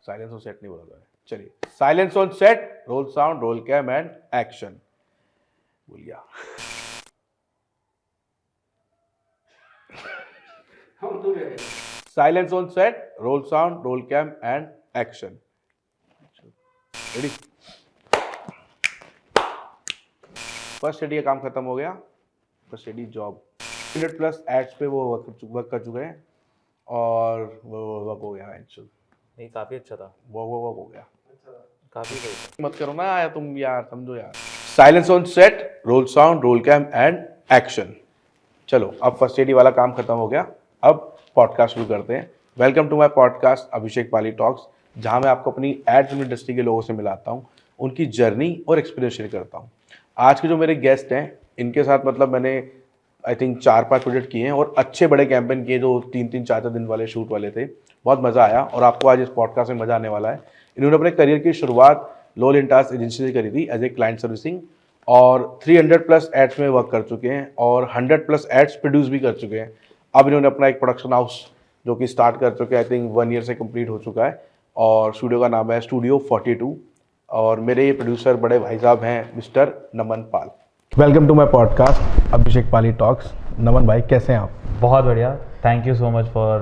Silence on set नहीं बोला था। चलिए, silence on set, roll sound, roll cam and action. भूल गया। Silence on set, roll sound, roll cam and action. Ready? First AD का काम खत्म हो गया। फर्स्ट एडी जॉब 100+ एड्स पे वो वर्क कर चुके हैं और वो वर्क हो गया एक्चुअली। नहीं, काफी अच्छा था वो हो गया। काफी सही था। मत करो ना यार तुम, यार समझो यार। Silence on set, roll sound, roll cam and action. चलो, अब फर्स्ट एडी वाला काम खत्म हो गया। अब पॉडकास्ट शुरू करते हैं। Welcome to my podcast Abhishek Pali talks, जहां मैं आपको अपनी एड फिल्म इंडस्ट्री के लोगों से मिलाता हूं, उनकी जर्नी और एक्सपीरियंस शेयर करता हूं। आज के जो मेरे गेस्ट हैं, इनके साथ मतलब मैंने आई थिंक 4-5 प्रोजेक्ट किए हैं और अच्छे बड़े कैंपेन किए जो 3-3, 4-4 दिन वाले शूट वाले थे। बहुत मज़ा आया और आपको आज इस पॉडकास्ट में मज़ा आने वाला है। इन्होंने अपने करियर की शुरुआत लो लिंटास एजेंसी से करी थी एज ए क्लाइंट सर्विसिंग और 300+ एड्स में वर्क कर चुके हैं और 100+ एड्स प्रोड्यूस भी कर चुके हैं। अब इन्होंने अपना एक प्रोडक्शन हाउस जो कि स्टार्ट कर चुके हैं, आई थिंक 1 ईयर से कंप्लीट हो चुका है और स्टूडियो का नाम है स्टूडियो 42। और मेरे ये प्रोड्यूसर बड़े भाई साहब हैं mister Naman Pal. Welcome to my podcast Abhishek Pali talks. Naman भाई, कैसे हैं आप? बहुत बढ़िया, thank you so much for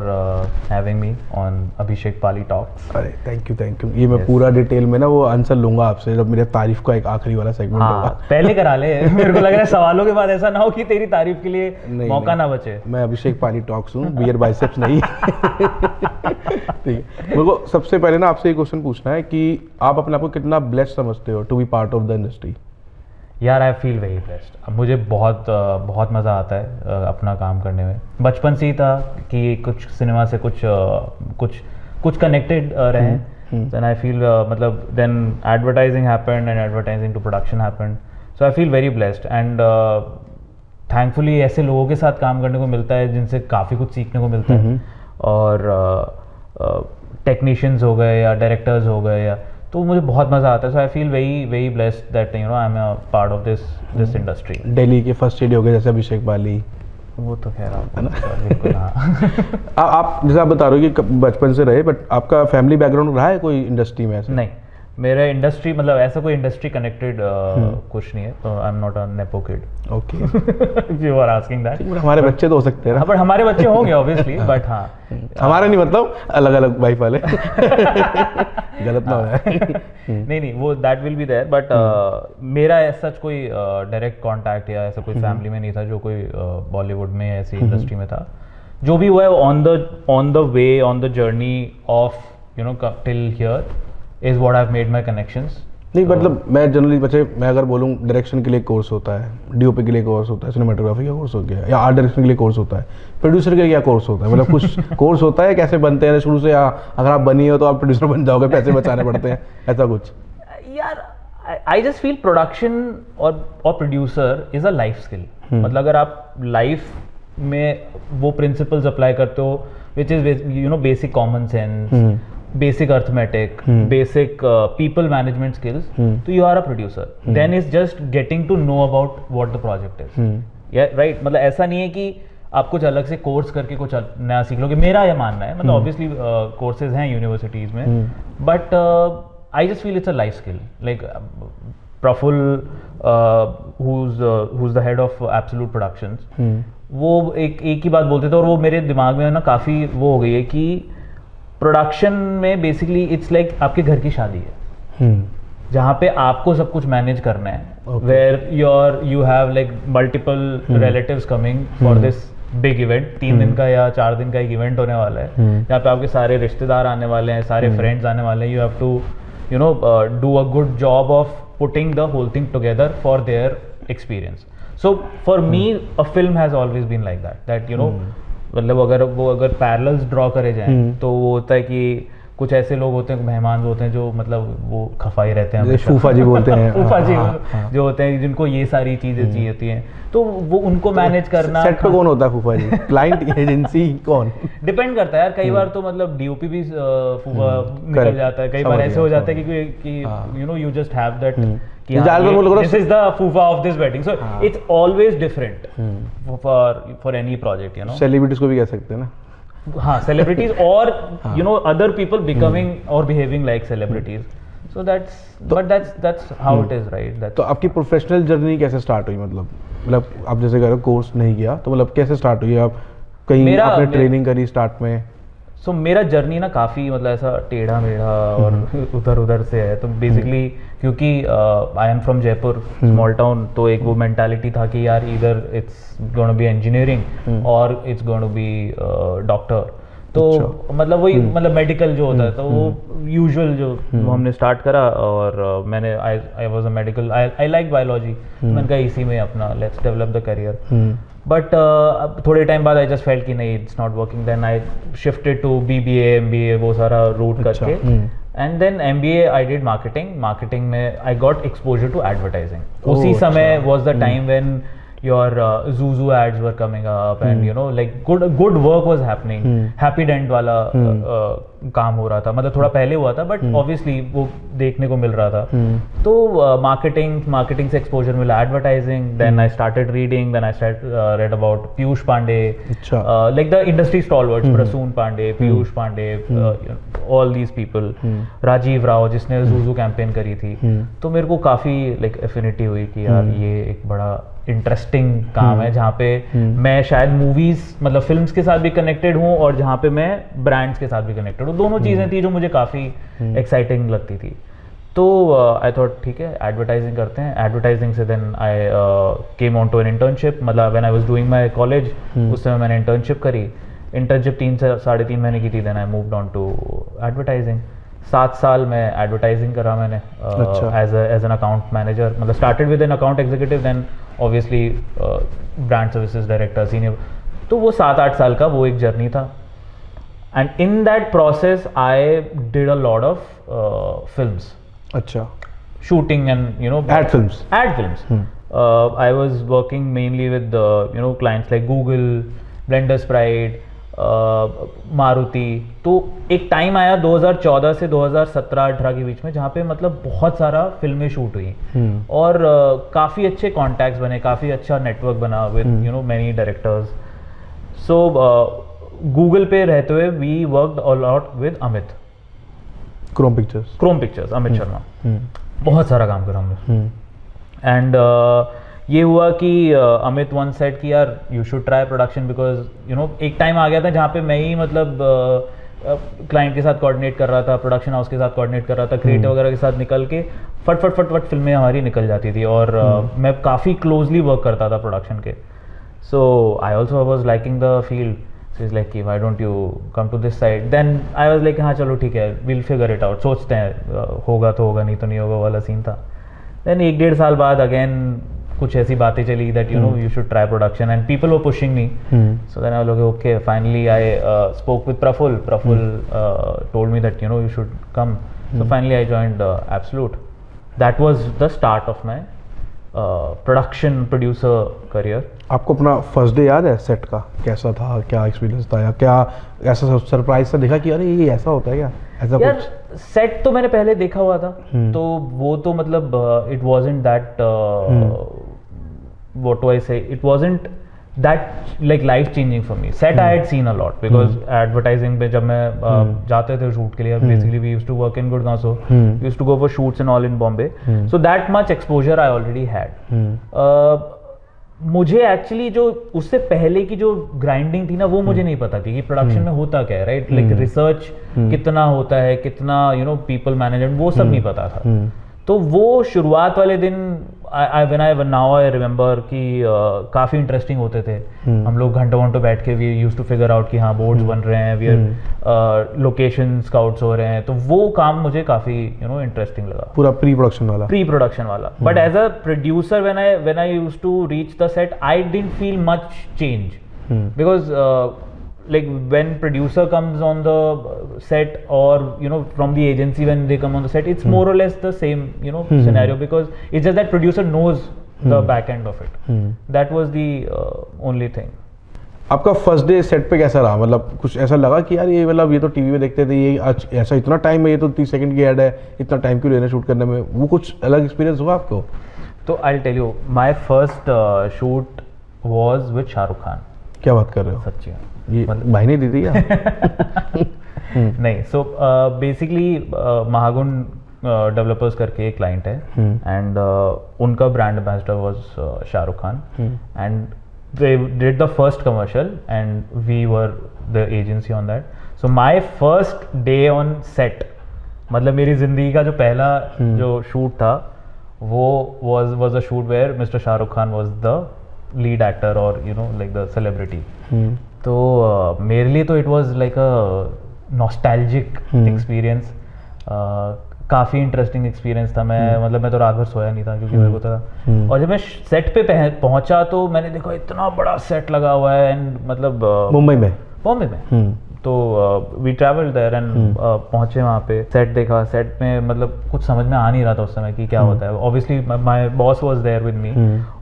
having me on Abhishek Pali talks. अरे थैंक यू। ये मैं पूरा डिटेल में ना वो आंसर लूंगा आपसे जब मेरे तारीफ का एक आखिरी वाला सेगमेंट होगा। पहले करा ले मेरे को लग रहा है सवालों के बाद ऐसा ना हो कि तेरी तारीफ के लिए मौका ना बचे। मैं अभिषेक पाली टॉक्स हूँ, बियर बाइसेप्स नहीं। ठीक है, मेरे को सबसे पहले ना आपसे एक क्वेश्चन पूछना है कि आप अपने आप को कितना ब्लेस्ड समझते हो to be part of the industry? यार आई फील वेरी ब्लेस्ड। मुझे बहुत मज़ा आता है अपना काम करने में। बचपन से ही था कि कुछ सिनेमा से कुछ कनेक्टेड रहे। देन आई फील मतलब then advertising happened and advertising to production happened. So I feel very blessed and thankfully ऐसे लोगों के साथ काम करने को मिलता है जिनसे काफ़ी कुछ सीखने को मिलता है। और टेक्नीशियंस हो गए या डायरेक्टर्स हो गए या, तो मुझे बहुत मज़ा आता है। So I feel very blessed that you know I am a part of this industry. Delhi के फर्स्ट एडी हो गए जैसे अभिषेक पाली, वो तो खैर बिल्कुल। हाँ। आप जैसे आप बता रहे हो कि बचपन से रहे, बट आपका फैमिली बैकग्राउंड रहा है कोई इंडस्ट्री में ऐसे? नहीं, मेरे इंडस्ट्री मतलब ऐसा कोई इंडस्ट्री कनेक्टेड कुछ नहीं है। तो I am not a nepo kid. Okay, if you are asking that. हमारे बच्चे तो हो सकते हैं ना, बट हमारे बच्चे होंगे ऑब्वियसली, बट हाँ हमारे नहीं, मतलब अलग अलग वाइफ वाले। गलत ना हो जाए। नहीं, वो that will be there, but मेरा ऐसा कोई डायरेक्ट कांटेक्ट या ऐसा कोई फैमिली में नहीं था जो कोई बॉलीवुड में ऐसी इंडस्ट्री में था। जो भी हुआ है on the way, on the journey of you no till here is what I've made my connections. नहीं मतलब मैं जनरली बच्चे, मैं अगर बोलूँ डायरेक्शन के लिए कोर्स होता है, डीओपी के लिए कोर्स होता है, सिनेमेटोग्राफी का कोर्स हो गया, या आर्ट डायरेक्शन के लिए कोर्स होता है, प्रोड्यूसर के लिए क्या कोर्स होता है? मतलब कुछ कोर्स होता है कैसे बनते हैं शुरू से, या अगर आप बनी हो तो आप प्रोड्यूसर बन जाओगे, पैसे बचाने पड़ते हैं, ऐसा कुछ? यार आई जस्ट फील प्रोडक्शन और producer is a life skill. मतलब अगर आप लाइफ में वो प्रिंसिपल्स अप्लाई करते हो which is you know basic common sense, basic arithmetic, basic people management skills, so you are a producer. Then is just getting to know about what the project is. Yeah, right. मतलब ऐसा नहीं है कि आप कुछ अलग से course करके कुछ नया सीख लोगे, मेरा ये मानना है। मतलब ऑब्वियसली कोर्सेज हैं यूनिवर्सिटीज़ में, but I just feel it's a life skill. Like Praful who's the head of Absolute Productions, वो एक ही बात बोलते थे और वो मेरे दिमाग में ना काफ़ी वो हो गई है कि प्रोडक्शन में बेसिकली इट्स लाइक आपके घर की शादी है, जहाँ पे आपको सब कुछ मैनेज करना है, where you have like multiple relatives coming for this big event. 3 दिन का या 4 दिन का एक इवेंट होने वाला है, जहाँ पे आपके सारे रिश्तेदार आने वाले हैं, सारे फ्रेंड्स आने वाले हैं। You have to you know do a good job of putting the whole thing together for their experience. So for me a film has always been like that you know, मतलब अगर parallels draw करे जाएं तो वो होता है कि कुछ ऐसे लोग होते हैं, मेहमान होते हैं जो मतलब वो खफाई रहते हैं, फूफा जी बोलते हैं, फूफा जी जो होते हैं जिनको ये सारी चीजें चाहिए होती हैं, तो वो उनको मैनेज करना। सेट पे कौन होता है फूफा जी? क्लाइंट एजेंसी कौन? डिपेंड करता है यार। कई बार तो मतलब डीओपी भी फूफा निकल जाता है, कई बार ऐसे हो जाता है कि you know you just have that this is the fufa of this wedding, so it's always different for any project, you know. Celebrities को भी कह सकते हैं ना, हाँ सेलिब्रिटीज और you know other people becoming और behaving like celebrities, so that's how it is, right? तो आपकी प्रोफेशनल जर्नी कैसे स्टार्ट हुई? मतलब आप जैसे कह रहे हो कोर्स नहीं किया, तो मतलब कैसे स्टार्ट हुई? आप कहीं आपने ट्रेनिंग करी स्टार्ट में? सो मेरा जर्नी ना काफ़ी मतलब ऐसा टेढ़ा मेढ़ा और उधर उधर से है। तो बेसिकली क्योंकि I am from Jaipur, small town, तो एक वो मेंटालिटी था कि यार इधर इट्स गोना बी इंजीनियरिंग और इट्स गोना बी डॉक्टर। तो मतलब वही मतलब मेडिकल जो होता है, तो वो यूजुअल जो हमने स्टार्ट करा और मैंने I was a medical, I like biology, मैंने कहा इसी में अपना let's develop the career. But थोड़े टाइम बाद आई जस्ट फेल्ट कि नहीं it's not working, then I shifted to BBA MBA वो सारा रूट करके, and then MBA I did marketing में I got exposure to advertising. उसी समय was the time when your Zuzu ads were coming up and you know like good work was happening, Happy Dent वाला काम हो रहा था, मतलब थोड़ा पहले हुआ था बट ऑब्वियसली वो देखने को मिल रहा था। तो मार्केटिंग से एक्सपोजर मिला, advertising, then I started reading, then I read about Piyush Pandey, like the industry stalwarts, Prasoon Pandey, Piyush Pandey, all these people, Rajiv Rao जिसने Zuzu कैंपेन करी थी। तो मेरे को काफ़ी लाइक एफिनिटी हुई कि यार ये एक बड़ा इंटरेस्टिंग काम है जहाँ पे मैं शायद मूवीज मतलब फिल्म्स के साथ भी कनेक्टेड हूँ और जहाँ पे मैं ब्रांड्स के साथ भी कनेक्टेड हूँ। दोनों चीज़ें थी जो मुझे काफ़ी एक्साइटिंग लगती थी। तो आई थॉट ठीक है एडवर्टाइजिंग करते हैं। एडवर्टाइजिंग से then I came on to an internship, मतलब when I was doing my college उस समय मैंने इंटर्नशिप करी। इंटर्नशिप 3 से 3.5 महीने की थी, then I moved on to advertising. 7 साल में एडवर्टाइजिंग करा मैंने एज एन अकाउंट मैनेजर, मतलब started with an account executive, then obviously brand services director, senior. तो वो 7-8 साल का वो एक जर्नी था। And in that process I did a lot of films, अच्छा, shooting and you know ad films. I was working mainly with you know clients like Google, Blender Sprite, Maruti. तो एक टाइम आया 2014 से 2017-18 के बीच में जहाँ पे मतलब बहुत सारा फिल्में शूट हुई और काफ़ी अच्छे कॉन्टैक्ट्स बने, काफ़ी अच्छा नेटवर्क बना with you know many directors. So Google पे रहते हुए we worked a lot with Amit, Chrome Pictures, Amit Sharma, बहुत सारा काम करा हमने। एंड ये हुआ कि अमित वन सेड कि यार you should try production, because you know एक टाइम आ गया था जहाँ पे मैं ही मतलब क्लाइंट के साथ कोऑर्डिनेट कर रहा था, प्रोडक्शन हाउस के साथ कोऑर्डिनेट कर रहा था, क्रिएटिव वगैरह के साथ निकल के फट फिल्में हमारी निकल जाती थी और मैं काफ़ी क्लोजली वर्क करता था प्रोडक्शन के। So I also was liking the field. So he's like, why don't you come to this side? Then I was like, हाँ चलो ठीक है, we'll figure it out, सोचते हैं होगा तो होगा नहीं तो नहीं होगा वाला सीन था। Then 1-1.5 साल बाद again कुछ ऐसी बातें चली that you know you should try production and people were pushing me. So then I was like, okay, finally I spoke with Praful. Praful told me that you know you should come. So finally I joined Absolute. That was the start of my production producer career. आपको अपना first day याद है set का? कैसा था, क्या experience था, या क्या ऐसा सरप्राइज सा देखा कि अरे ये ऐसा होता है क्या, ऐसा यार कुछ? सेट तो मैंने पहले देखा हुआ था, तो वो तो मतलब it wasn't that what do I say, it wasn't that like life changing for me. Set I had seen a lot because advertising पे जब मैं जाते थे शूट के लिए, basically we used to work in Gurgaon, so we used to go for shoots and all in Bombay, so that much exposure I already had. मुझे actually जो उससे पहले की जो ग्राइंडिंग थी ना वो मुझे नहीं पता थी कि प्रोडक्शन में होता क्या है, राइट? लाइक रिसर्च कितना होता है, कितना यू नो पीपल मैनेजमेंट, वो सब नहीं पता था। तो वो शुरुआत वाले दिन नाउ आई रिमेंबर कि काफ़ी इंटरेस्टिंग होते थे। हम लोग घंटों बैठ के we used to figure out कि हाँ बोर्ड्स बन रहे हैं, वी लोकेशन स्काउट्स हो रहे हैं, तो वो काम मुझे काफ़ी यू नो इंटरेस्टिंग लगा, पूरा प्री प्रोडक्शन वाला। But as a producer when I used to reach the set I didn't feel much change, because like when producer comes on the set or you know from the agency when they come on the set, it's more or less the same you know scenario, because it's just that producer knows the back end of it. That was the only thing. आपका first day set पे कैसा रहा? मतलब कुछ ऐसा लगा कि यार ये मतलब ये तो टीवी में देखते थे, ये आज ऐसा इतना टाइम है, ये तो 30 सेकंड की ऐड है, इतना टाइम क्यों लेना शूट करने में? वो कुछ अलग एक्सपीरियंस हुआ आपको? तो I'll tell you, my first shoot was with Shahrukh Khan. क्या बात कर रहे हो? सच्ची ये भाई ने दी थी क्या? नहीं, सो बेसिकली महागुन डेवलपर्स करके एक क्लाइंट है एंड उनका brand ambassador was Shahrukh Khan and they did the first commercial and we were the agency on that. So my first day on set, मतलब मेरी ज़िंदगी का जो पहला जो शूट था वो was a shoot where Mr. Shahrukh Khan was the lead actor or like the celebrity. तो मेरे लिए तो it was like a nostalgic experience. काफ़ी इंटरेस्टिंग एक्सपीरियंस था. मैं तो रात भर सोया नहीं था क्योंकि मेरे को था. और जब मैं सेट पे पहुंचा तो मैंने देखा इतना बड़ा सेट लगा हुआ है एंड मतलब बॉम्बे में तो वी ट्रैवल्ड देयर एंड पहुंचे वहाँ पे. सेट देखा, सेट में मतलब कुछ समझ में आ नहीं रहा था उस समय कि क्या होता है. Obviously my boss was there with me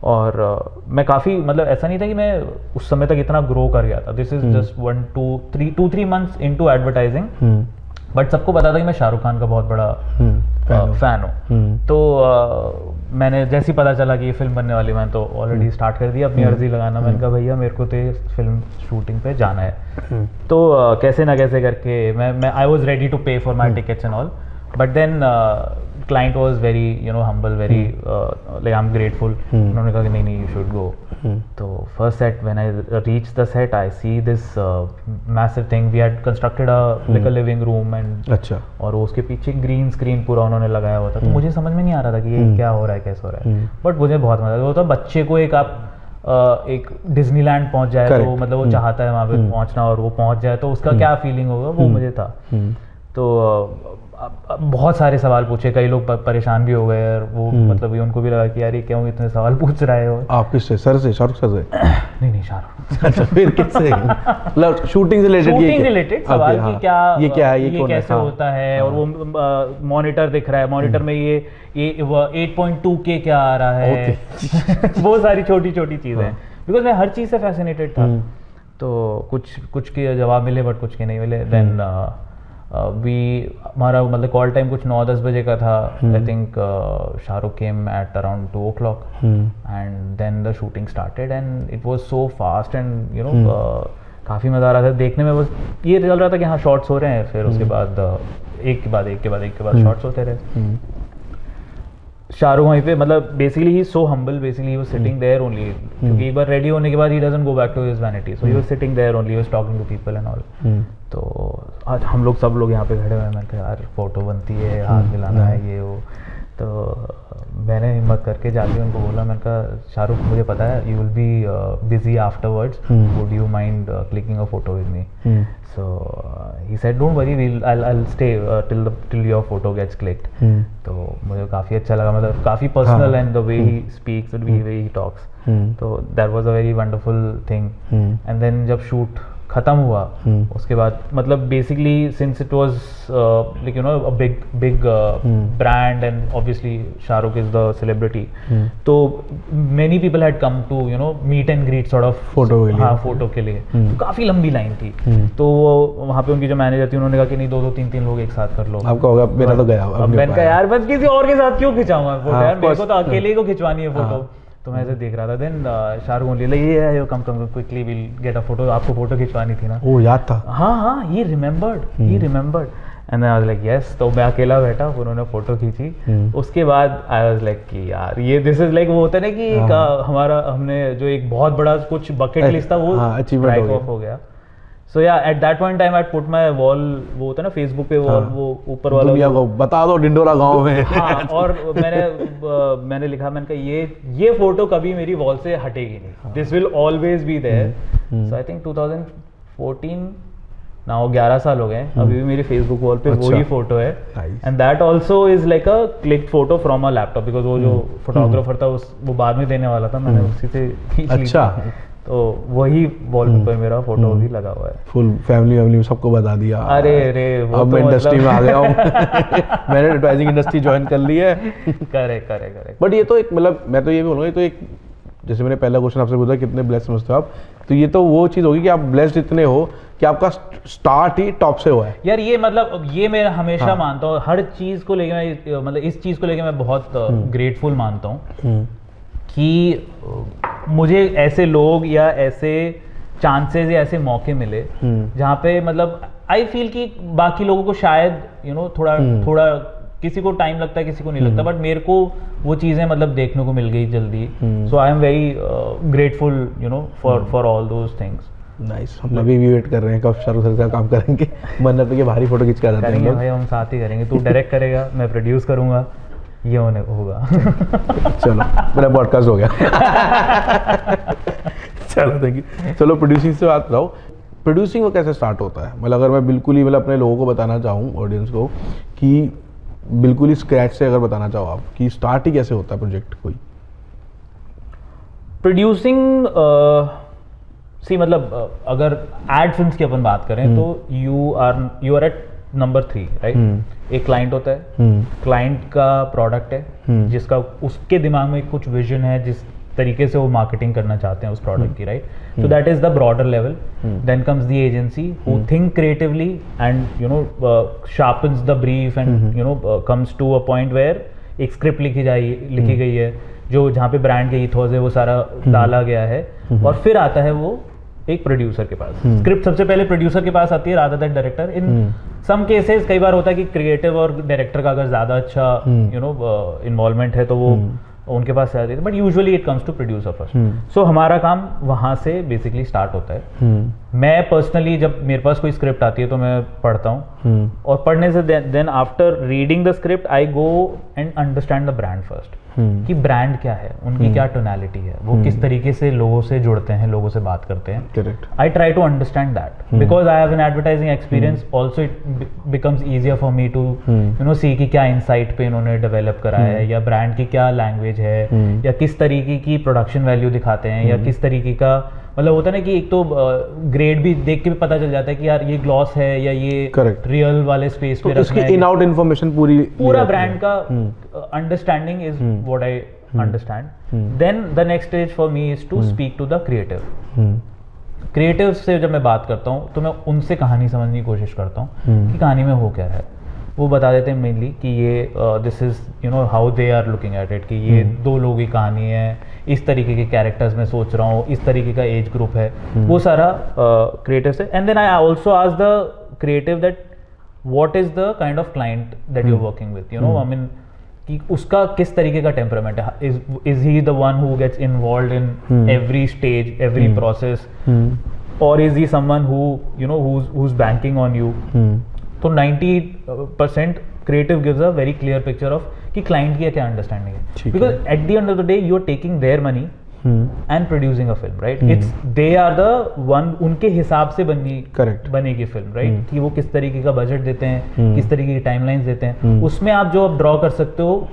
और मैं काफ़ी मतलब ऐसा नहीं था कि मैं उस समय तक इतना ग्रो कर गया था. This is just 2-3 months into advertising, but सबको पता था कि मैं शाहरुख खान का बहुत बड़ा फैन हूँ. तो मैंने जैसे ही पता चला कि ये फिल्म बनने वाली, मैंने तो ऑलरेडी स्टार्ट कर दिया अपनी अर्जी लगाना. मैंने कहा भैया मेरे को तो ये फिल्म शूटिंग पे जाना है. तो कैसे ना कैसे करके मैं I was ready to pay for my tickets and all, but then client was very humble, very like I'm grateful. उन्होंने कहा कि नहीं you should go. तो first set when I reached the set I see this massive thing. We had constructed like a living room and अच्छा, और उसके पीछे green screen पूरा उन्होंने लगाया हुआ था. तो मुझे समझ में नहीं आ रहा था कि ये क्या हो रहा है, कैसे हो रहा है, बट मुझे बहुत मजा आया. वो तो बच्चे को एक डिज्नीलैंड पहुंच जाए तो मतलब वो चाहता है वहाँ पे पहुंचना और वो पहुंच जाए तो उसका क्या फीलिंग होगा, वो मुझे था. तो बहुत सारे सवाल पूछे, कई लोग परेशान भी हो गए और वो मतलब उनको भी लगा कि यार ये क्यों इतने सवाल पूछ रहे हो. आप किससे? सर से? शाहरुख सर से? नहीं शाहरुख. अच्छा, फिर किससे? मतलब शूटिंग से रिलेटेड सवाल कि क्या है, ये कैसे होता है. और वो मॉनिटर दिख रहा है, मॉनिटर में ये 8.2K क्या आ रहा है. वो सारी छोटी छोटी चीज़ें, बिकॉज मैं हर चीज़ से फैसिनेटेड था. तो कुछ के जवाब मिले बट कुछ के नहीं मिले. देन हमारा मतलब कॉल टाइम कुछ 9-10 बजे का था. I think Shahrukh came at around 2 o'clock and then the shooting started and it was so fast and काफ़ी मज़ा आ रहा था देखने में. बस ये चल रहा था कि हाँ शॉट्स हो रहे हैं, फिर उसके बाद एक के बाद शॉट्स होते रहे. शाहरुख वहीं पे मतलब basically he so humble, basically he was sitting there only, क्योंकि एक बार रेडी होने के बाद he doesn't go back to his vanity, so he was sitting there only, he was talking to people and all. तो आज हम लोग सब लोग यहाँ पे खड़े हुए हैं. मैंने कहा यार फोटो बनती है, हाथ मिलाना है, ये वो. तो मैंने हिम्मत करके जाके उनको बोला, मैंने कहा शाहरुख मुझे पता है you will be busy afterwards, would you mind clicking a photo with me. So he said don't worry, I'll stay till your photo gets clicked. तो मुझे काफ़ी अच्छा लगा, मतलब काफ़ी personal and the way he speaks, the way he talks. तो that was a very wonderful thing. And then जब shoot ख़त्म हुआ उसके बाद मतलब basically since it was like a big brand and obviously Shahrukh is the celebrity, तो many people had come to meet and greet sort of photo के लिए. तो काफ़ी लंबी लाइन थी. तो वहाँ पे उनकी जो मैनेजर थी उन्होंने कहा कि नहीं 2-3 लोग एक साथ कर लो. आपका होगा, मेरा तो गया. अब मैंने कहा यार बस किसी और के साथ क्यों खिंचाऊंगा फोटो, यार मेरे को तो अकेले को खिंचवानी है फोटो. तो मैं ऐसे देख रहा था. देन शाहरुख ओनली लाइक ये come quickly will get a photo. आपको फोटो खिंचवानी थी ना? वो याद था. हाँ he remembered and then I was like yes. तो मैं अकेला बैठा, उन्होंने फोटो खींची. उसके बाद आई वाज लाइक कि यार ये दिस इज लाइक वो होता है ना कि हमारा हमने जो एक बहुत बड़ा कुछ बकेट लिस्ट था वो ब्रेक ऑफ हो गया. So yeah, at that point in time I put my wall, वो होता है ना फेसबुक पे वॉल, वो ऊपर वाला दुनिया को बता दो डिंडोरा गांव में. हाँ, और मैंने लिखा, मैंने कहा ये फोटो कभी मेरी वॉल से हटेगी नहीं. This will always be there. So I think 2014 ना, 11 साल हो गए, अभी भी मेरी फेसबुक वॉल पे वही फोटो है. And that also is like a click photo from a laptop, because वो जो फोटोग्राफर था वो बाद में देने वाला था, मैंने उसी से खींच ली. तो वही वॉलपेपर मेरा फोटो भी लगा हुआ है. फुल फैमिली सबको बता दिया. अरे अब मैं इंडस्ट्री में आ गया हूँ. मैंने एडवर्टाइजिंग इंडस्ट्री ज्वाइन कर ली है. करेक्ट. बट ये तो एक मतलब मैं तो ये भी बोलूँगा, ये तो एक जैसे मैंने पहला क्वेश्चन आपसे पूछा कितने ब्लेस्ड समझते हो आप, तो ये तो वो चीज़ होगी कि आप ब्लेस्ड इतने हो कि आपका स्टार्ट ही टॉप से हुआ है. यार ये मतलब ये मैं हमेशा मानता हूँ, हर चीज़ को लेके मैं मतलब इस चीज़ को लेके मैं बहुत ग्रेटफुल मानता हूँ कि मुझे ऐसे लोग या ऐसे चांसेस या ऐसे मौके मिले जहाँ पे मतलब आई फील कि बाकी लोगों को शायद थोड़ा किसी को टाइम लगता है, किसी को नहीं लगता, बट मेरे को वो चीज़ें मतलब देखने को मिल गई जल्दी. So I am very grateful for all those things. Nice. हम अभी भी वेट कर रहे हैं कब शाहरुख सर का काम करेंगे. मन्नत के भारी फोटो खींच के आ जाते हैं करेंगे लोग. भाई, हम साथ ही करेंगे. तू डायरेक्ट करेगा, मैं प्रोड्यूस करूंगा, ये होगा. चलो मेरा पॉडकास्ट हो गया. चलो थैंक यू. चलो प्रोड्यूसिंग से बात कराओ. प्रोड्यूसिंग वो कैसे स्टार्ट होता है? मतलब अगर मैं बिल्कुल ही मतलब अपने लोगों को बताना चाहूँ, ऑडियंस को, कि बिल्कुल ही स्क्रैच से अगर बताना चाहो आप कि स्टार्ट ही कैसे होता है प्रोजेक्ट कोई? प्रोड्यूसिंग मतलब अगर एड फिल्म्स की अपन बात करें तो you are at number 3, right? एक क्लाइंट होता है, क्लाइंट का प्रोडक्ट है जिसका उसके दिमाग में कुछ विजन है, जिस तरीके से वो मार्केटिंग करना चाहते हैं उस प्रोडक्ट की, right? So that is the broader level. Then comes the agency who think creatively and sharpens the brief and comes to a point where एक स्क्रिप्ट लिखी गई है जो जहाँ पे ब्रांड के ईथोस है वो सारा डाला गया है, और फिर आता है वो एक प्रोड्यूसर के पास. स्क्रिप्ट सबसे पहले प्रोड्यूसर के पास आती है रादर देन डायरेक्टर. इन सम केसेस कई बार होता है कि क्रिएटिव और डायरेक्टर का अगर ज़्यादा अच्छा इन्वॉल्वमेंट है तो वो उनके पास से आती है, but usually it comes to producer first. So हमारा काम वहाँ से बेसिकली स्टार्ट होता है. मैं पर्सनली जब मेरे पास कोई स्क्रिप्ट आती है तो मैं पढ़ता हूँ, और पढ़ने से then after reading the script I go and understand the brand first, कि ब्रांड क्या है, उनकी क्या टोनैलिटी है, वो किस तरीके से लोगों से जुड़ते हैं, लोगों से बात करते हैं. Correct. I try to understand that because I have an advertising experience also. It becomes easier for me to see कि क्या इंसाइट पे इन्होंने डेवलप करा है, या ब्रांड की क्या लैंग्वेज है, या किस तरीके की प्रोडक्शन वैल्यू दिखाते हैं, या किस तरीके का मतलब होता है ना कि एक तो ग्रेड भी देख के भी पता चल जाता है कि यार ये ग्लॉस है या ये रियल वाले स्पेस पे रखना है. इन आउट इन्फॉर्मेशन पूरा ब्रांड का understanding is what I understand. Then the next stage for me is to speak to the creative. Creative से जब मैं बात करता हूँ तो मैं उनसे कहानी समझने की कोशिश करता हूँ कि कहानी में हो क्या रहा है. वो बता देते हैं मेनली कि ये this is how they are looking at it, कि ये दो लोगों की कहानी है, इस तरीके के कैरेक्टर्स मैं सोच रहा हूँ, इस तरीके का एज ग्रुप है, वो सारा क्रिएटिव से. And then I also ask the creative that what is the kind of client that you are working with, I mean कि उसका किस तरीके का टेम्परामेंट है. Is he the one who gets involved in every stage, every process, और is he someone who is banking on you. तो 90% creative gives a very clear picture of कि client की क्या अंडरस्टैंडिंग है, because at the end of the day you are taking their money and producing a film, right? It's they are the one, उनके हिसाब से बनेगी film, right? कि वो किस तरीके का बजट देते हैं, किस तरीके की टाइमलाइंस देते हैं, उसमें आप जो आप ड्रॉ कर सकते हो,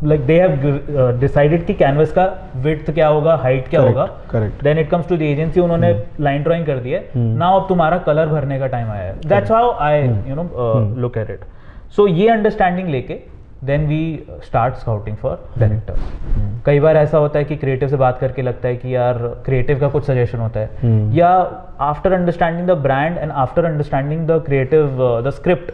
लाइक दे हैव डिसाइडेड कि कैनवस का विड्थ क्या होगा, हाइट क्या होगा. Then it comes to the agency, उन्होंने लाइन ड्राइंग कर दी है, नाउ अब तुम्हारा कलर भरने का टाइम आया है. That's how I look at it. So ये अंडरस्टैंडिंग लेके then we start scouting for director. कई बार ऐसा होता है कि क्रिएटिव से बात करके लगता है कि यार क्रिएटिव का कुछ सजेशन होता है, या after understanding the brand and after understanding the creative the script,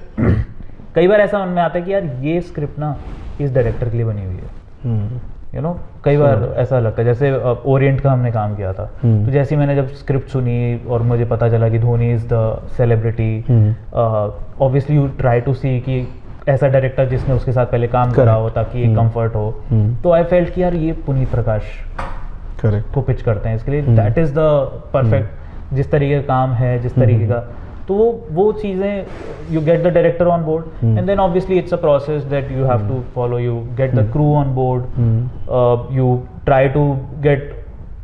कई बार ऐसा मन में आता है कि यार ये स्क्रिप्ट ना इस डायरेक्टर के लिए बनी हुई है. कई बार ऐसा लगता है, जैसे ओरिएंट का हमने काम किया था, तो जैसे मैंने जब स्क्रिप्ट सुनी और मुझे पता चला कि Dhoni is the celebrity, obviously you try to see कि ऐसा डायरेक्टर जिसने उसके साथ पहले काम करा हो ताकि एक कंफर्ट हो. तो आई फेल्ट कि यार ये पुनीत प्रकाश को पिच करते हैं इसके लिए, दैट इज द परफेक्ट, जिस तरीके का काम है, जिस तरीके का, तो वो चीज़ें you get the director on board, and then obviously it's a process that you have to follow. You get the crew on board, you try to get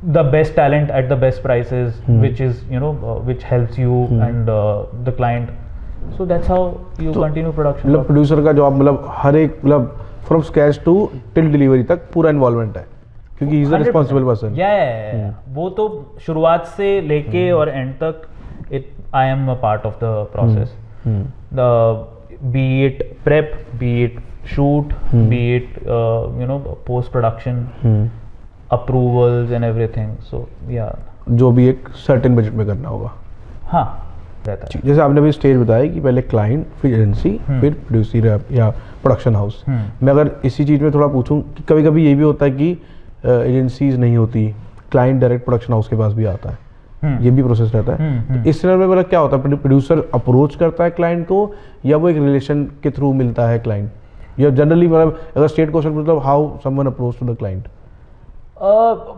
the best talent at the best prices, which is which helps you and the client. So that's how you continue production. मतलब producer का job मतलब हर एक मतलब from scratch to till delivery तक पूरा involvement है, क्योंकि इज द रिस्पांसिबल पर्सन. वो तो शुरुआत से लेके और एंड तक I am a part of the process. Be it prep, be it shoot, be it post production, approvals and everything. So या जो भी एक सर्टेन बजट में करना होगा. हाँ रहता है. जैसे आपने अभी स्टेज बताया कि पहले क्लाइंट, फिर एजेंसी, फिर प्रोड्यूसर या प्रोडक्शन हाउस. मैं अगर इसी चीज़ में थोड़ा पूछूं कि कभी कभी ये भी होता है कि एजेंसीज नहीं होती, क्लाइंट डायरेक्ट प्रोडक्शन हाउस के पास भी आता है, ये भी प्रोसेस रहता है। तो इस तरह में मतलब क्या होता है, प्रोड्यूसर अप्रोच करता है क्लाइंट को या वो एक रिलेशन के थ्रू मिलता है क्लाइंट, या जनरली मतलब अगर स्टेट क्वेश्चन मतलब how someone approach to the client?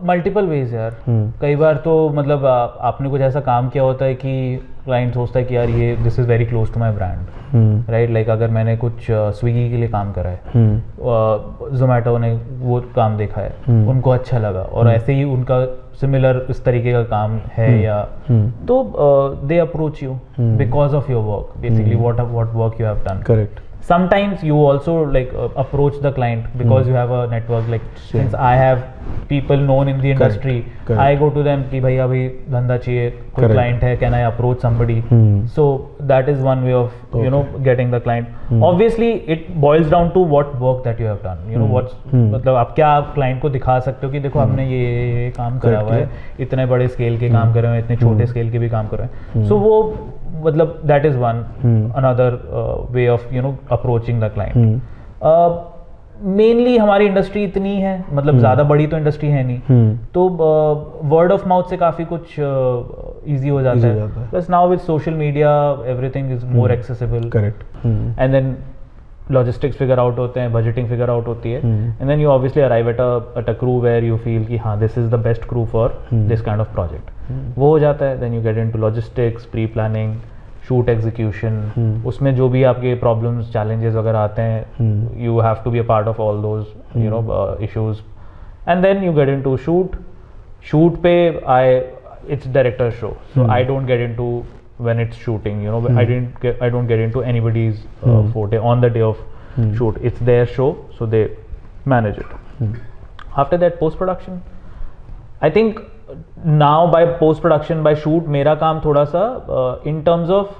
Multiple ways यार। कई बार तो मतलब आपने कुछ ऐसा काम किया होता है कि क्लाइंट सोचता है कि यार ये this is very close to my brand, right. Like अगर मैंने कुछ स्विगी के लिए काम करा है, जोमेटो ने वो काम देखा है, उनको अच्छा लगा, और ऐसे ही उनका सिमिलर इस तरीके का काम है या तो they approach you because of your work, basically what work you have done. Correct. Sometimes you also like approach the client because you have a network, like since I have people known in the industry, Correct. I go to them कि भाई अभी धंधा चाहिए, कोई Correct. client है, can I approach somebody? So that is one way of you know getting the client. Obviously it boils down to what work that you have done, you know what's मतलब आप क्या client को दिखा सकते हो कि देखो हमने ये काम करा हुआ है, इतने बड़े स्केल के काम करे हुए हैं, इतने छोटे स्केल के भी काम करे हुए हैं। So वो मतलब that is one another way of you know approaching the client. Mainly हमारी इंडस्ट्री इतनी है, मतलब ज़्यादा बड़ी तो इंडस्ट्री है नहीं, तो वर्ड ऑफ माउथ से काफ़ी कुछ इजी हो जाता है। Plus now with social media everything is more accessible. Correct. And then logistics figure out होते हैं, बजटिंग फिगर आउट होती है, and then you obviously arrive at a crew where you feel कि हाँ this is the best crew for this kind of project. वो हो जाता है, then you get into logistics, pre planning, shoot execution, उसमें जो भी आपके प्रॉब्लम्स चैलेंजेस वगैरह आते हैं, you have to be a part of all those you know issues, and then you get into shoot पे it's director show, so I don't get into when it's shooting, you know, I don't get into anybody's forte on the day of shoot. It's their show, so they manage it. After that, post production, I think now by post production, by shoot, मेरा काम थोड़ा सा in terms of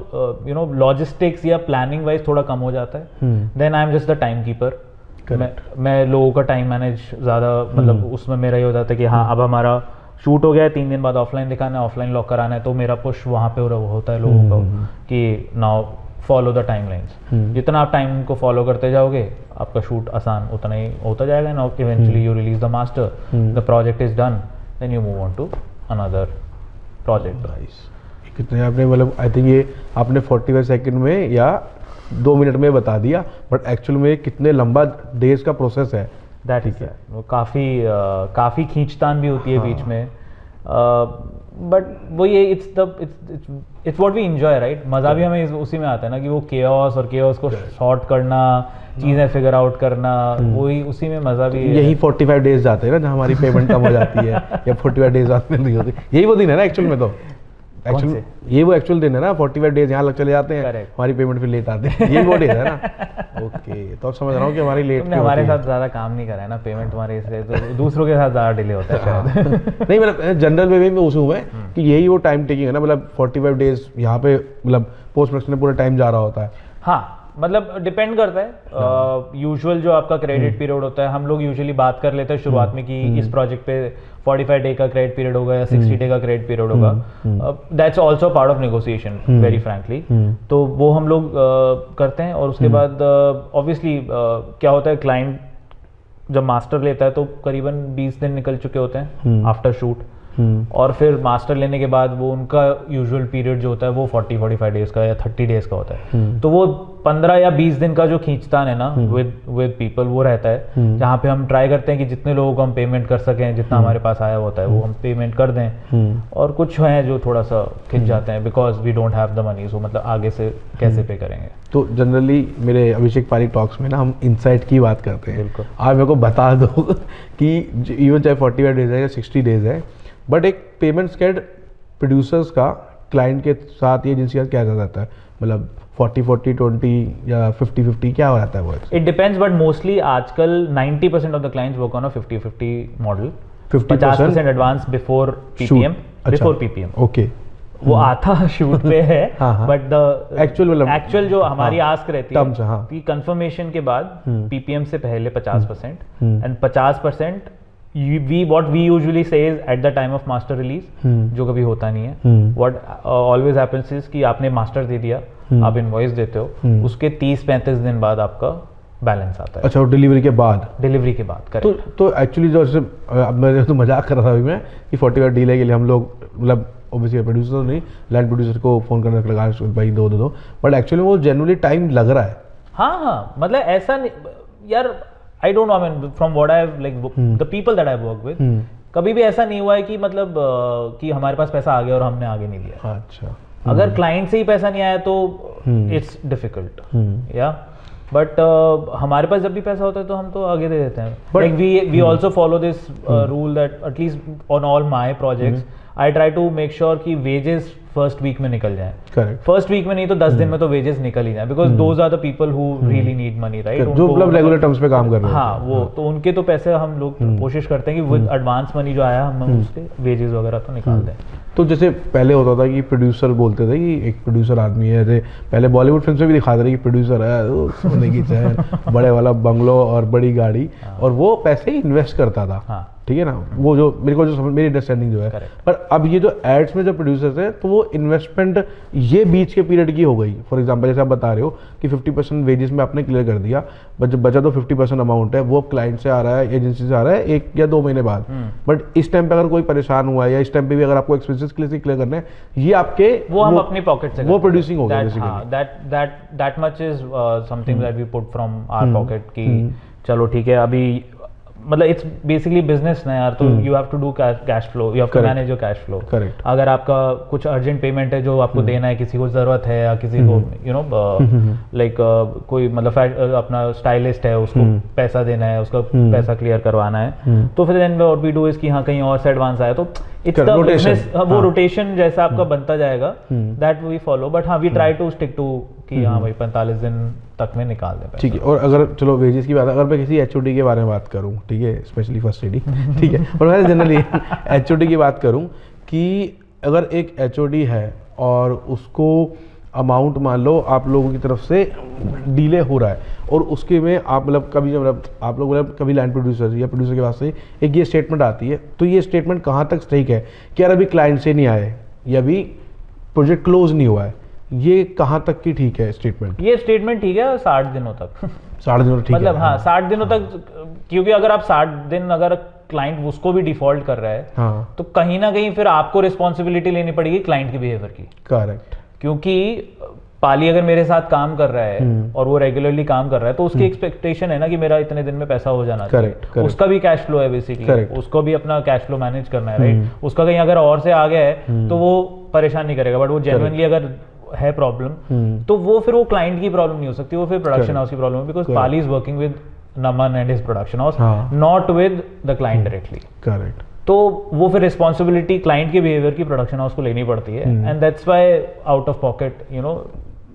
you know logistics या planning wise थोड़ा कम हो जाता है। Then I am just the timekeeper. मैं लोगों का टाइम मैनेज ज़्यादा मतलब उसमें मेरा ये हो जाता है कि हाँ अब हमारा शूट हो गया है, 3 दिन बाद ऑफलाइन दिखाना है, ऑफलाइन लॉक कराना है, तो मेरा पुश वहाँ पे होता है लोगों का कि नाउ फॉलो द टाइमलाइंस। जितना आप टाइम को फॉलो करते जाओगे आपका शूट आसान उतना ही होता जाएगा, now eventually you release the master, the project is done, then you move on to another project. कितने आपने मतलब आई थिंक ये आपने 45 सेकंड में या 2 मिनट में बता दिया, बट एक्चुअल में कितने लंबा डेज का प्रोसेस है। दैट इज वो काफ़ी खींचतान भी होती है बीच में, बट वो ये it's what we enjoy, right. मज़ा भी हमें उसी में आता है ना कि वो केओस और केओस को शॉर्ट करना, चीज़ें फिगर आउट करना, वही उसी में मज़ा भी। यही 45 डेज जाते हैं ना जहाँ हमारी पेमेंट कम हो जाती है या 45 डेज बाद मिल रही होती है, यही वो दिन है ना एक्चुअल में। तो एक्चुअल ये वो एक्चुअल दिन है ना, 45 डेज यहाँ लग चले जाते हैं, हमारी पेमेंट फिर लेट आते हैं, यही वो डेज है ना। ओके, तो अब समझ रहा हूँ कि हमारी लेट तुमने हमारे साथ ज़्यादा काम नहीं करा है ना, पेमेंट तुम्हारे इसलिए तो दूसरों के साथ ज़्यादा डिले होता है शायद। नहीं मतलब जनरल वे में उसी हुआ है कि यही वो टाइम टेकिंग है ना, मतलब 45 डेज यहाँ पे मतलब पोस्ट प्रोडक्शन में पूरा टाइम जा रहा होता है। हाँ मतलब डिपेंड करता है। यूजुअल जो आपका क्रेडिट पीरियड होता है, हम लोग यूजुअली बात कर लेते हैं शुरुआत में कि इस प्रोजेक्ट पे 45 डे का क्रेडिट पीरियड होगा या 60 डे का क्रेडिट पीरियड होगा। That's also part of negotiation very frankly, तो वो हम लोग करते हैं। और उसके बाद ऑब्वियसली क्या होता है, क्लाइंट जब मास्टर लेता है तो करीबन 20 दिन निकल चुके होते हैं आफ्टर शूट, और फिर मास्टर लेने के बाद वो उनका यूजुअल पीरियड जो होता है वो 40-45 डेज का या 30 डेज का होता है। तो वो 15 या 20 दिन का जो खींचतान है ना विद पीपल वो रहता है, जहाँ पे हम ट्राई करते हैं कि जितने लोगों को हम पेमेंट कर सकें, जितना हमारे पास आया होता है वो हम पेमेंट कर दें। और कुछ हैं जो थोड़ा सा खिंच जाते हैं because we don't have the money, so मतलब आगे से कैसे पे करेंगे। तो जनरली मेरे अभिषेक पारिक टॉक्स में ना हम इनसाइट की बात करते हैं। बिल्कुल। आप मेरे को बता दो कि इवन चाहे 45 डेज है या 60 डेज है, बट एक पेमेंट स्केड प्रोड्यूसर्स का क्लाइंट के साथ ये एजेंसी का क्या जाता है, मतलब 40-40-20 या 50-50 क्या हो जाता है वो? इट डिपेंड्स, बट मोस्टली आजकल 90% of the clients work on a 50-50 model. 50% advance before ppm, before ppm. Okay, वो आता शूट पे है, बट द एक्चुअल जो हमारी आस्क रहती है कि कंफर्मेशन के बाद पीपीएम से पहले 50% and 50% what we usually say is at the time of master release, जो कभी होता नहीं है। what always happens is कि आपने मास्टर दे दिया, आप इनवॉइस देते हो, उसके 30-35 दिन बाद आपका बैलेंस आता है। अच्छा, और डिलीवरी के बाद? डिलीवरी के बाद, करेक्ट। तो एक्चुअली जो अब मैं तो मजाक कर रहा था अभी मैं कि 40 का डील है के लिए हम लोग मतलब ऑब्वियसली प्रोड्यूसर तो नहीं, लैंड प्रोड्यूसर को फ़ोन करने लगा भाई दो दो, बट एक्चुअली वो जेन्युइनली टाइम लग रहा है। हाँ, मतलब ऐसा नहीं यार, I don't know, I mean from what I have like the people that I work with, कभी भी ऐसा नहीं हुआ है कि मतलब कि हमारे पास पैसा आ गया और हमने आगे नहीं दिया। अच्छा, अगर क्लाइंट से ही पैसा नहीं आया तो इट्स डिफिकल्ट, या बट हमारे पास जब भी पैसा होता है तो हम तो आगे दे देते हैं। Like we also follow this rule that at least on all my projects I try to make sure कि वेजेस फर्स्ट वीक में निकल जाए। करेक्ट। फर्स्ट वीक में नहीं तो 10 दिन में तो वेजेस निकल ही जाए, because those are the people who really need money, right? जो मतलब रेगुलर टर्म्स पे काम कर रहे हैं। हाँ, वो तो उनके तो पैसे हम लोग कोशिश करते हैं कि विद एडवांस मनी जो आया हम उसके वेजेस वगैरह तो निकाल दें। तो जैसे पहले होता था कि प्रोड्यूसर बोलते थे कि एक प्रोड्यूसर आदमी है, जैसे पहले बॉलीवुड फिल्म से भी दिखाते थे कि प्रोड्यूसर है वो सोने की चैन, बड़े वाला बंगलो और बड़ी गाड़ी, और वो पैसे ही इन्वेस्ट करता था। हाँ, ठीक है ना, वो जो मेरे को जो मेरी अंडरस्टैंडिंग जो है। Correct. पर अब ये जो एड्स में जो प्रोड्यूसर्स हैं तो वो इन्वेस्टमेंट ये बीच के पीरियड की हो गई। फॉर एग्जांपल जैसे आप बता रहे हो कि 50% वेजेस में आपने क्लियर कर दिया, बट जब बचा तो 50% अमाउंट है वो क्लाइंट से आ रहा है, एजेंसी से आ रहा है 1 या 2 महीने बाद। बट इस टाइम पे अगर कोई परेशान हुआ है या इस टाइम पे भी अगर आपको एक्सपेंसेस क्लियर करने हैं, ये आपके वो हम अपनी पॉकेट से वो प्रोड्यूसिंग हो गया basically. That much is something that we put from our pocket कि चलो ठीक है, अभी मतलब इट्स बेसिकली बिजनेस ना यार, तो you have to do cash flow, you have to manage your cash flow. Correct. अगर आपका कुछ अर्जेंट पेमेंट है जो आपको देना है, किसी को जरूरत है या किसी को यू नो लाइक कोई मतलब अपना स्टाइलिस्ट है उसको पैसा देना है, उसका पैसा क्लियर करवाना है, तो फिर then what we do is कि हाँ कहीं और से एडवांस आया तो इट्स द बिजनेस, वो रोटेशन जैसा आपका बनता जाएगा, दैट वी फॉलो। बट हाँ, we try to stick to कि हाँ भाई 45 दिन तक में निकाल दें पैसा। ठीक है। और अगर चलो वेजेस की बात, अगर मैं किसी एचओडी के बारे में बात करूं, ठीक है, स्पेशली फर्स्ट एडी, ठीक है, और मैं जनरली एचओडी की बात करूं कि अगर एक एचओडी है और उसको अमाउंट मान लो आप लोगों की तरफ से डिले हो रहा है, और उसके में आप मतलब कभी मतलब आप लोग मतलब कभी लैंड प्रोड्यूसर या प्रोड्यूसर के पास से एक ये स्टेटमेंट आती है, तो ये स्टेटमेंट कहाँ तक ठीक है कि यार अभी क्लाइंट से नहीं आए या अभी प्रोजेक्ट क्लोज नहीं हुआ है, ये कहाँ तक की ठीक है स्टेटमेंट? ये स्टेटमेंट ठीक है 60 दिनों तक। 60 दिनों ठीक मतलब है। हाँ 60 दिनों तक, क्योंकि अगर आप 60 दिन अगर क्लाइंट उसको भी डिफॉल्ट कर रहा है, हाँ, तो कहीं ना कहीं फिर आपको रिस्पॉन्सिबिलिटी लेनी पड़ेगी क्लाइंट के बिहेवियर की। करेक्ट। क्योंकि पाली अगर मेरे साथ काम कर रहा है और वो रेगुलरली काम कर रहा है, तो उसकी एक्सपेक्टेशन है ना कि मेरा इतने दिन में पैसा हो जाना चाहिए। करेक्ट। उसका भी कैश फ्लो है बेसिकली, उसको भी अपना कैश फ्लो मैनेज करना है, राइट? उसका कहीं अगर और से आ गया है तो वो परेशान नहीं करेगा, बट वो जेन्युइनली अगर है प्रॉब्लम तो वो फिर वो क्लाइंट की प्रॉब्लम नहीं हो सकती, वो फिर प्रोडक्शन हाउस की प्रॉब्लम है, because Pali is working with Naman and his production house, not with the client directly. Correct. तो वो फिर रिस्पॉन्सिबिलिटी क्लाइंट के बिहेवियर की प्रोडक्शन हाउस को लेनी पड़ती है, and that's why out of pocket you know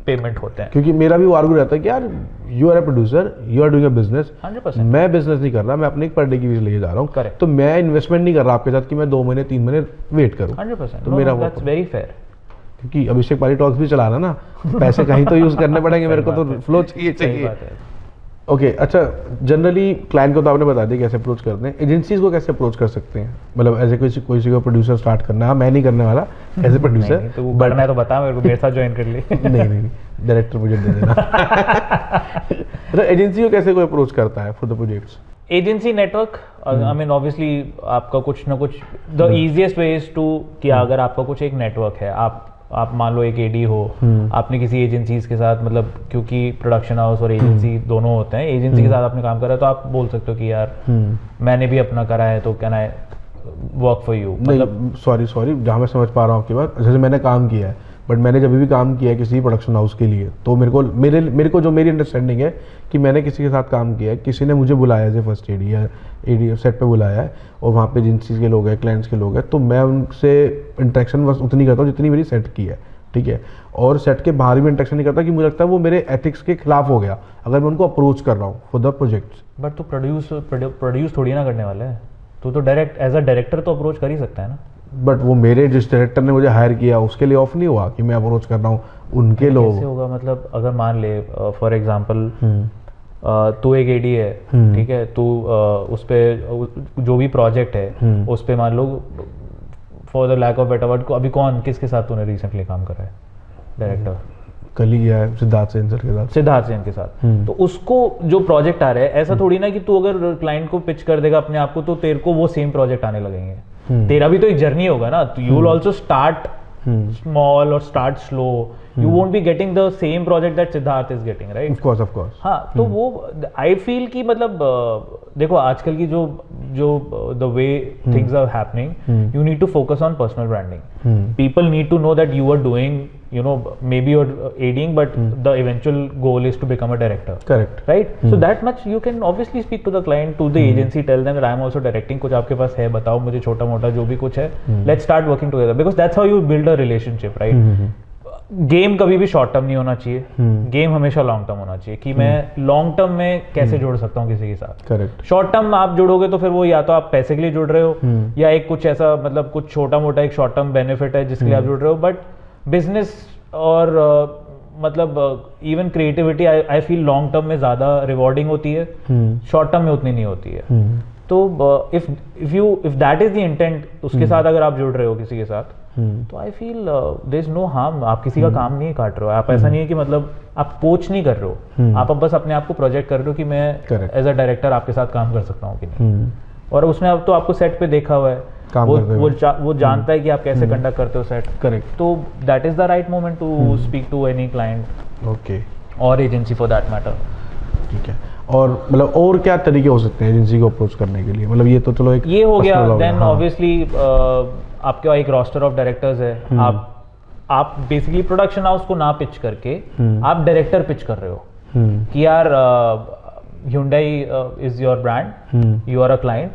payment होते हैं। क्योंकि मेरा भी आर्ग्यू रहता है कि यार you are a producer, you are doing a business. 100%। मैं बिजनेस नहीं कर रहा, मैं अपने एक पर डे की फीस लेके जा रहा हूँ। Correct। तो मैं इन्वेस्टमेंट नहीं कर रहा आपके साथ कि मैं 2 महीने 3 महीने वेट करूँ। 100%। तो मेरा वो दैट्स वेरी फेयर। क्योंकि अभिषेक पाली टॉक्स भी चला रहा ना, पैसे कहीं तो यूज करने पड़ेंगे मेरे को, तो फ्लो चाहिए। ओके, अच्छा, जनरली क्लाइंट को तो आपने बता दिया कैसे अप्रोच करते हैं, एजेंसीज को कैसे अप्रोच कर सकते हैं? मतलब ऐसे कोई को प्रोड्यूसर स्टार्ट करना है, मैं नहीं करने वाला एज ए प्रोड्यूसर, तो करना है तो बता मेरे को, मेरे साथ ज्वाइन कर ले। नहीं, डायरेक्टर मुझे दे देना। तो एजेंसी को कैसे कोई अप्रोच करता है for the projects? Agency network, I mean obviously आपका कुछ ना कुछ, the easiest way is to कि अगर आपका कुछ एक नेटवर्क है, आप मान लो एक एडी हो, आपने किसी एजेंसीज के साथ, मतलब क्योंकि प्रोडक्शन हाउस और एजेंसी दोनों होते हैं, एजेंसी के साथ आपने काम करा है तो आप बोल सकते हो कि यार मैंने भी अपना करा है, तो can I work for you? मतलब सॉरी जहाँ मैं समझ पा रहा हूँ आपकी बात, जैसे मैंने काम किया है, बट मैंने जब भी काम किया है किसी प्रोडक्शन हाउस के लिए, तो मेरे को जो मेरी अंडरस्टैंडिंग है कि मैंने किसी के साथ काम किया है, किसी ने मुझे बुलाया एज ए फर्स्ट एडी या एडी सेट पे बुलाया है, और वहाँ पे एजेंसीज के लोग हैं, क्लाइंट्स के लोग हैं, तो मैं उनसे इंटरेक्शन बस उतनी करता हूँ जितनी मेरी सेट की है, ठीक है? और सेट के बाहर भी इंटरेक्शन नहीं करता कि मुझे लगता है वो मेरे एथिक्स के खिलाफ हो गया अगर मैं उनको अप्रोच कर रहा हूँ फॉर द प्रोजेक्ट्स। बट तू प्रोड्यूस थोड़ी ना करने वाला है, तू तो डायरेक्ट एज अ डायरेक्टर तो अप्रोच कर ही सकता है ना। बट वो मेरे जिस डायरेक्टर ने मुझे हायर किया उसके लिए ऑफ नहीं हुआ कि मैं अप्रोच कर रहा हूँ उनके लोग। कैसे होगा? मतलब अगर मान ले फॉर एग्जांपल तू एक एडी है, ठीक है, तू उस पे जो भी प्रोजेक्ट है उस पे मान लो for the lack of better word, अभी किसके साथ तूने रिसेंटली काम करा है डायरेक्टर? कल ही गया है सिद्धार्थ सेन सर के साथ। तो उसको जो प्रोजेक्ट आ रहा है, ऐसा थोड़ी ना कि तू अगर क्लाइंट को पिच कर देगा अपने आप को तो तेरे को वो सेम प्रोजेक्ट आने लगेंगे। तेरा भी तो एक जर्नी होगा ना, you will also start small or start slow. You won't be getting the same project that Siddharth is getting, right? Of course. हाँ, तो वो I feel कि मतलब देखो आजकल की जो the way things are happening, you need to focus on personal branding. People need to know that you are doing, maybe you're aiding, but the eventual goal is to become a director. Correct. Right? So that much you can obviously speak to the client, to the agency, tell them that I am also directing. कुछ आपके पास है बताओ मुझे, छोटा मोटा जो भी कुछ है, let's start working together, because that's how you build a relationship, right? Game कभी भी शॉर्ट टर्म नहीं होना चाहिए, गेम हमेशा लॉन्ग टर्म होना चाहिए कि मैं लॉन्ग टर्म में कैसे जुड़ सकता हूँ किसी के साथ। करेक्ट। शॉर्ट टर्म आप जुड़ोगे तो फिर वो या तो आप पैसे के लिए जुड़ रहे हो या एक कुछ ऐसा मतलब कुछ छोटा मोटा एक शॉर्ट टर्म बेनिफिट है जिसके लिए आप जुड़ रहे हो, बट बिजनेस और मतलब even creativity I feel long term में ज़्यादा रिवॉर्डिंग होती है, शॉर्ट टर्म में उतनी नहीं होती है। तो if that is the intent, उसके साथ अगर आप जुड़ रहे हो किसी के साथ, तो I feel there is no harm. आप किसी का काम नहीं काट रहे हो, आप ऐसा नहीं है कि मतलब आप पोच नहीं कर रहे हो, आप अब बस अपने आप को प्रोजेक्ट कर रहे हो कि मैं एज अ डायरेक्टर आपके साथ काम कर सकता हूँ कि नहीं। और उसने अब तो आपको सेट पे देखा हुआ है, वो जानता है कि आप कैसे कंडक्ट करते हो सेट। करेक्ट। तो that is the right moment to speak to any client. Okay. और एजेंसी फॉर दैट मैटर। ठीक है। और मतलब और क्या तरीके हो सकते हैं एजेंसी को अप्रोच करने के लिए? मतलब ये तो चलो एक ये हो गया, देन ऑब्वियसली आपके एक रोस्टर ऑफ डायरेक्टर्स है, आप बेसिकली प्रोडक्शन हाउस को ना पिच करके आप डायरेक्टर पिच कर रहे हो कि यार Hyundai is your brand, you are a client,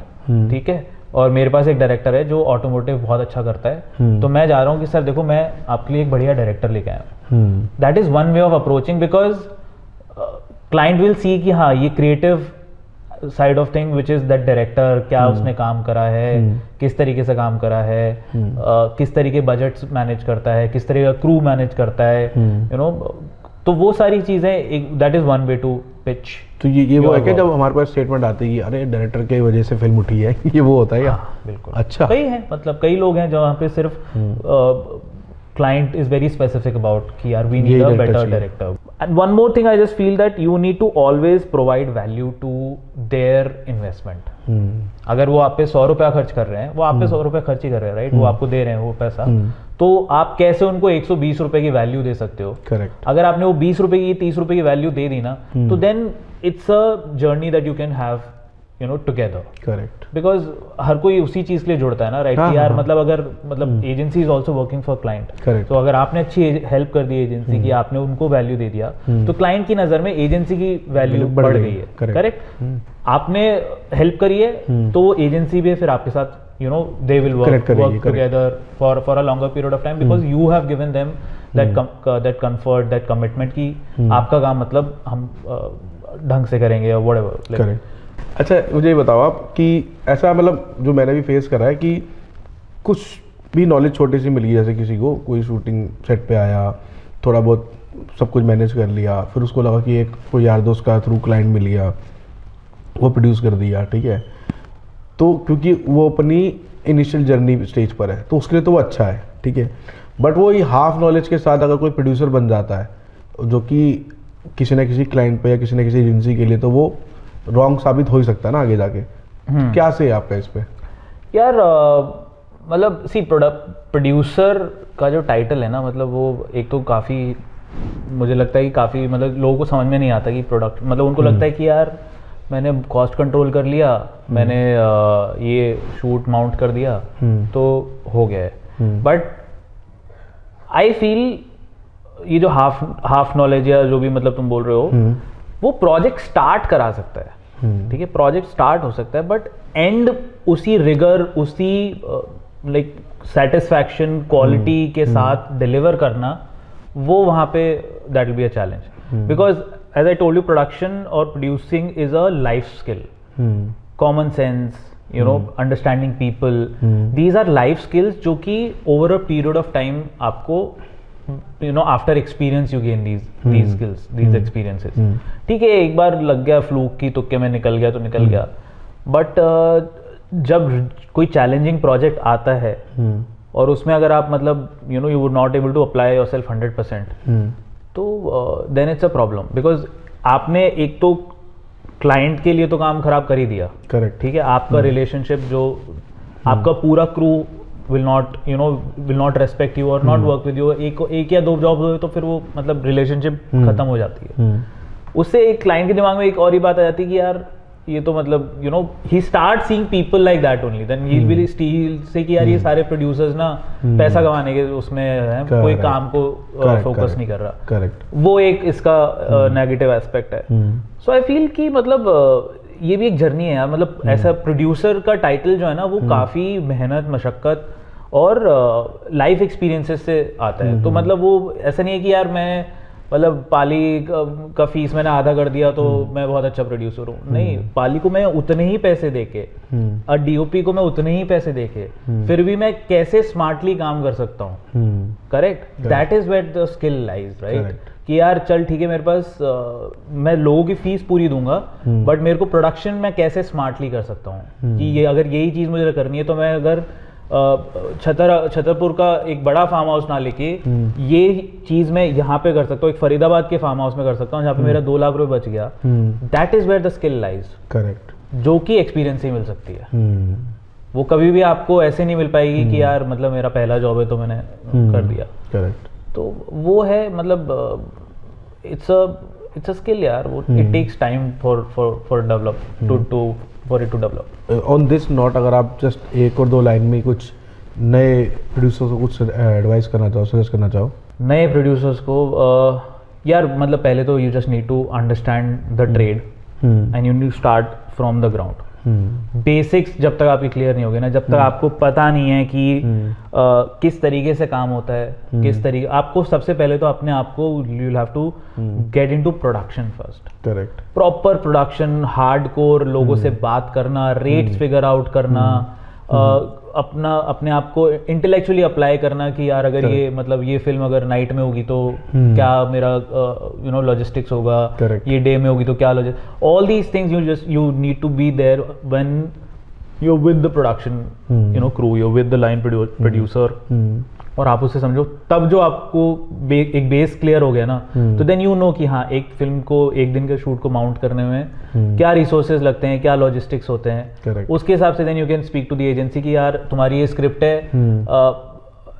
ठीक है, और मेरे पास एक डायरेक्टर है जो ऑटोमोटिव बहुत अच्छा करता है, तो मैं जा रहा हूँ कि सर देखो मैं आपके लिए एक बढ़िया डायरेक्टर लेके आया हूँ। That is one way of approaching, because client will see कि हाँ ये creative side of thing which is that director, क्या उसने काम करा है, किस तरीके से काम करा है, किस तरीके बजट्स मैनेज करता है, किस तरीके का क्रू मैनेज करता है, तो वो सारी चीजें, that is one way to pitch. तो ये वो है कि जब हमारे पास स्टेटमेंट आती है कि अरे डायरेक्टर की वजह से फिल्म उठी है, ये वो होता है क्या? बिल्कुल। अच्छा। कई हैं, मतलब कई लोग हैं जहाँ पे सिर्फ client is very specific about कि यार we need a better director. And one more thing, I just feel that you need to always provide value to their investment. अगर वो आप पे 100 रुपया खर्च कर रहे हैं, वो आप पे 100 रुपया खर्च ही कर रहे हैं, राइट? वो आपको दे रहे हैं वो पैसा, तो आप कैसे उनको 120 रुपए की वैल्यू दे सकते हो? करेक्ट। अगर आपने वो 20 रुपए की 30 रुपए की वैल्यू दे दी ना, तो then it's a journey that you can have together. Correct. Because हर कोई उसी चीज के लिए जुड़ता है ना, राइट? यार मतलब अगर मतलब agency is also working for client, तो अगर आपने अच्छी हेल्प कर दी एजेंसी की, आपने उनको वैल्यू दे दिया, तो क्लाइंट की नजर में एजेंसी की वैल्यू बढ़ गई है। करेक्ट। आपने हेल्प करी है तो एजेंसी भी फिर आपके साथ they will work together for a longer period of time, because you have given them that comfort, that commitment कि आपका काम मतलब हम ढंग से करेंगे or whatever। करेक्ट। अच्छा मुझे ये बताओ आप कि ऐसा मतलब जो मैंने भी फेस करा है कि कुछ भी नॉलेज छोटी सी मिली, जैसे किसी को कोई शूटिंग सेट पे आया, थोड़ा बहुत सब कुछ मैनेज कर लिया, फिर उसको लगा कि एक कोई यार दोस्त का थ्रू क्लाइंट मिल गया, वो प्रोड्यूस कर दिया, ठीक है, तो क्योंकि वो अपनी इनिशियल जर्नी स्टेज पर है तो उसके लिए तो वो अच्छा है, ठीक है, बट वो ये हाफ नॉलेज के साथ अगर कोई प्रोड्यूसर बन जाता है जो कि किसी न किसी क्लाइंट पे या किसी न किसी एजेंसी के लिए, तो वो रॉन्ग साबित हो ही सकता है ना आगे जाके। क्या से आपका इस पे? यार मतलब सी प्रोड्यूसर का जो टाइटल है ना, मतलब वो एक तो काफ़ी मुझे लगता है कि काफ़ी मतलब लोगों को समझ में नहीं आता कि प्रोडक्ट, मतलब उनको लगता है कि यार मैंने कॉस्ट कंट्रोल कर लिया, मैंने ये शूट माउंट कर दिया तो हो गया है। बट आई फील ये जो हाफ नॉलेज या जो भी मतलब तुम बोल रहे हो, वो प्रोजेक्ट स्टार्ट करा सकता है, ठीक है, प्रोजेक्ट स्टार्ट हो सकता है, बट एंड उसी रिगर, उसी लाइक सेटिस्फैक्शन क्वालिटी के साथ डिलीवर करना, वो वहाँ पे that will be a challenge, because as I told you, production or producing is a life skill. Common sense, understanding people. These are life skills जो कि over a period of time आपको, after experience you gain these skills, these experiences. ठीक है, एक बार लग गया fluke की तुक्के में निकल गया तो निकल गया, बट जब कोई चैलेंजिंग प्रोजेक्ट आता है और उसमें अगर आप मतलब you would not able to apply yourself 100%, तो then it's a problem, because आपने एक तो क्लाइंट के लिए तो काम खराब कर ही दिया, करेक्ट, ठीक है, आपका रिलेशनशिप जो आपका पूरा crew will not respect you और नॉट वर्क विद यू, एक या दो जॉब हुए तो फिर वो मतलब रिलेशनशिप खत्म हो जाती है। उससे एक क्लाइंट के दिमाग में एक और ही बात आ जाती है कि यार ये तो मतलब ही start seeing people like that only, then he will still say कि यार ये सारे प्रोड्यूसर्स ना पैसा कमाने के उसमें है, कोई काम को फोकस नहीं कर रहा। करेक्ट, वो एक इसका नेगेटिव एस्पेक्ट है। सो आई फील कि मतलब ये भी एक जर्नी है यार, मतलब ऐसा प्रोड्यूसर का टाइटल जो है ना वो काफ़ी मेहनत, मशक्क़त और लाइफ एक्सपीरियंसेस से आता है। तो मतलब वो ऐसा नहीं है कि यार मैं मतलब पाली का फीस मैंने आधा कर दिया तो मैं बहुत अच्छा प्रोड्यूसर हूँ, नहीं, पाली को मैं उतने ही पैसे देके और डीओपी को मैं उतने ही पैसे देके फिर भी मैं कैसे स्मार्टली काम कर सकता हूँ, correct, that is where the skill lies, right, कि यार चल ठीक है मेरे पास मैं लोगों की फीस पूरी दूंगा बट मेरे को प्रोडक्शन में कैसे स्मार्टली कर सकता हूँ, कि ये अगर यही चीज़ मुझे करनी है तो मैं अगर छतरपुर का एक बड़ा फार्म हाउस ना लेके ये चीज़ मैं यहाँ पे कर सकता हूँ, एक फरीदाबाद के फार्म हाउस में कर सकता हूँ जहाँ पे मेरा 2 लाख रुपए बच गया, that is where the skill lies, correct, जो कि एक्सपीरियंस ही मिल सकती है। वो कभी भी आपको ऐसे नहीं मिल पाएगी कि यार मतलब मेरा पहला जॉब है तो मैंने कर दिया, करेक्ट, तो वो है मतलब इट्स अ स्किल यार, वो it takes time for develop to for it to develop. On this note, अगर आप जस्ट 1 और 2 लाइन में कुछ नए प्रोड्यूसर्स को कुछ एडवाइस करना चाहो, सजेस्ट करना चाहो नए प्रोड्यूसर्स को, यार मतलब पहले तो you just need to understand the trade and you need to start from the ground. Basics जब तक आपकी क्लियर नहीं होगी ना, जब तक आपको पता नहीं है कि किस तरीके से काम होता है, किस तरीके, आपको सबसे पहले तो अपने आप को you will have to get into production first, correct, proper production, hardcore लोगों से बात करना, रेट्स फिगर आउट करना, अपने आप को इंटेलेक्चुअली अप्लाई करना कि यार अगर ये मतलब ये फिल्म अगर नाइट में होगी तो क्या मेरा लॉजिस्टिक्स होगा, ये डे में होगी तो क्या logistics, all these things you need to be there when you with the production crew, you with the line producer, और आप उससे समझो, तब जो आपको एक बेस क्लियर हो गया ना, तो देन यू नो कि हाँ एक फिल्म को एक दिन के शूट को माउंट करने में क्या रिसोर्सेज लगते हैं, क्या लॉजिस्टिक्स होते हैं, Correct. उसके हिसाब से then you can speak to the agency कि यार तुम्हारी ये स्क्रिप्ट है,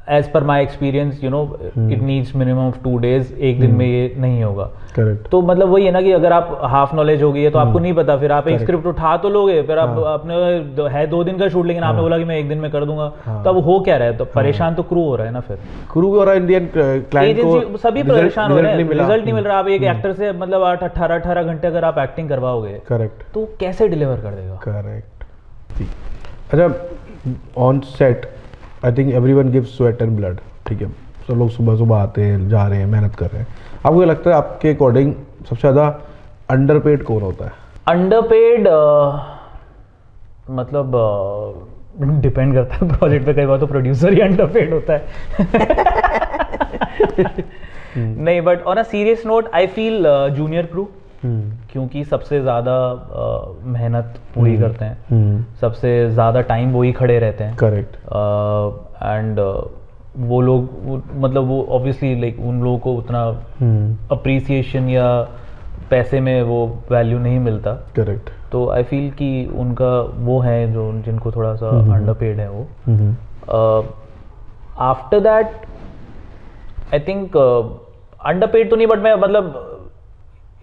as per my experience it needs minimum of 2 days, एक दिन में ये नहीं होगा, करेक्ट, तो मतलब वही है ना कि अगर आप हाफ नॉलेज हो गई है तो आपको नहीं पता, फिर आप एक स्क्रिप्ट उठा तो लोगे, फिर आप अपने है 2 दिन का शूट, लेकिन आपने बोला कि मैं 1 दिन में कर दूंगा, तो अब हो क्या रहा है, तो परेशान तो क्रू हो रहा है ना, फिर क्रू और इंडियन क्लाइंट को सभी परेशान हो रहे हैं, रिजल्ट नहीं मिल रहा। आप एक एक्टर से मतलब 18 घंटे अगर आप एक्टिंग करवाओगे, करेक्ट, तो कैसे डिलीवर कर देगा, करेक्ट। अच्छा, on set I think everyone gives sweat and blood, ठीक है, सब लोग सुबह सुबह आते हैं, जा रहे हैं, मेहनत कर रहे हैं, आपको क्या लगता है आपके अकॉर्डिंग सबसे ज़्यादा अंडरपेड कौन होता है? अंडरपेड मतलब डिपेंड करता है प्रोजेक्ट पे, कई बार तो प्रोड्यूसर ही अंडरपेड होता है नहीं, but on a serious note I feel junior crew, क्योंकि सबसे ज़्यादा मेहनत वही करते हैं, सबसे ज़्यादा टाइम वही खड़े रहते हैं, करेक्ट, एंड वो लोग मतलब वो ऑब्वियसली लाइक उन लोगों को उतना अप्रिसिएशन या पैसे में वो वैल्यू नहीं मिलता, करेक्ट, तो आई फील कि उनका वो है जो जिनको थोड़ा सा अंडरपेड है वो। After that I think underpaid तो नहीं, बट मैं मतलब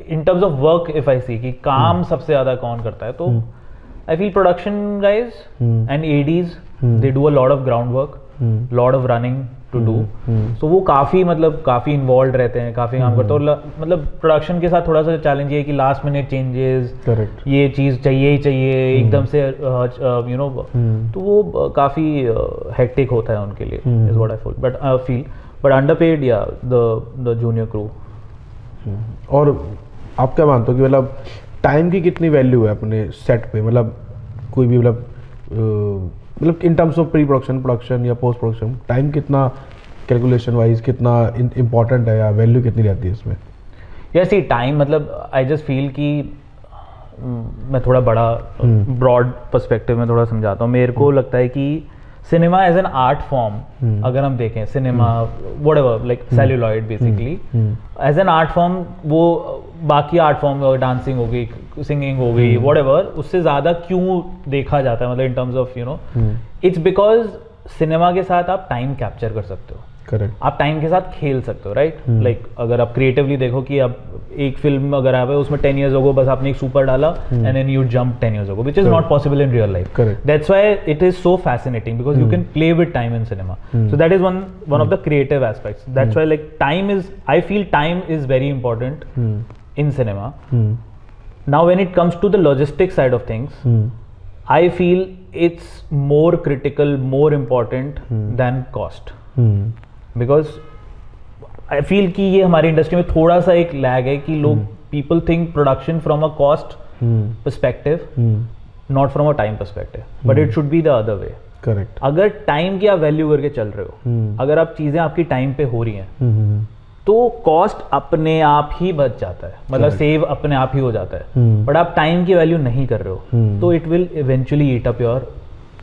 in terms of work if I see कि काम सबसे ज़्यादा कौन करता है, तो I feel production guys and ADs they do a lot of ground work, lot of running to do, so वो काफ़ी मतलब काफ़ी इन्वॉल्व रहते हैं, काफ़ी काम करते हैं, और मतलब प्रोडक्शन के साथ थोड़ा सा चैलेंज ये है कि लास्ट मिनट चेंजेस, करेक्ट, ये चीज़ चाहिए ही चाहिए एकदम से तो वो काफ़ी हेक्टिक होता है उनके लिए, is what I feel, but underpaid या द जूनियर क्रू। और आप क्या मानते हो कि मतलब टाइम की कितनी वैल्यू है अपने सेट पे, मतलब कोई भी मतलब in terms of pre production, production या पोस्ट प्रोडक्शन, टाइम कितना कैलकुलेशन वाइज कितना इम्पोर्टेंट है या वैल्यू कितनी रहती है इसमें? यस, सी टाइम मतलब आई जस्ट फील कि मैं थोड़ा बड़ा ब्रॉड पर्सपेक्टिव में थोड़ा समझाता हूँ, मेरे को लगता है कि cinema as an art form अगर हम देखें, cinema whatever like celluloid basically as an art form, वो बाकी आर्ट फॉर्म डांसिंग हो गई, सिंगिंग हो गई, व्हाटएवर, उससे ज़्यादा क्यों देखा जाता है, मतलब in terms of its because cinema के साथ आप टाइम कैप्चर कर सकते हो, करेक्ट, आप टाइम के साथ खेल सकते हो, राइट? लाइक अगर आप क्रिएटिवली देखो कि अब एक फिल्म अगर आप है उसमें 10 years ago बस आपने एक सुपर डाला and then you jump 10 years ago, which is not possible in real life. Correct. That's why it is so fascinating because you can play with time in cinema. So that is one of the creative aspects. That's why like I feel time is very important in cinema. Now when it comes to the logistic side of things, I feel it's more critical, more important than cost. Because I feel कि ये हमारी industry में थोड़ा सा एक lag है कि लोग people think production from a cost perspective, not from a time perspective, but it should be the other way. Correct, अगर टाइम की आप वैल्यू करके चल रहे हो, अगर आप चीज़ें आपकी टाइम पे हो रही हैं तो कॉस्ट अपने आप ही बच जाता है, मतलब सेव अपने आप ही हो जाता है। बट आप टाइम की वैल्यू नहीं कर रहे हो तो it will eventually eat up your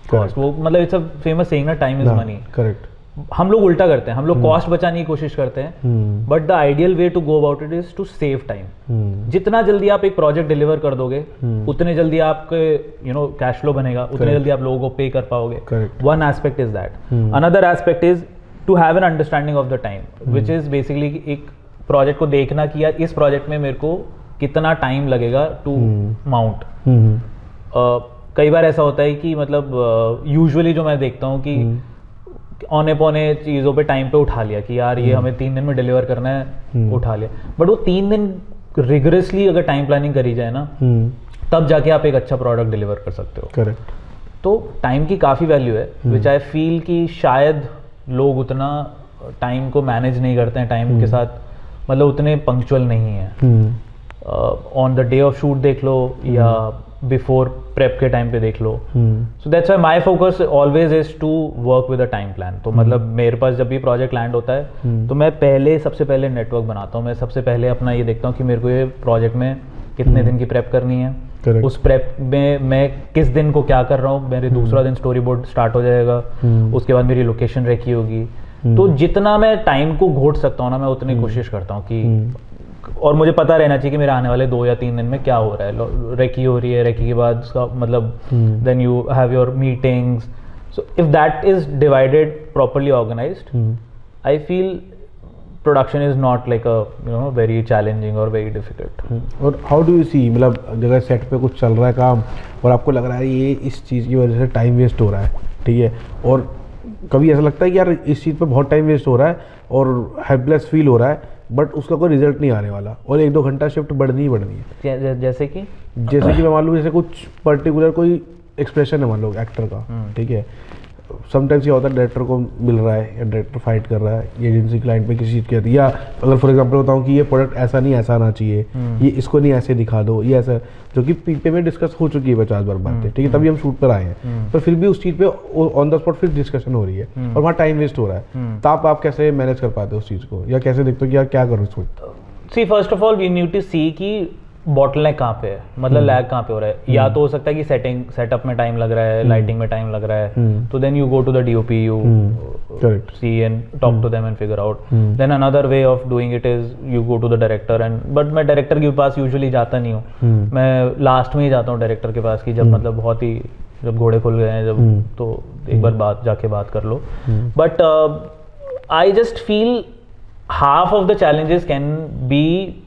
cost. वो मतलब इट्स अ फेमस सेइंग ना, टाइम इज मनी। करेक्ट, हम लोग उल्टा करते हैं, हम लोग कॉस्ट बचाने की कोशिश करते हैं, but the ideal way to go about it is to save time. जितना जल्दी आप एक प्रोजेक्ट डिलीवर कर दोगे उतने जल्दी आपके कैश फ्लो बनेगा, उतने जल्दी आप लोगों को पे कर पाओगे। One aspect is that. Another aspect is to have an understanding of the time, which is basically एक प्रोजेक्ट को देखना कि यार इस प्रोजेक्ट में मेरे को कितना टाइम लगेगा टू माउंट। कई बार ऐसा होता है कि मतलब यूजुअली जो मैं देखता हूँ कि औने पौने चीज़ों पे टाइम पे उठा लिया कि यार ये हमें 3 दिन में डिलीवर करना है, उठा लिया। बट वो 3 दिन रिगरसली अगर टाइम प्लानिंग करी जाए ना, तब जाके आप एक अच्छा प्रोडक्ट डिलीवर कर सकते हो। करेक्ट। तो टाइम की काफ़ी वैल्यू है, विच आई फील कि शायद लोग उतना टाइम को मैनेज नहीं करते हैं, टाइम के साथ मतलब उतने पंक्चुअल नहीं है। On the day of shoot देख लो या बिफोर प्रेप के टाइम पे देख लो। So that's why my focus always is to work with a time plan. तो मतलब मेरे पास जब भी प्रोजेक्ट लैंड होता है तो मैं सबसे पहले नेटवर्क बनाता हूँ। मैं सबसे पहले अपना ये देखता हूँ कि मेरे को ये प्रोजेक्ट में कितने दिन की प्रेप करनी है, उस प्रेप में मैं किस दिन को क्या कर रहा हूँ। मेरे दूसरा दिन स्टोरी बोर्ड स्टार्ट हो जाएगा, उसके बाद मेरी लोकेशन रेकी होगी। तो जितना मैं टाइम को घोट सकता हूँ ना, मैं उतनी कोशिश करता हूँ कि, और मुझे पता रहना चाहिए कि मेरे आने वाले 2 या 3 दिन में क्या हो रहा है। रेकी हो रही है, रेकी के बाद उसका मतलब then you have your meetings. So if that is divided properly organized, I feel production is not like a very challenging और वेरी डिफिकल्ट। और हाउ डू यू सी, मतलब अगर सेट पे कुछ चल रहा है काम और आपको लग रहा है ये इस चीज़ की वजह से टाइम वेस्ट हो रहा है, ठीक है, और कभी ऐसा लगता है कि यार इस चीज़ पे बहुत टाइम वेस्ट हो रहा है और हेल्पलेस फील हो रहा है, बट उसका कोई रिजल्ट नहीं आने वाला और 1-2 घंटा शिफ्ट बढ़नी ही बढ़नी है। जैसे कि मैं मान लूँ जैसे कुछ पर्टिकुलर कोई एक्सप्रेशन है मान लो एक्टर का, ठीक है, समटाइम्स ये होता है डायरेक्टर को मिल रहा है या डायरेक्टर फाइट कर रहा है, ये एजेंसी क्लाइंट पे किसी चीज़ की आती है, या अगर फॉर एग्जांपल बताऊँ कि ये प्रोडक्ट ऐसा नहीं ऐसा आना चाहिए, ये इसको नहीं ऐसे दिखा दो, ये ऐसा, जो कि पीपे में डिस्कस हो चुकी है 50 बार बातें, ठीक है, तभी हम शूट पर आए हैं, पर फिर भी उस चीज़ पे ऑन द स्पॉट फिर डिस्कशन हो रही है और वहाँ टाइम वेस्ट हो रहा है। तो आप कैसे मैनेज कर पाते हो उस चीज़ को, या कैसे देखते हो कि यार क्या करो इसको? See first of all we need to see कि बॉटलनेक कहाँ पे है, मतलब लैग कहाँ पे हो रहा है। या तो हो सकता है कि सेटअप में टाइम लग रहा है, लाइटिंग में टाइम लग रहा है, तो then you go to the DOP, you see and talk to them and figure out. Then another way of doing it is you go to the director and, but मैं director के पास usually जाता नहीं हूँ, मैं last में ही जाता हूँ डायरेक्टर के पास कि जब मतलब बहुत ही जब घोड़े खुल गए हैं, जब तो एक बार जाके बात कर लो। But I just feel half of the challenges can be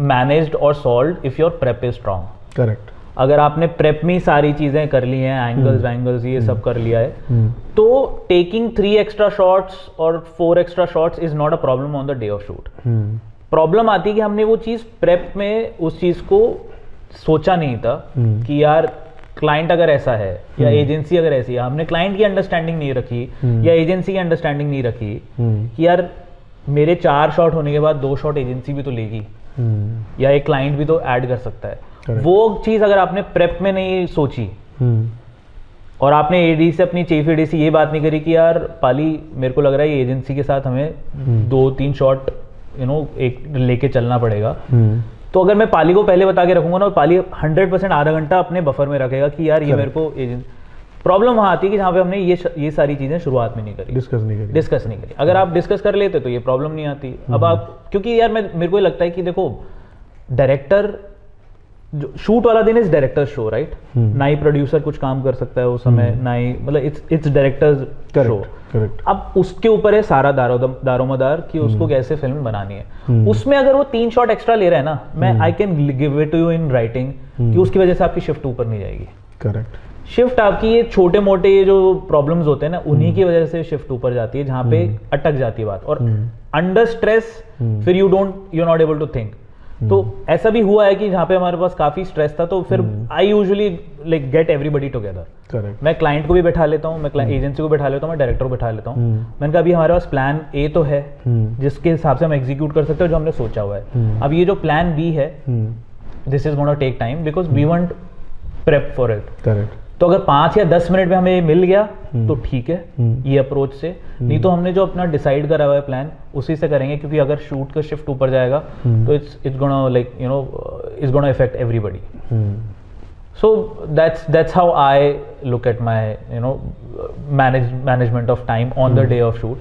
managed और solved if your prep is strong. Correct. अगर आपने प्रेप में सारी चीजें कर ली हैं, एंगल्स ये सब कर लिया है, तो टेकिंग 3 एक्स्ट्रा शॉट्स और 4 extra shots is not a problem on the day of shoot. Problem आती है कि हमने वो चीज प्रेप में उस चीज को सोचा नहीं था कि यार क्लाइंट अगर ऐसा है या एजेंसी अगर ऐसी है, हमने क्लाइंट की अंडरस्टैंडिंग नहीं रखी या एजेंसी की अंडरस्टैंडिंग नहीं रखी कि यार मेरे 4 शॉट होने के बाद 2 शॉट एजेंसी भी तो लेगी या एक क्लाइंट भी तो ऐड कर सकता है। वो चीज अगर आपने प्रेप में नहीं सोची और आपने एडी से, अपनी चीफ एडी से ये बात नहीं करी कि यार पाली मेरे को लग रहा है ये एजेंसी के साथ हमें 2-3 शॉट एक लेके चलना पड़ेगा, तो अगर मैं पाली को पहले बता के रखूंगा ना, पाली 100% आधा घंटा अपने बफर में रखेगा कि यार ये मेरे को प्रॉब्लम वहाँ आती है कि जहाँ पे हमने ये सारी चीज़ें शुरुआत में नहीं करी, डिस्कस नहीं करी। अगर आप डिस्कस कर लेते तो ये प्रॉब्लम नहीं आती। अब आप, क्योंकि यार मेरे को लगता है कि देखो, डायरेक्टर जो शूट वाला दिन इज डायरेक्टर शो, राइट? ना ही प्रोड्यूसर कुछ काम कर सकता है उस समय, ना ही, मतलब इट्स डायरेक्टर्स शो। करेक्ट। अब उसके ऊपर है सारा दारोमदार कि उसको कैसे फिल्म बनानी है। उसमें अगर वो 3 शॉट एक्स्ट्रा ले रहा है ना, मैं I can give it to you in writing कि उसकी वजह से आपकी शिफ्ट ऊपर नहीं जाएगी। करेक्ट। शिफ्ट आपकी ये छोटे मोटे ये जो प्रॉब्लम्स होते हैं ना, उन्हीं की वजह से शिफ्ट ऊपर जाती है, जहाँ पे अटक जाती है बात। और अंडर स्ट्रेस फिर you not able to think. तो ऐसा भी हुआ है कि जहाँ पे हमारे पास काफी स्ट्रेस था, तो फिर I usually like get everybody together. Correct. मैं क्लाइंट को भी बैठा लेता हूँ, मैं एजेंसी को बैठा लेता हूँ, मैं डायरेक्टर को बैठा लेता हूँ। मैंने कहा अभी हमारे पास प्लान ए तो है जिसके हिसाब से हम एग्जीक्यूट कर सकते हैं जो हमने सोचा हुआ है। अब ये जो प्लान बी है, this is gonna take time because we want prep for it. Correct. तो अगर 5 या 10 मिनट में हमें ये मिल गया तो ठीक है, ये अप्रोच से। नहीं तो हमने जो अपना डिसाइड करा हुआ है प्लान, उसी से करेंगे, क्योंकि अगर शूट का शिफ्ट ऊपर जाएगा तो it's gonna like you know it's gonna effect everybody. So that's how I look at my you know management of time on the day of shoot.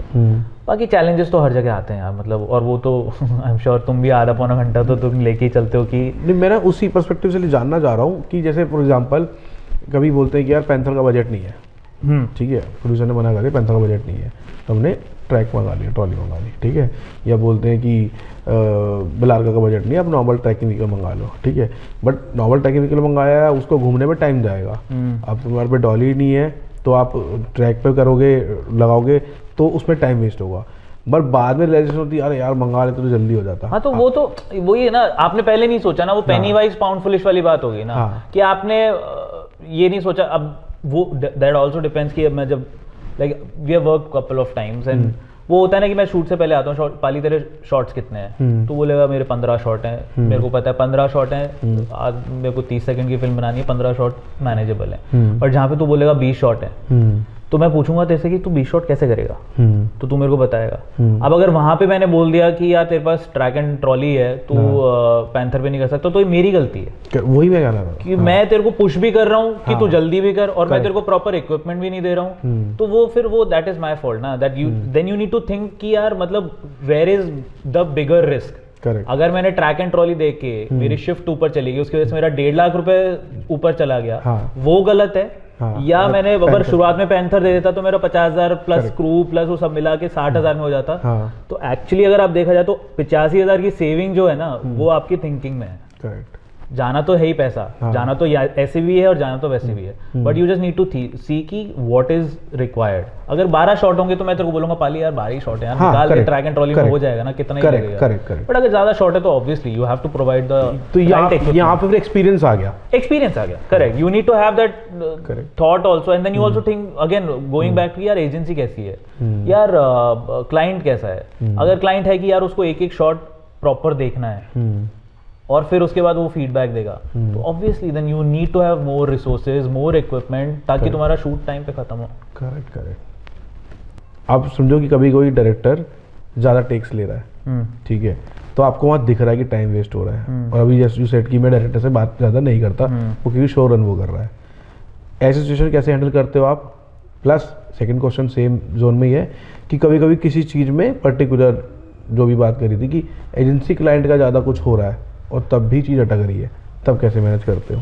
बाकी चैलेंजेस तो हर जगह आते हैं यार, मतलब, और वो तो आई एम श्योर तुम भी आधा पौना घंटा तो तुम लेके ही चलते हो कि नहीं, मैं ना उसी पर्सपेक्टिव से जानना चाह रहा हूँ कि जैसे फॉर एग्जांपल कभी बोलते हैं कि यार पैंथर का बजट नहीं है, ठीक है, प्रोड्यूसर ने मना कर दिया पैंथर का बजट नहीं है, तो हमने ट्रैक मंगा लिया, ट्रॉली मंगा ली, ठीक है। या बोलते हैं कि बिलारका का बजट नहीं है, अब नॉर्मल ट्रैकिंग व्हीकल मंगा लो, ठीक है। बट नॉर्मल ट्रैकिंग व्हीकल मंगाया है, उसको घूमने में टाइम जाएगा। अब तुम्हारे पे डॉली नहीं है तो आप ट्रैक पे करोगे, लगाओगे तो उसमें टाइम वेस्ट होगा। बट बाद में रियलाइजेशन होती है, अरे यार मंगा लेते तो जल्दी हो जाता। हाँ, तो वो तो वही है ना, आपने पहले नहीं सोचा ना, वो पेनी वाइज पाउंड फुलिश वाली बात होगी ना। कि आपने ये नहीं सोचा। अब वो दैट आल्सो डिपेंड्स कि मैं जब like we have work couple of times and वो होता है ना कि मैं शूट से पहले आता हूँ, पाली तेरे शॉट्स कितने हैं, तो बोलेगा मेरे 15 शॉट हैं। मेरे को पता है 15 शॉट हैं, आज मेरे को 30 सेकंड की फिल्म बनानी है, 15 शॉट मैनेजेबल है। और जहाँ पे तू बोलेगा 20 शॉट है, तो मैं पूछूंगा तेरे से कि तू 20 शॉट कैसे करेगा, तो तू मेरे को बताएगा। अब अगर वहां पे मैंने बोल दिया कि यार तेरे पास ट्रैक एंड ट्रॉली है, तू पैंथर पे नहीं कर सकता, तो ये मेरी गलती है। वही मैं कहना था कि मैं तेरे को पुश भी कर रहा हूँ कि तू जल्दी भी कर, और मैं तेरे को प्रॉपर इक्विपमेंट भी नहीं दे रहा हूँ, तो वो फिर वो दैट इज माई फॉल्ट ना, that you then you need to think कि यार मतलब where is the bigger risk. Correct. अगर मैंने ट्रैक एंड ट्रॉली देख के मेरी शिफ्ट ऊपर चली गई, उसकी वजह से मेरा 1.5 लाख रुपए ऊपर चला गया, वो गलत है। या मैंने अगर शुरुआत में पैंथर दे देता तो मेरा 50,000 प्लस क्रू प्लस वो सब मिला के 60,000 में हो जाता। तो एक्चुअली अगर आप देखा जाए तो 85,000 की सेविंग जो है ना, वो आपकी थिंकिंग में है। करेक्ट। जाना तो है ही पैसा, जाना तो ऐसे भी है और जाना तो वैसे भी है, but you just need to see कि व्हाट इज रिक्वायर्ड। अगर 12 शॉट होंगे तो मैं तेरे को बोलूंगा पाली यार 12 शॉट है यार, निकाल के ट्रैक एंड ट्रॉली में हो जाएगा ना, कितना ही लगेगा। करेक्ट। बट अगर ज्यादा शॉट है तो obviously you have to provide the, तो यहाँ पे फिर एक्सपीरियंस आ गया। Correct. You need to have that thought also, and then you also think again going back to यार एजेंसी कैसी है, यार क्लाइंट कैसा है। अगर क्लाइंट है कि यार उसको एक शॉट प्रॉपर देखना है और फिर उसके बाद वो फीडबैक देगा, तो obviously then you need to have more resources, more equipment, ताकि तुम्हारा शूट टाइम पे खत्म हो। करेक्ट। आप समझो कि कभी कोई डायरेक्टर ज़्यादा टेक्स ले रहा है, ठीक है, तो आपको वहाँ दिख रहा है कि टाइम वेस्ट हो रहा है, और अभी जैसे यू सेड कि मैं डायरेक्टर से बात ज़्यादा नहीं करता, वो क्योंकि शो रन वो कर रहा है। ऐसी सिचुएशन कैसे हैंडल करते हो आप? Plus second question same zone में ही है कि कभी कभी किसी चीज़ में पर्टिकुलर जो भी बात करी थी कि एजेंसी क्लाइंट का ज़्यादा कुछ हो रहा है और तब भी चीज़ अटक रही है, तब कैसे मैनेज करते हो?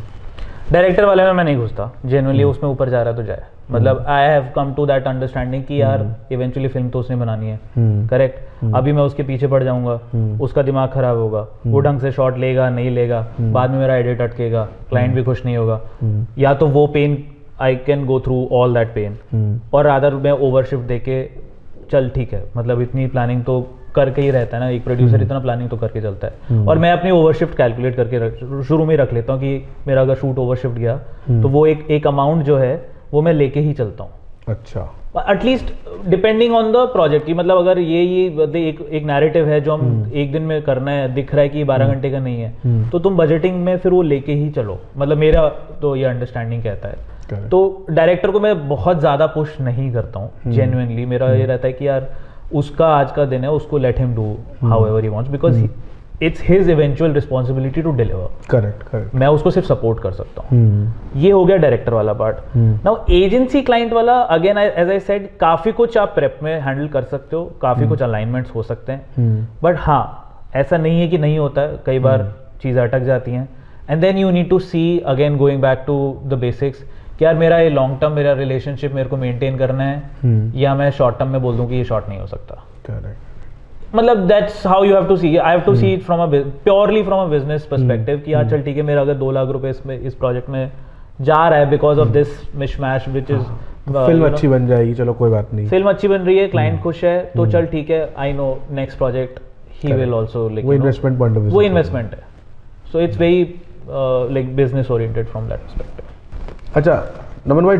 डायरेक्टर वाले में मैं नहीं घुसता, जेन्युइनली उसमें ऊपर जा रहा है तो जाए। मतलब I have come to that understanding कि यार इवेंचुअली फिल्म तो उसने बनानी है, करेक्ट। अभी मैं उसके पीछे पड़ जाऊंगा, उसका दिमाग खराब होगा, वो ढंग से शॉट लेगा नहीं लेगा, बाद में मेरा एडिट अटकेगा, क्लाइंट भी खुश नहीं होगा, या तो वो pain I can go through all that pain, और अदर मैं ओवरशिफ्ट देके चल ठीक है, मतलब इतनी प्लानिंग तो करके ही रहता है ना, एक प्रोड्यूसर इतना प्लानिंग तो करके चलता है। और मैं अपनी ओवरशिफ्ट कैलकुलेट करके शुरू में रख लेता हूँ कि मेरा अगर शूट ओवरशिफ्ट गया तो वो एक अमाउंट जो है वो मैं लेके ही चलता हूँ। अच्छा। At least depending on the project की, मतलब अगर ये एक नैरेटिव है जो हम एक दिन में करना है, दिख रहा है कि 12 घंटे का नहीं है, तो तुम बजटिंग में फिर वो लेके ही चलो, मतलब मेरा तो ये अंडरस्टैंडिंग कहता है। तो डायरेक्टर को मैं बहुत ज़्यादा पुश नहीं करता हूँ, जेन्युइनली मेरा ये रहता है कि यार उसका आज का दिन है, उसको let him do however he wants, because it's his eventual responsibility to deliver. Correct. मैं उसको सिर्फ सपोर्ट कर सकता हूँ. ये हो गया डायरेक्टर वाला पार्ट. नाउ एजेंसी क्लाइंट वाला, अगेन एज आई सेड, काफ़ी कुछ आप प्रेप में हैंडल कर सकते हो, काफ़ी कुछ अलाइनमेंट्स हो सकते हैं, बट हाँ ऐसा नहीं है कि नहीं होता है, कई बार चीज़ें अटक जाती हैं. And then you need to see, again going back to the basics, कि यार मेरा ये लॉन्ग टर्म मेरा रिलेशनशिप मेरे को मेंटेन करना है, या मैं शॉर्ट टर्म में बोल दूं कि ये शॉर्ट नहीं हो सकता. करेक्ट. मतलब that's how you have to see. I have to see it from a purely from a business perspective, कि यार चल ठीक है, मेरा अगर 2 लाख रुपए इसमें इस प्रोजेक्ट में जा रहा है because of this मिशमैश which is, film अच्छी बन जाएगी, चलो कोई बात नहीं, फिल्म अच्छी बन रही है, क्लाइंट खुश है, तो चल ठीक है, I know next project he will also, like वो इन्वेस्टमेंट पॉइंट ऑफ व्यू, वो इन्वेस्टमेंट है. So it's very like business oriented from that perspective. अच्छा नमन भाई,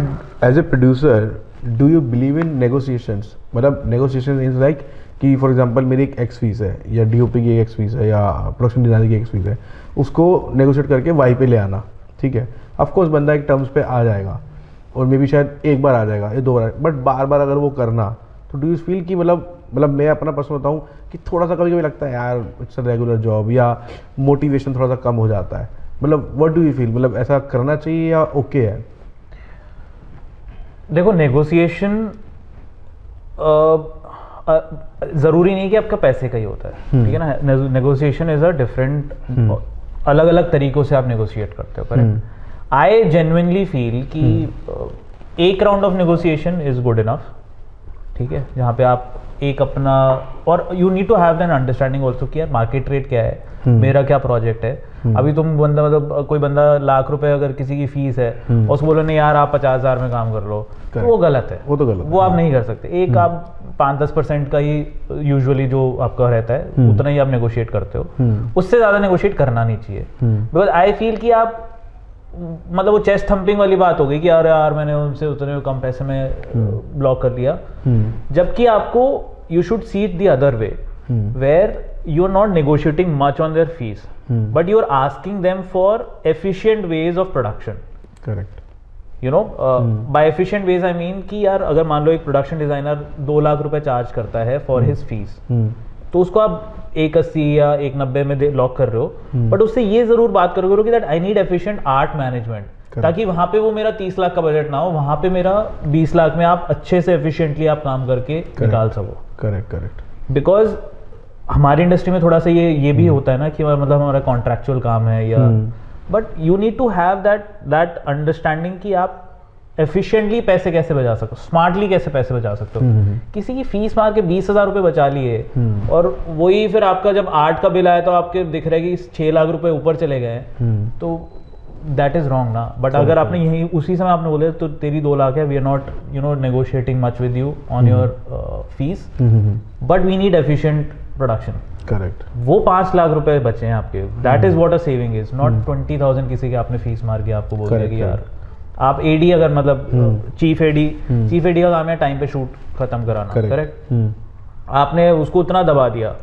as a producer do you believe in negotiations? मतलब नेगोशिएशन इज लाइक कि for example मेरी एक x fees है, या डीओपी की एक एक्स फीस है, या प्रोडक्शन डिजाइनर की एक्स फीस है, उसको नेगोशिएट करके वाई पे ले आना. ठीक है, ऑफ कोर्स बंदा एक टर्म्स पे आ जाएगा, और मे बी शायद एक बार आ जाएगा या 2 बार, बट बार बार अगर वो करना, तो डू यू फील कि मतलब मैं अपना पर्सनल बताऊँ कि थोड़ा सा कभी कभी लगता है यार इट्स अ रेगुलर जॉब, या मोटिवेशन थोड़ा सा कम हो जाता है? मतलब व्हाट डू यू फील, मतलब ऐसा करना चाहिए या ओके है? देखो, नेगोशिएशन ज़रूरी नहीं कि आपका पैसे का ही होता है, ठीक है ना. नेगोशिएशन इज़ अ डिफरेंट, अलग अलग तरीक़ों से आप नेगोशिएट करते हो, करेक्ट. आई जेन्युइनली फील कि एक round of negotiation is good enough, ठीक है, जहाँ पे आप एक अपना, और you need to have an understanding also कि यार मार्केट रेट क्या है, मेरा क्या प्रोजेक्ट है. अभी तुम बंदा, मतलब कोई बंदा लाख रुपए अगर किसी की फीस है और उसको बोलो नहीं यार आप 50,000 में काम कर लो, तो वो गलत है. वो तो गलत, वो आप नहीं कर सकते. एक आप 5-10% का ही यूजुअली जो आपका रहता है उतना ही आप नेगोशिएट करते हो, उससे ज़्यादा नेगोशिएट करना नहीं चाहिए. बिकॉज आई फील कि आप, मतलब वो चेस्ट थम्पिंग वाली बात हो गई कि यार मैंने उनसे उतने कम पैसे में ब्लॉक कर लिया, जबकि आपको you should see it the other way, where you are not negotiating much on their fees, but you are asking them for efficient ways of production. Correct. You know, by efficient ways I mean कि यार अगर मान लो एक production designer 2 lakh रुपए charge करता है for his fees, तो उसको आप 180 या 190 में लॉक कर रहे हो, बट उससे ये जरूर बात करोगे कि that I need efficient art management, ताकि वहां पे वो मेरा 30 लाख का बजट ना हो, वहां पे मेरा 20 लाख में आप अच्छे से एफिशिएंटली आप काम करके निकाल सको. करेक्ट. बिकॉज हमारी इंडस्ट्री में थोड़ा सा ये भी होता है ना कि मतलब हमारा कॉन्ट्रैक्चुअल काम है, या but you need to have that understanding कि आप एफिशिएंटली पैसे कैसे बचा सकते हो, स्मार्टली कैसे पैसे बचा सकते हो. किसी की फीस मार के 20,000 रुपये बचा लिए, और वही फिर आपका जब आर्ट का बिल आया तो आपके दिख रहा है कि 6 लाख रुपए ऊपर चले गए, तो दैट इज रॉन्ग ना. बट अगर आपने यही उसी समय आपने बोले तो तेरी 2 लाख है, we are not negotiating much with you on your fees, but we need efficient production. Correct. वो 5 लाख रुपए बचे हैं आपके, that is what a saving is, not 20,000 किसी के आपने फीस मार के आपको बोल दिया कि यार आप एडी, अगर मतलब चीफ एडी का काम है टाइम पे शूट खत्म कराना, करेक्ट, आपने उसको उतना दबा दिया,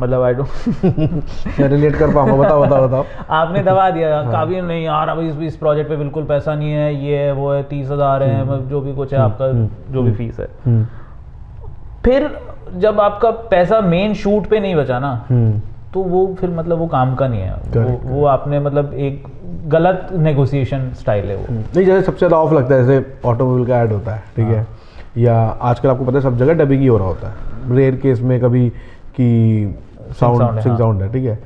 मतलब आई डोंट रिलेट कर पाऊंगा, बताओ. आपने दबा दिया, काफी नहीं यार अब इस प्रोजेक्ट पे बिल्कुल पैसा नहीं है, ये है वो है, 30,000 है, जो भी कुछ है आपका जो भी फीस है. फिर जब आपका पैसा मेन शूट पे नहीं बचा ना, तो वो फिर मतलब वो काम का नहीं है, वो आपने मतलब एक गलत नेगोशिएशन स्टाइल है वो. नहीं, जैसे सबसे ज़्यादा ऑफ लगता है जैसे ऑटोमोबाइल का ऐड होता है, ठीक है, या आजकल आपको पता है सब जगह डबिंग ही हो रहा होता है, रेयर केस में कभी कि साउंड है, ठीक है,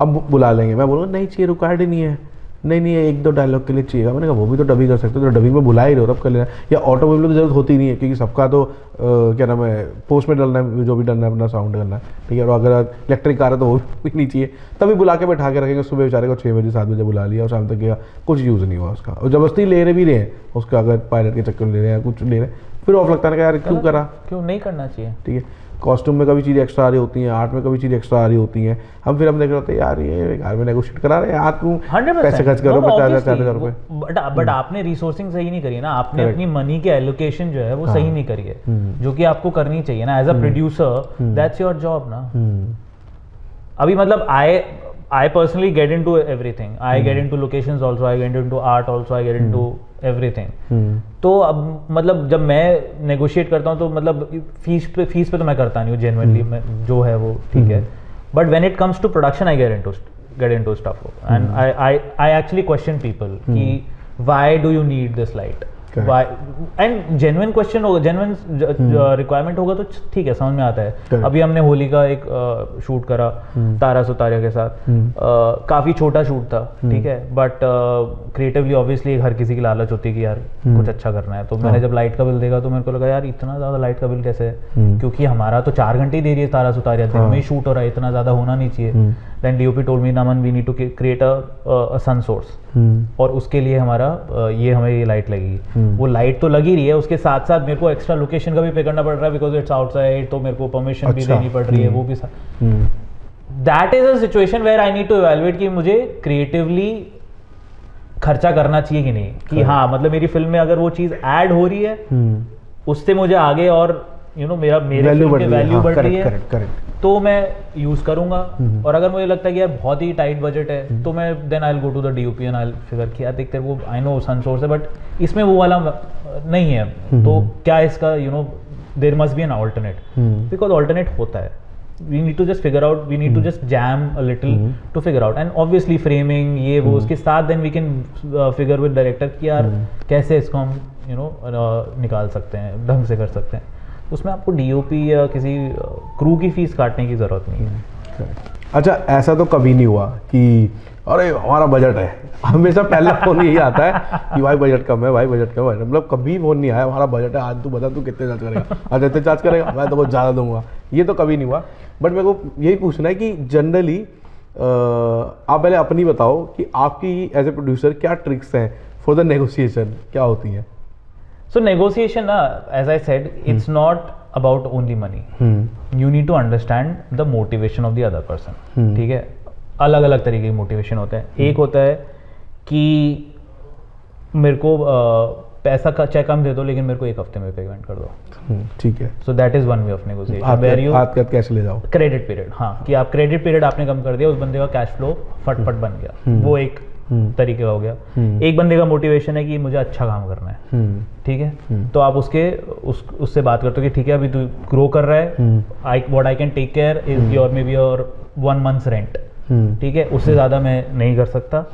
अब बुला लेंगे, मैं बोलूँगा नहीं चाहिए, रिक्वायर्ड ही नहीं है, नहीं 1-2 डायलॉग के लिए चाहिएगा. मैंने कहा वो भी तो डबिंग कर सकते हो, तो डबिंग में बुला ही रहे हो तब कर लेना. या ऑटोमोबाइल की जरूरत होती नहीं है, क्योंकि सबका तो क्या नाम है, पोस्ट में डालना है, जो भी डालना है अपना साउंड करना है, ठीक है. और अगर इलेक्ट्रिक कार है तो वो भी नहीं चाहिए, तभी बुला के बैठा के रखेंगे. सुबह बेचारे को 6 बजे 7 बजे बुला लिया और शाम तक गया, कुछ यूज़ नहीं हुआ उसका, और जबरदस्ती ले रहे भी रहे हैं उसका, अगर पायलट के चक्कर ले रहे हैं, कुछ ले रहे हैं, फिर ऑफ लगता है यार क्यों करा, क्यों नहीं करना चाहिए, ठीक है. कॉस्ट्यूम में कभी चीज़ एक्स्ट्रा आ रही होती हैं, आर्ट में कभी चीज़ एक्स्ट्रा आ रही होती हैं, हम देख रहे होते हैं यार ये घर में नेगोशिएट करा रहे हैं, आप क्यों पैसे खर्च करो 50,000 रुपये. बट आपने रिसोर्सिंग सही नहीं करी ना, आपने अपनी मनी की एलोकेशन जो है वो सही नहीं करी है, जो कि आपको करनी चाहिए ना as a producer, that's your job ना. अभी मतलब I personally get into everything. I get into locations also. I get into art also. I get into everything. तो अब मतलब जब मैं नेगोशिएट करता हूँ तो मतलब फीस पे तो मैं करता नहीं हूँ, जेन्युइनली जो है वो ठीक है, But when it comes to production, I get into stuff, and I actually question people कि why do you need this light? Why? And genuine question होगा, genuine requirement होगा तो ठीक है, समझ में आता है. अभी हमने होली का एक शूट करा तारा सुतारिया के साथ. काफ़ी छोटा शूट था, ठीक है, बट क्रिएटिवली ऑब्वियसली हर किसी की लालच होती है कि यार कुछ अच्छा करना है. तो मैंने जब लाइट का बिल देखा तो मेरे को लगा यार इतना ज़्यादा लाइट का बिल कैसे है, क्योंकि हमारा तो 4 घंटे ही दे रही है तारा सुतारिया, दिन में ही शूट हो रहा है, इतना ज़्यादा होना नहीं चाहिए. Then DOP told me, Naman, we need to create a sun source. और उसके लिए हमें ये लाइट लगेगी. वो लाइट तो लगी रही है, उसके साथ साथ मेरे को एक्स्ट्रा लोकेशन का भी पे करना पड़ रहा है बिकॉज इट्स आउटसाइड, तो मेरे को परमिशन भी देनी पड़ रही है, वो भी. That is a situation where I need to evaluate कि मुझे क्रिएटिवली खर्चा करना चाहिए कि नहीं, कि हाँ मतलब मेरी फिल्म में अगर वो चीज़ ऐड हो रही है उससे मुझे आगे और मेरे वैल्यू बढ़ रही है तो मैं यूज करूंगा. और अगर मुझे लगता है कि यार बहुत ही टाइट बजट है तो मैं then I will go to the DOP and I will figure कि यार देखते वो आई नो सन सोर्स है बट इसमें वो वाला नहीं है, तो क्या इसका there must be an alternate, because alternate होता है. we need to just figure out, we need to just jam a little to figure out, and obviously framing ये वो उसके साथ then we can figure with director कि यार कैसे इसको हम निकाल सकते हैं, ढंग से कर सकते हैं. उसमें आपको DOP या किसी क्रू की फीस काटने की ज़रूरत नहीं है. अच्छा, ऐसा तो कभी नहीं हुआ कि अरे हमारा बजट है, हमेशा पहला फोन यही आता है कि भाई बजट कम है, भाई बजट कम है. मतलब कभी फोन नहीं आया हमारा बजट है, आज तू बता तू कितने चार्ज करेगा, आज इतने चार्ज करेगा, मैं तो बहुत ज़्यादा दूंगा. ये तो कभी नहीं हुआ. बट मेरे को यही पूछना है कि जनरली आप पहले अपनी बताओ कि आपकी एज ए प्रोड्यूसर क्या ट्रिक्स हैं फॉर द नेगोशिएशन, क्या होती हैं? So negotiation, as I said, it's not about only money. You need to understand the motivation of the other person. ठीक है, अलग अलग तरीके के मोटिवेशन होते हैं. एक होता है कि मेरे को पैसा का चेक कम दे दो लेकिन मेरे को 1 हफ्ते में पेमेंट कर दो. ठीक है. So that is one way of negotiation. हाथ कैश ले जाओ. क्रेडिट पीरियड, हाँ, कि आप क्रेडिट पीरियड आपने कम कर दिया, उस बंदे का कैश फ्लो फटफट बन गया, वो एक तरीके का हो गया. एक बंदे का मोटिवेशन है कि मुझे अच्छा काम करना है, ठीक है, तो आप उससे बात करते हो कि ठीक है अभी तू ग्रो कर रहा है, what I can take care is your maybe your 1 month's rent, ठीक है, उससे ज़्यादा मैं नहीं कर सकता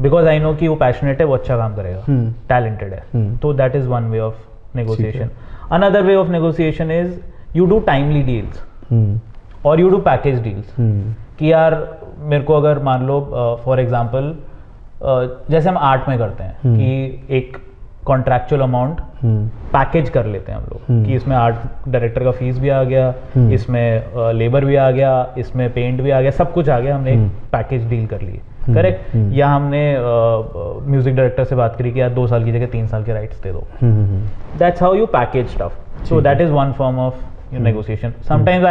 बिकॉज आई नो कि वो पैशनेट है, वो अच्छा काम करेगा, टैलेंटेड है. तो that is one way of negotiation. Another way of negotiation is you do timely deals और यू डू पैकेज डील्स. कि यार मेरे को अगर मान लो फॉर एग्जाम्पल जैसे हम आर्ट में करते हैं कि एक कॉन्ट्रैक्चुअल अमाउंट पैकेज कर लेते हैं हम लोग कि इसमें आर्ट डायरेक्टर का फीस भी आ गया, इसमें लेबर भी आ गया, इसमें पेंट भी आ गया, सब कुछ आ गया, हमने एक पैकेज डील कर ली, करेक्ट. या हमने म्यूजिक डायरेक्टर से बात करी कि यार 2 साल की जगह 3 साल के राइट्स दे दो. That's how you package stuff. So that is one form of negotiation. Sometimes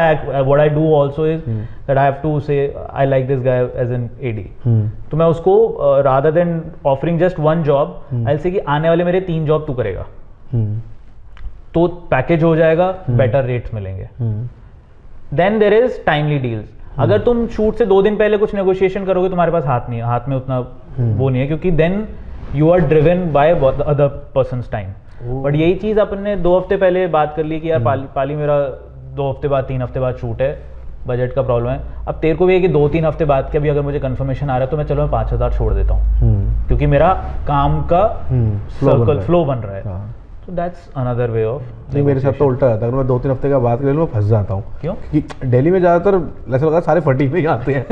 what I do also is that I have to say I like this guy as an AD. तो मैं उसको rather than offering just one job, I'll say कि आने वाले मेरे 3 job तू करेगा, तो पैकेज हो जाएगा, बेटर रेट्स मिलेंगे. Then there is timely deals. अगर तुम शूट से 2 दिन पहले कुछ नेगोशिएशन करोगे तुम्हारे पास हाथ में उतना वो नहीं है, क्योंकि then you are driven by the other person's time. But यही चीज़ अपन ने 2 हफ्ते पहले बात कर ली कि यार पाली मेरा 2 हफ्ते बाद 3 हफ्ते बाद शूट है, बजट का प्रॉब्लम है. अब तेरे को भी है कि 2-3 हफ्ते बाद के अभी अगर मुझे कंफर्मेशन आ रहा है तो मैं चलो मैं 5,000 छोड़ देता हूँ, क्योंकि मेरा काम का सर्कल फ्लो बन रहा है. तो दैट्स अनदर वे ऑफ. नहीं, मेरे साथ तो उल्टा रहता है. अगर मैं 2-3 हफ्ते का बात कर लूँ मैं फंस जाता हूँ. क्यों? क्योंकि दिल्ली में ज़्यादातर ऐसा लगा सारे फटी में ही आते हैं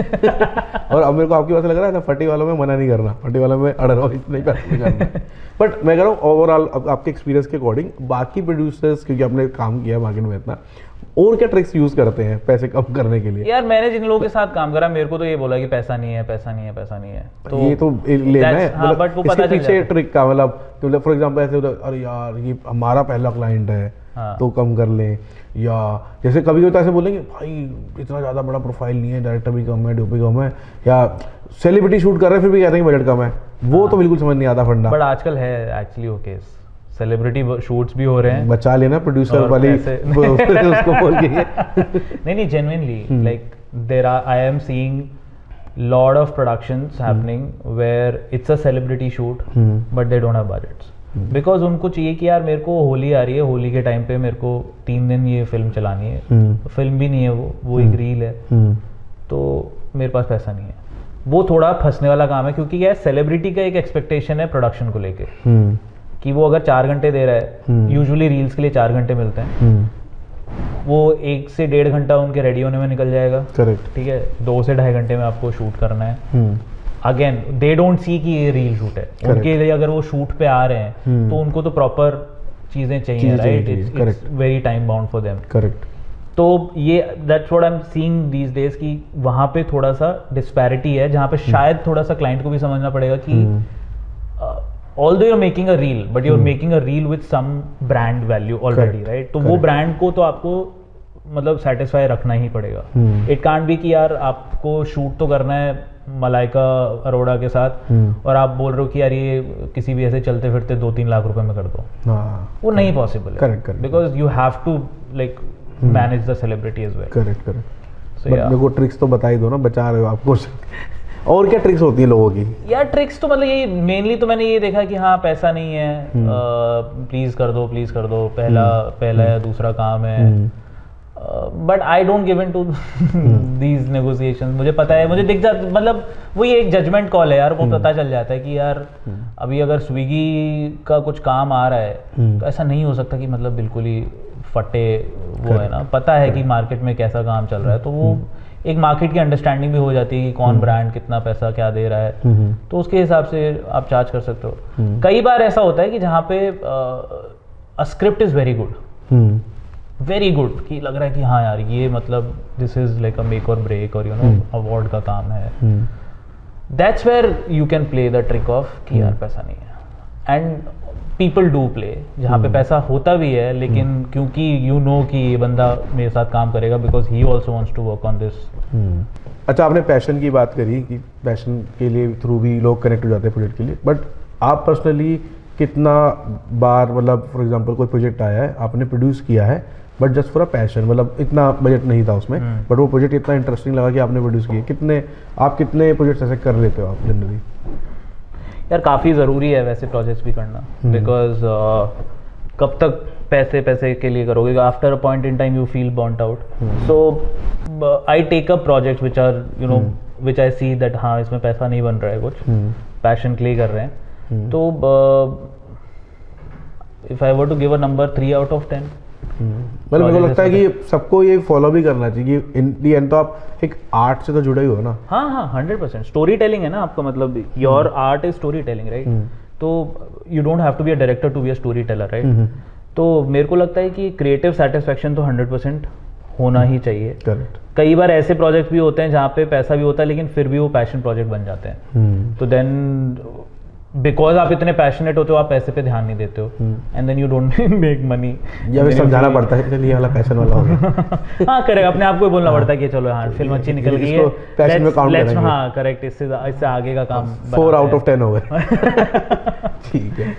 और अब मेरे को आपकी बात लग रहा है फटी वालों में मना नहीं करना, फटी वालों में अड़ रहा हूँ, नहीं करना. बट मैं कह रहा हूँ ओवरऑल आपके एक्सपीरियंस के अकॉर्डिंग बाकी प्रोड्यूसर्स, क्योंकि आपने काम किया मार्केट में इतना, और क्या ट्रिक्स यूज करते हैं पैसे कम करने के लिए? यार मैंने जिन लोगों के साथ काम करा मेरे को तो ये बोला कि पैसा नहीं है, पैसा नहीं है, पैसा नहीं है, तो ये तो लेना है. हाँ, बट वो पता चल जाए ट्रिक का मतलब फॉर एग्जांपल ऐसे अरे यार ये हमारा पहला क्लाइंट है, हाँ, तो कम कर लें. या जैसे कभी कभी तो ऐसे बोलेंगे भाई इतना ज़्यादा बड़ा प्रोफाइल नहीं है, डायरेक्टर भी कम है, DOP कम है, या सेलिब्रिटी शूट कर रहे हैं फिर भी कहते हैं बजट कम है. वो तो बिल्कुल समझ नहीं आता फंडा. बट आजकल है एक्चुअली वो केस, सेलिब्रिटी शूट्स भी हो रहे हैं. बचा लेना प्रोड्यूसर वाली उसको बोल के. नहीं genuinely like there are I am seeing lot of productions happening where it's a celebrity shoot but they don't have budgets because उनको चाहिए कि यार मेरे को होली आ रही है, होली के टाइम पे मेरे को 3 दिन ये फिल्म चलानी है. फिल्म भी नहीं है वो एक रील है. तो मेरे पास पैसा नहीं है। वो थोड़ा फंसने वाला काम है, क्योंकि क्या है, सेलिब्रिटी का एक एक्सपेक्टेशन है प्रोडक्शन को लेके कि वो अगर 4 घंटे दे रहा है, यूजुअली रील्स के लिए 4 घंटे मिलते हैं, वो 1 से 1.5 घंटा उनके रेडी होने में निकल जाएगा। करेक्ट। ठीक है, 2 से 2.5 घंटे में आपको शूट करना है। अगेन दे डोंट सी कि ये रील शूट है। उनके लिए अगर वो शूट पे आ रहे हैं तो उनको तो प्रॉपर चीजें चाहिए, right? It's very time bound for them. Correct. तो ये that's what I am seeing these days कि वहाँ पे थोड़ा सा डिस्पैरिटी है, जहाँ पे शायद थोड़ा सा क्लाइंट को भी समझना पड़ेगा कि although you're making a reel, but you're making a reel with some brand value already, right? तो वो ब्रांड को तो आपको मतलब सेटिस्फाई रखना ही पड़ेगा। इट कांट बी कि यार आपको शूट तो करना है मलाइका अरोड़ा के साथ और आप बोल रहे हो कि यार ये किसी भी ऐसे चलते फिरते 2-3 लाख रुपए में कर दो। वो नहीं पॉसिबल है। Correct. Because you have to like manage the celebrity as well. Correct. मेरे को ट्रिक्स तो बता ही दो ना, बचा रहे हो आपको। और क्या ट्रिक्स होती है लोगों की? यार ट्रिक्स तो मतलब ये मेनली तो मैंने ये देखा कि हाँ पैसा नहीं है, प्लीज कर दो, पहला या दूसरा काम है। But I don't give in to these negotiations. मुझे पता है, मुझे दिख जाता, मतलब वो ये एक जजमेंट कॉल है यार। वो पता चल जाता है कि यार अभी अगर स्विगी का कुछ काम आ रहा है तो ऐसा नहीं हो सकता कि मतलब बिल्कुल ही फटे वो है ना। पता है कि मार्केट में कैसा काम चल रहा है, तो वो एक मार्केट की अंडरस्टैंडिंग भी हो जाती है कि कौन ब्रांड कितना पैसा क्या दे रहा है, तो उसके हिसाब से आप चार्ज कर सकते हो। कई बार ऐसा होता है कि जहाँ पे a script is very good कि लग रहा है कि हाँ यार ये मतलब this is like a make or break और यू नो अवार्ड का काम है। That's where you can play the trick of कि यार पैसा नहीं है। एंड पीपल डू प्ले जहाँ पे पैसा होता भी है, लेकिन क्योंकि यू नो कि ये बंदा मेरे साथ काम करेगा because he also wants to work on this. अच्छा, आपने पैशन की बात करी कि पैशन के लिए थ्रू भी लोग कनेक्ट हो जाते हैं प्रोजेक्ट के लिए, बट आप पर्सनली कितना बार मतलब फॉर एग्जांपल कोई प्रोजेक्ट आया है, आपने प्रोड्यूस किया है but just for a passion, मतलब इतना बजट नहीं था उसमें, बट वो प्रोजेक्ट इतना इंटरेस्टिंग लगा कि आपने प्रोड्यूस किया। कितने प्रोजेक्ट्स ऐसे कर लेते हो आप जनरली? यार काफ़ी ज़रूरी है वैसे प्रोजेक्ट्स भी करना, बिकॉज कब तक पैसे के लिए करोगे? After a point in time you feel burned out. So I take up projects which are you know which I see that हाँ इसमें पैसा नहीं बन रहा है, कुछ पैशन के लिए कर रहे हैं। तो if I were to give a number 3 out of 10। मतलब मेरे को लगता है कि सबको ये फॉलो भी करना चाहिए कि इन दी एंड तो आप एक आर्ट से तो जुड़े ही हो ना। हाँ 100% स्टोरी टेलिंग है ना आपका, मतलब your art is story telling, right? तो you don't have to be a director to be a storyteller, right? तो मेरे को लगता है कि क्रिएटिव सेटिस्फेक्शन तो 100% होना ही चाहिए। करेक्ट। कई बार ऐसे प्रोजेक्ट भी होते हैं जहाँ पे पैसा भी होता है लेकिन फिर भी वो पैशन प्रोजेक्ट बन जाते हैं। तो देन बिकॉज आप इतने पैशनेट होते हो, आप पैसे पे ध्यान नहीं देते हो, and then you don't make money. या फिर समझाना पड़ता है चलिए वाला पैशन वाला हो गया। हाँ करेक्ट, अपने आप को ही बोलना पड़ता है कि चलो हाँ फिल्म अच्छी निकल गई है, पैशन में काउंट करेंगे। हाँ करेक्ट, इससे आगे का काम 4 out of 10 हो गए। ठीक है।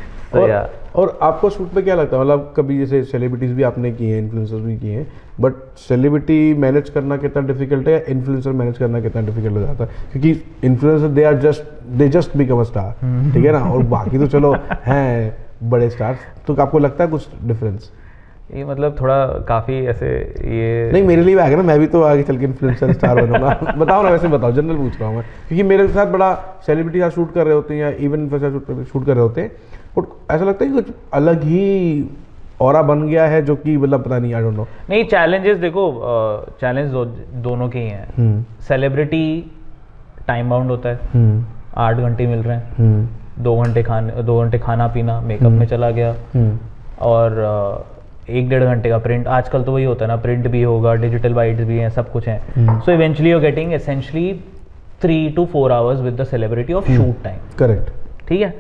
और आपको शूट पे क्या लगता है, मतलब कभी जैसे सेलिब्रिटीज भी आपने किए हैं, इन्फ्लुएंसर्स भी किए हैं, बट सेलिब्रिटी मैनेज करना कितना डिफिकल्ट है या इन्फ्लुएंसर मैनेज करना कितना डिफिकल्ट हो जाता है? क्योंकि influencer they just become a star, ठीक है ना, और बाकी तो चलो हैं बड़े स्टार्स, तो आपको लगता है कुछ डिफरेंस? ये मतलब थोड़ा काफ़ी ऐसे ये नहीं, मेरे लिए भी आएगा ना, मैं भी तो आगे चल के इन्फ्लुएंसर स्टार बनूंगा। बताओ ना, वैसे बताओ, जनरल पूछ रहा हूँ मैं, क्योंकि मेरे साथ बड़ा सेलिब्रिटी साथ शूट कर रहे होते हैं या इवन इन्फ्लुएंसर शूट कर रहे होते हैं, और ऐसा लगता है कि कुछ अलग ही ऑरा बन गया है जो कि मतलब पता नहीं, आई डोंट नो। नहीं, चैलेंजेस देखो, चैलेंज दोनों के ही हैं। सेलिब्रिटी टाइम बाउंड होता है, 8 घंटे मिल रहे हैं, 2 घंटे खाना पीना मेकअप में चला गया, और 1-1.5 घंटे का प्रिंट। आजकल तो वही होता है ना, प्रिंट भी होगा, डिजिटल बाइट्स भी हैं, सब कुछ है। So eventually you are getting essentially 3 to 4 hours with the celebrity of shoot time. Correct. ठीक है,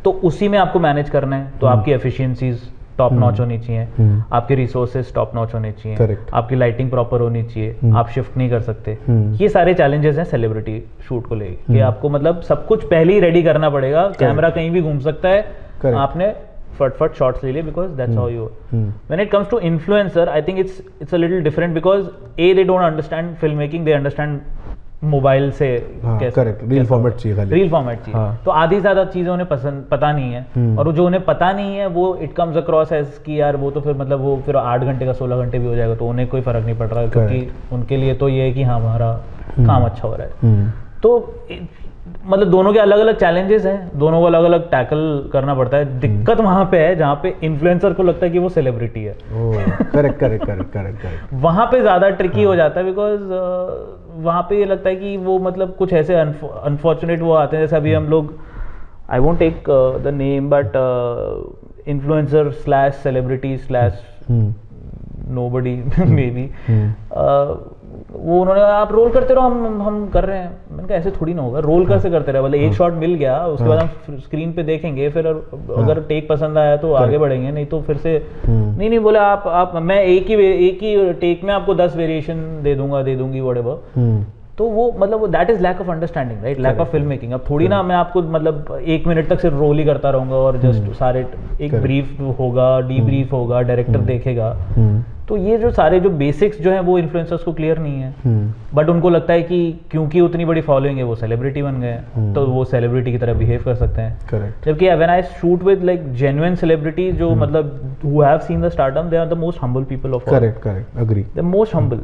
तो उसी में आपको मैनेज करना है, तो आपकी एफिशिएंसीज टॉप नॉच होनी चाहिए, आपके रिसोर्सेज टॉप नॉच होने चाहिए, Correct. आपकी लाइटिंग प्रॉपर होनी चाहिए, आप शिफ्ट नहीं कर सकते। ये सारे चैलेंजेस हैं सेलिब्रिटी शूट को लेके, कि आपको मतलब सब कुछ पहले ही रेडी करना पड़ेगा। कैमरा कहीं भी घूम सकता है, आपने फट शॉट्स ले लिए, because that's how you. When it comes to influencer, I think it's a little different, because they don't understand film making, they understand mobile से करेक्ट, रील फॉर्मेट चाहिए खाली, रील फॉर्मेट चाहिए। हाँ। तो आधी ज़्यादा चीज़ें उन्हें पता नहीं है, और जो उन्हें पता नहीं है वो इट कम्स अक्रॉस एज कि यार वो तो फिर मतलब वो फिर 8 घंटे का 16 घंटे भी हो जाएगा, तो उन्हें कोई फ़र्क नहीं पड़ रहा, क्योंकि उनके लिए तो ये है कि हाँ हमारा काम अच्छा हो रहा है। तो मतलब दोनों के अलग अलग चैलेंजेस हैं, दोनों को अलग अलग टैकल करना पड़ता है। दिक्कत वहाँ पे है जहाँ पे इन्फ्लुएंसर को लगता है कि वो सेलिब्रिटी है। Correct correct correct correct. वहाँ पे ज़्यादा ट्रिकी हो जाता है, बिकॉज वहाँ पे ये लगता है कि वो मतलब कुछ ऐसे अनफॉर्चुनेट वो आते हैं, जैसे अभी हम लोग, I won't take the name, but influencer slash celebrity slash nobody maybe, वो उन्होंने आप रोल करते रहो, हम कर रहे हैं। मैंने कहा ऐसे थोड़ी ना होगा, रोल कैसे करते रहे, मतलब एक शॉट मिल गया उसके बाद हम स्क्रीन पे देखेंगे, फिर अगर टेक पसंद आया तो आगे बढ़ेंगे, नहीं तो फिर से नहीं बोले आप मैं एक ही टेक में आपको 10 वेरिएशन दे दूंगी व्हाटएवर। तो वो मतलब that is lack of understanding, right, lack of film making. अब थोड़ी ना मैं आपको मतलब 1 मिनट तक सिर्फ रोल ही करता रहूंगा और जस्ट सारे एक ब्रीफ होगा, डीब्रीफ होगा, डायरेक्टर देखेगा। तो ये जो सारे जो बेसिक्स जो हैं वो इन्फ्लुएंसर्स को क्लियर नहीं है, बट उनको लगता है कि क्योंकि उतनी बड़ी फॉलोइंग है वो सेलिब्रिटी बन गए, तो वो सेलिब्रिटी की तरह बिहेव कर सकते हैं। करेक्ट। जबकि when I shoot with like genuine celebrity जो मतलब who have seen the stardom, they are the most humble people of all. Correct correct, agree. The most humble.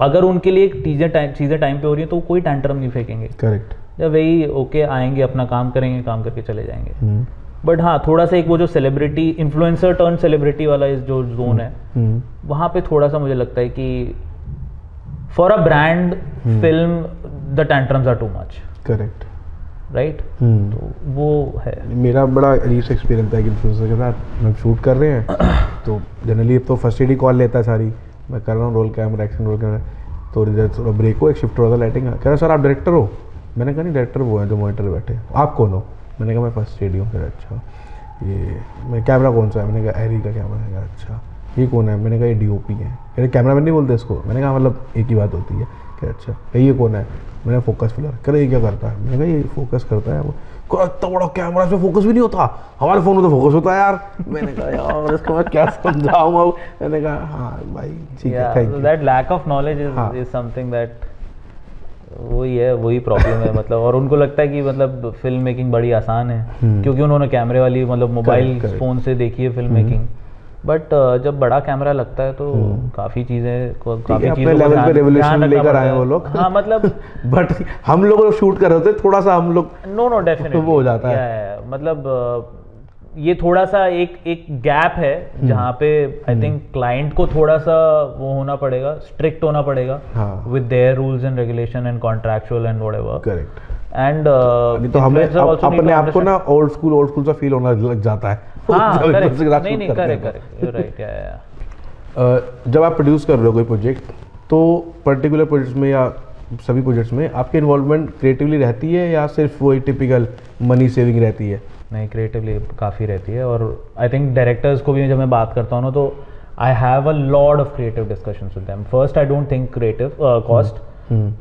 अगर उनके लिए चीज़ें टाइम पे हो रही है तो कोई टैंट्रम नहीं फेंकेंगे। करेक्ट। जब वही ओके आएंगे, अपना काम करेंगे, काम करके चले जाएंगे। बट हाँ, थोड़ा सा एक वो जो सेलिब्रिटी इन्फ्लुएंसर टर्न सेलिब्रिटी वाला जो जोन है, वहाँ पे थोड़ा सा मुझे लगता है कि for a brand film the tantrums are too much. Correct, right. तो वो है मेरा बड़ा अजीब सा एक्सपीरियंस था कि इन्फ्लुएंसर के साथ हम शूट कर रहे हैं तो जनरली तो फर्स्ट एड ही कॉल लेता है सारी, मैं कर रहा हूँ roll camera action roll camera, तो थोड़ा ब्रेक हो, एक शिफ्ट हो रहा था लाइटिंग, कह रहा सर आप डायरेक्टर हो? मैंने कहा नहीं, डायरेक्टर वो है जो मॉनिटर पे बैठे। आप कौन हो? मैंने कहा मैं फर्स्ट एड हूँ। फिर अच्छा ये मैं कैमरा कौन सा है? मैंने कहा एरी का कैमरा है। अच्छा ये कौन है? मैंने कहा ये DOP है। कह रहे कैमरा मैन नहीं बोलते इसको? मैंने कहा मतलब एक ही बात होती है। कह अच्छा ये कौन है? मैंने फोकस फिलर। कह रहे ये क्या करता है? मैंने कहा ये फोकस करता है। वो इतना बड़ा कैमरा से फोकस भी नहीं होता, हमारे फोन में तो फोकस होता है यार। मैंने कहा यार इसको मैं क्या समझाऊँ अब। मैंने कहा हाँ भाई ठीक है, thank you. That lack of knowledge is something that वही प्रॉब्लम है मतलब। और उनको लगता है कि मतलब फिल्म मेकिंग बड़ी आसान है क्योंकि उन्होंने कैमरे वाली मतलब मोबाइल फोन से देखी है फिल्म मेकिंग। बट जब बड़ा कैमरा लगता है तो काफी चीजें लेवल पे रेवोल्यूशन लेकर आए वो लोग। हाँ मतलब बट हम लोग शूट कर रहे होते थोड़ा सा हम लोग नो डेफिनेटली वो हो जाता है मतलब ये थोड़ा सा एक गैप है जहाँ पे आई थिंक क्लाइंट को थोड़ा सा वो होना पड़ेगा, स्ट्रिक्ट होना पड़ेगा with their rules and regulation and contractual and whatever. Correct. And तो हमें अपने आप को ना ओल्ड स्कूल सा फील होने लग जाता है। हाँ नहीं करेक्ट राइट। जब आप प्रोड्यूस कर रहे हो कोई प्रोजेक्ट तो पर्टिकुलर प्रोजेक्ट्स में या सभी प्रोजेक्ट्स में आपकी इन्वॉल्वमेंट क्रिएटिवली रहती है या सिर्फ वही टिपिकल मनी सेविंग रहती है? नहीं, क्रिएटिवली काफ़ी रहती है। और आई थिंक डायरेक्टर्स को भी जब मैं बात करता हूँ ना तो I have a lot of creative discussions with them. First I don't think creative cost,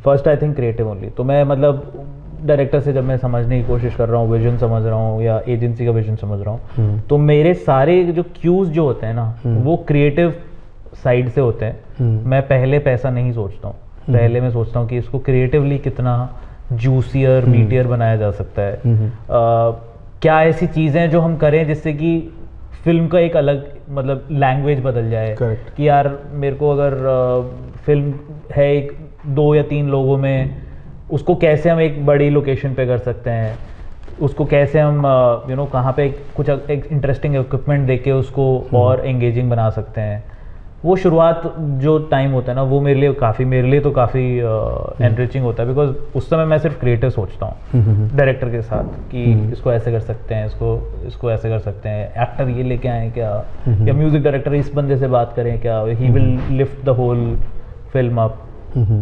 first I think creative only. तो मैं मतलब डायरेक्टर से जब मैं समझने की कोशिश कर रहा हूँ, विजन समझ रहा हूँ या एजेंसी का विजन समझ रहा हूँ, तो मेरे सारे जो क्यूज जो होते हैं ना वो क्रिएटिव साइड से होते हैं। मैं पहले पैसा नहीं सोचता हूँ, पहले मैं सोचता हूँ कि इसको क्रिएटिवली कितना जूसियर मीटियर बनाया जा सकता है। क्या ऐसी चीज़ें जो हम करें जिससे कि फिल्म का एक अलग मतलब लैंग्वेज बदल जाए। Correct. कि यार मेरे को अगर फिल्म है एक 2 या 3 लोगों में, उसको कैसे हम एक बड़ी लोकेशन पे कर सकते हैं, उसको कैसे हम कहाँ पे कुछ एक इंटरेस्टिंग इक्विपमेंट देके उसको और एंगेजिंग बना सकते हैं। वो शुरुआत जो टाइम होता है ना वो मेरे लिए तो काफ़ी एनरिचिंग होता है, बिकॉज उस समय मैं सिर्फ क्रिएटिव सोचता हूँ डायरेक्टर के साथ कि इसको ऐसे कर सकते हैं, इसको ऐसे कर सकते हैं, एक्टर ये लेके आए क्या, या म्यूजिक डायरेक्टर इस बंदे से बात करें क्या, he will lift the whole film up.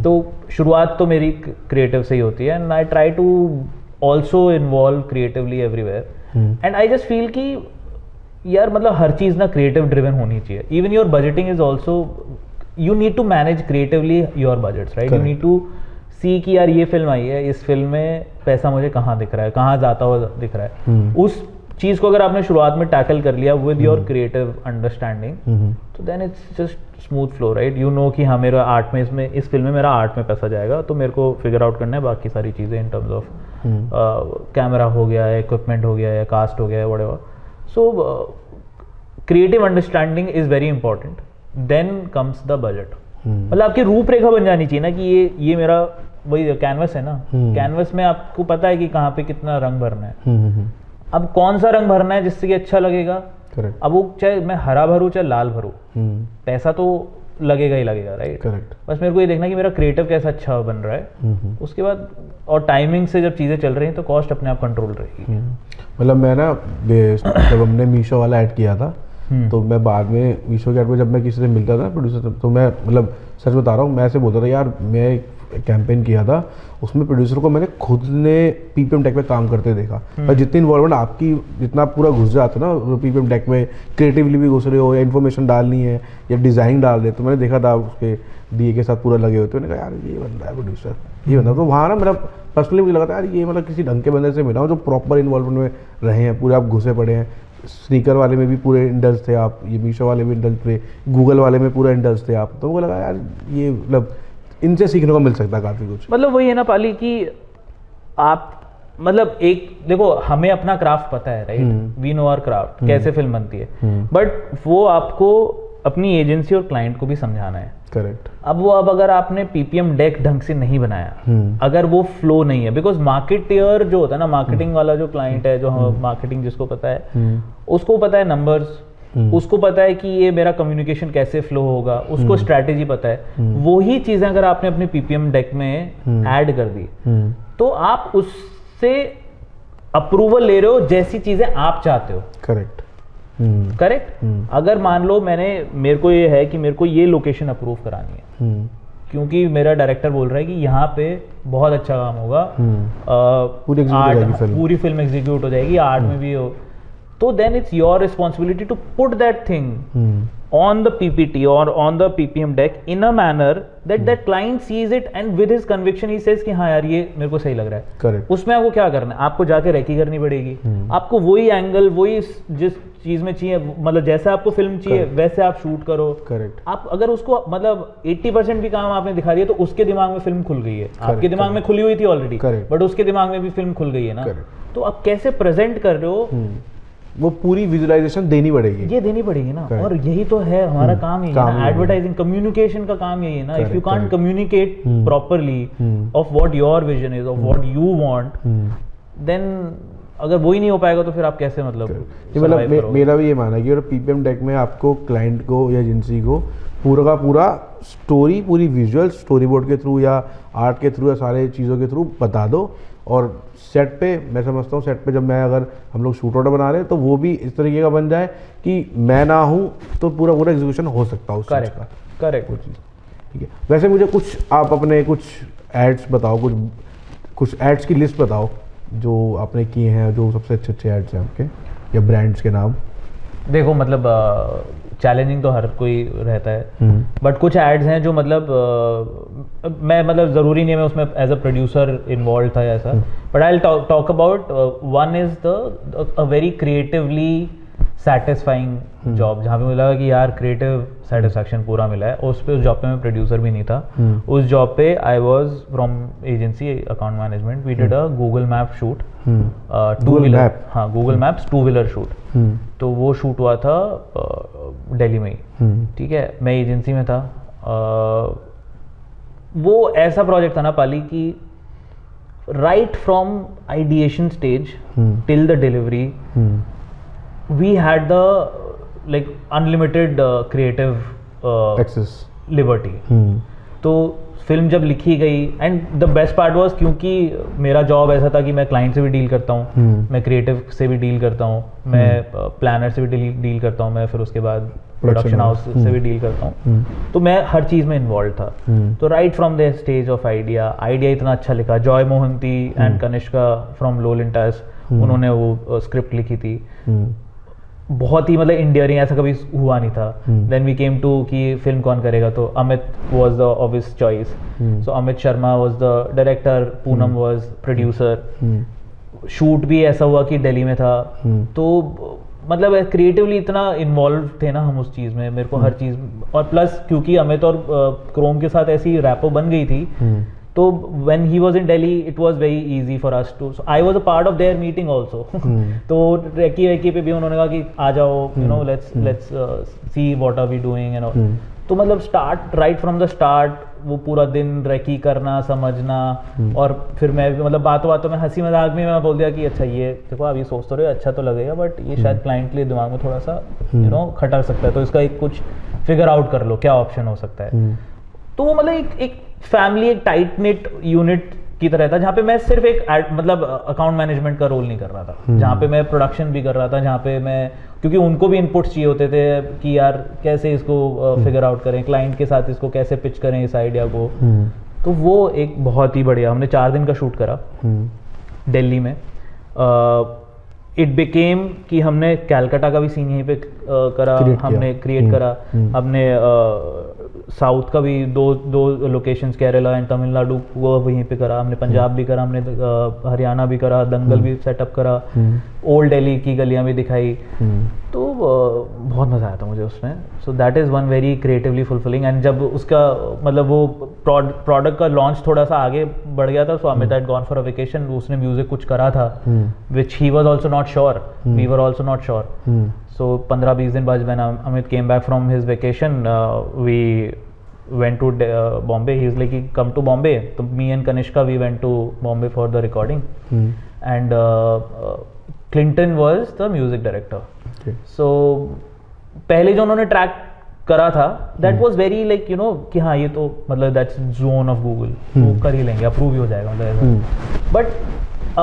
तो शुरुआत तो मेरी क्रिएटिव से ही होती है and I try to also involve creatively everywhere. And I just feel कि यार मतलब हर चीज़ ना क्रिएटिव ड्रिवन होनी चाहिए। Even your budgeting is also, you need to manage creatively your budgets, right. You need to see कि यार ये film आई है, इस फिल्म में पैसा मुझे कहाँ दिख रहा है, कहाँ जाता हुआ दिख रहा है, उस चीज़ को अगर आपने शुरुआत में टैकल कर लिया विद योर क्रिएटिव अंडरस्टैंडिंग, तो then it's just smooth flow, right? You know कि हाँ मेरा आर्ट में इस फिल्म में मेरा आर्ट में पैसा जाएगा, तो मेरे को फिगर आउट करना है बाकी सारी चीज़ें इन टर्म्स ऑफ कैमरा हो गया है, इक्विपमेंट हो गया है, कास्ट हो गया है, whatever. So creative understanding is very important. Then comes the budget. मतलब आपकी रूपरेखा बन जानी चाहिए ना कि ये मेरा वही कैनवस है ना. कैनवस में आपको पता है कि कहाँ पे कितना रंग भरना है. अब कौन सा रंग भरना है जिससे कि अच्छा लगेगा. करेक्ट. अब वो चाहे मैं हरा भरूँ चाहे लाल भरूँ, पैसा तो लगेगा ही लगेगा, राइट? करेक्ट. बस मेरे को ये देखना कि मेरा क्रिएटिव कैसा अच्छा बन रहा है. उसके बाद और टाइमिंग से जब चीज़ें चल रही हैं तो कॉस्ट अपने आप कंट्रोल रहेगी. मतलब मैं ना जब हमने मीशो वाला ऐड किया था, तो मैं बाद में मीशो के ऐड में जब मैं किसी से मिलता था प्रोड्यूसर, तो मैं मतलब सच बता रहा हूँ, मैं ऐसे बोलता था यार मैं एक कैंपेन किया था, उसमें प्रोड्यूसर को मैंने खुद ने पीपीएम टेक पे काम करते देखा. और जितनी इन्वॉल्वमेंट आपकी, जितना आप पूरा घुस जाते हो ना पीपीएम टेक में, क्रिएटिवली भी घुस रहे हो या इन्फॉर्मेशन डालनी है या डिज़ाइन डाल रहे, तो मैंने देखा था उसके डीए के साथ पूरा लगे होते. मैंने कहा यार ये बंदा है प्रोड्यूसर, ये बंदा. तो वहाँ ना मेरा पर्सनली मुझे लगा था यार ये मतलब किसी ढंग के बंदे से मिला हूँ जो प्रॉपर इन्वॉल्वमेंट में रहे हैं, पूरे आप घुसे पड़े हैं. स्नीकर वाले में भी पूरे इंडल्ज थे आप, ये मीशो वाले भी इंडल्ज थे, गूगल वाले में पूरा इंडल्ज थे आप. तो मुझे लगा यार ये मतलब इनसे सीखने को मिल सकता है काफ़ी कुछ. मतलब वही है ना पाली कि आप मतलब एक देखो हमें अपना क्राफ्ट पता है, right? We know our craft, कैसे फिल्म बनती है, बट वो आपको अपनी एजेंसी और क्लाइंट को भी समझाना है. करेक्ट. अब अगर आपने पीपीएम डेक ढंग से नहीं बनाया, अगर वो फ्लो नहीं है, बिकॉज मार्केटियर जो होता है ना, मार्केटिंग वाला जो क्लाइंट है, जो मार्केटिंग जिसको पता है, उसको पता है नंबर्स, उसको पता है कि ये मेरा कम्युनिकेशन कैसे फ्लो होगा, उसको स्ट्रैटेजी पता है. वही चीजें अगर आपने अपने पीपीएम डेक में ऐड कर दी, तो आप उससे अप्रूवल ले रहे हो जैसी चीजें आप चाहते हो. करेक्ट. करेक्ट. अगर मान लो मेरे को ये है कि मेरे को ये लोकेशन अप्रूव करानी है, क्योंकि मेरा डायरेक्टर बोल रहा है कि यहाँ पे बहुत अच्छा काम होगा, पूरी फिल्म एग्जीक्यूट हो जाएगी, आर्ट में भी हो, तो then it's your responsibility to put that thing on the PPT or on the PPM deck in a manner that that client sees it and with his conviction he says कि हाँ यार ये मेरे को सही लग रहा है. Correct. उसमें आपको क्या करना है? आपको जाके रेकी करनी पड़ेगी. आपको वही एंगल, वही जिस चीज में चाहिए, मतलब जैसे आपको फिल्म चाहिए वैसे आप शूट करो. करेक्ट. आप अगर उसको मतलब 80% भी काम आपने दिखा दिया तो उसके दिमाग में फिल्म खुल गई है. आपके दिमाग में खुली हुई थी ऑलरेडी, बट उसके दिमाग में भी फिल्म खुल गई है ना. तो आप कैसे प्रेजेंट कर रहे हो, वो पूरी विजुअलाइजेशन देनी पड़ेगी, ये देनी पड़ेगी ना. और यही तो है हमारा काम, यही है ना, एडवर्टाइजिंग कम्युनिकेशन का काम यही है ना. If you can't communicate properly of what your vision is, of what you want, then अगर वो ही नहीं हो पाएगा तो फिर आप कैसे मतलब मेरा भी ये मानना है कि पीपीएम डेक में आपको क्लाइंट को या एजेंसी को पूरा का पूरा स्टोरी, पूरी विजुअल स्टोरी बोर्ड के थ्रू या आर्ट के थ्रू या सारे चीज़ों के थ्रू बता दो. और सेट पे मैं समझता हूँ, सेट पे जब मैं अगर हम लोग शूट ऑर्डर बना रहे हैं तो वो भी इस तरीके का बन जाए कि मैं ना हूँ तो पूरा पूरा एग्जीक्यूशन हो सकता है उस चीज़ का. करेक्ट. वो चीज़ ठीक है. वैसे मुझे कुछ आप अपने कुछ एड्स बताओ, कुछ एड्स की लिस्ट बताओ जो आपने किए हैं, जो सबसे अच्छे एड्स हैं आपके या ब्रांड्स के नाम. देखो मतलब चैलेंजिंग तो हर कोई रहता है, बट कुछ एड्स हैं जो मतलब मैं मतलब ज़रूरी नहीं है मैं उसमें एज अ प्रोड्यूसर इन्वॉल्व था ऐसा, but I will talk about one is the a very creatively satisfying job, जहाँ पे मुझे लगा कि यार क्रिएटिव सेटिस्फैक्शन पूरा मिला है. उस जॉब पे मैं प्रोड्यूसर भी नहीं था. उस जॉब पे I was from agency account management. We did a Google map shoot, two wheeler. हाँ, Google maps two wheeler shoot. तो वो शूट हुआ था दिल्ली में ही. ठीक है, मैं एजेंसी में था. वो ऐसा प्रोजेक्ट था ना पाली कि right from ideation stage till the delivery we had the like unlimited creative access liberty. तो फिल्म जब लिखी गई, and the best part was क्योंकि मेरा जॉब ऐसा था कि मैं क्लाइंट से भी डील करता हूँ, मैं क्रिएटिव से भी डील करता हूँ, मैं प्लानर से भी डील करता हूँ, मैं फिर उसके बाद प्रोडक्शन हाउस से भी डील करता हूँ. तो मैं हर चीज़ में इन्वॉल्व था. तो right from the stage of idea इतना अच्छा लिखा. Joy Mohanty and Kanishka from Lowe Lintas, उन्होंने वो स्क्रिप्ट लिखी थी. बहुत ही मतलब इंडियरिंग, ऐसा कभी हुआ नहीं था. देन वी केम टू कि फिल्म कौन करेगा, तो Amit was the obvious choice. So Amit Sharma was the director, Poonam was producer. Shoot भी ऐसा हुआ कि दिल्ली में था, तो मतलब क्रिएटिवली इतना इन्वॉल्व थे ना हम उस चीज़ में, मेरे को हर चीज़, और प्लस क्योंकि अमित और क्रोम के साथ ऐसी रैपो बन गई थी, तो when he was in Delhi it was very easy for us to, so I was a part of their meeting also. तो रेकी पे भी उन्होंने कहा कि आ जाओ, you know, let's see what are we doing and all. तो मतलब start right from the start वो पूरा दिन रेकी करना, समझना, और फिर मैं मतलब बातों में हंसी मजाक में मैं बोल दिया कि अच्छा ये देखो आप ये सोच तो रहे हो अच्छा तो लगेगा, बट ये शायद क्लाइंट के लिए दिमाग में थोड़ा सा यू नो खटक सकता है, तो इसका एक कुछ फिगर आउट कर लो क्या ऑप्शन हो सकता है। तो वो मतलब एक फैमिली, एक टाइट निट यूनिट की तरह था, जहाँ पे मैं सिर्फ एक मतलब अकाउंट मैनेजमेंट का रोल नहीं कर रहा था, जहाँ पे मैं प्रोडक्शन भी कर रहा था, जहाँ पे मैं, क्योंकि उनको भी इनपुट्स चाहिए होते थे कि यार कैसे इसको फिगर आउट करें, क्लाइंट के साथ इसको कैसे पिच करें इस आइडिया को। तो वो एक बहुत ही बढ़िया, हमने 4 दिन का शूट करा दिल्ली में। इट बिकेम कि हमने कैलकाटा का भी सीन यहीं पे करा, हमने क्रिएट करा, हमने साउथ का भी दो लोकेशंस, केरला एंड तमिलनाडु, वो वहीं पे करा, हमने पंजाब भी करा, हमने हरियाणा भी करा, दंगल भी सेटअप करा, ओल्ड दिल्ली की गलियां भी दिखाई, तो बहुत मज़ा आया था मुझे उसमें। So that is one very creatively fulfilling. And जब उसका मतलब वो प्रोडक्ट का लॉन्च थोड़ा सा आगे बढ़ गया था, so Amit had gone for a vacation, उसने म्यूजिक कुछ करा था which he was also not sure, we were also not sure. So 15-20 दिन बाद when Amit came back from his vacation, we went to Bombay. He was like, come to Bombay. So me and Kanishka, we went to Bombay for the recording. And Clinton was the music director. Okay. So पहले जो उन्होंने track करा था, that was very like you know कि हाँ ये तो मतलब that's zone of Google, वो कर ही लेंगे, अप्रूव ही हो जाएगा मतलब। But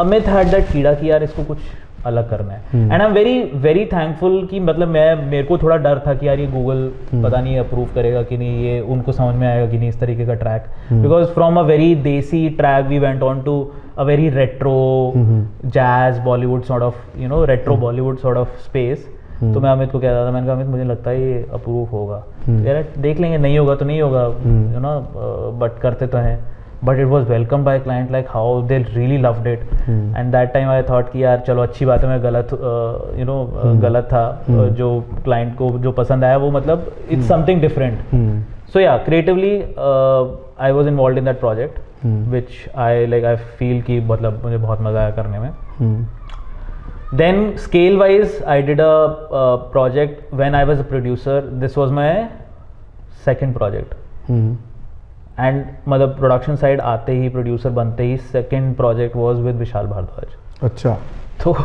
Amit had that कीड़ा कि यार इसको कुछ अलग करना है। And I am very thankful कि मतलब मेरे को थोड़ा डर था कि यार ये गूगल पता नहीं अप्रूव करेगा कि नहीं, ये उनको समझ में आएगा कि नहीं इस तरीके का track, because from a very desi track we went on to a very retro jazz Bollywood sort of you know retro Bollywood sort of space. तो मैं अमित को कहता था, मैंने कहा अमित मुझे लगता है ये अप्रूव होगा, यार देख लेंगे, नहीं होगा तो नहीं होगा यू नो, बट करते तो हैं। But it was welcomed by client like how they really loved it. And that time I thought कि यार चलो अच्छी बात है, मैं गलत you know गलत था, जो client को जो पसंद आया वो मतलब it's something different. So yeah, creatively I was involved in that project, which I feel कि मतलब मुझे बहुत मज़ा आया करने में. Then scale wise I did a project when I was a producer. This was my second project. And मतलब production side आते ही, प्रोड्यूसर बनते ही, second project was with Vishal Bhardwaj. अच्छा। तो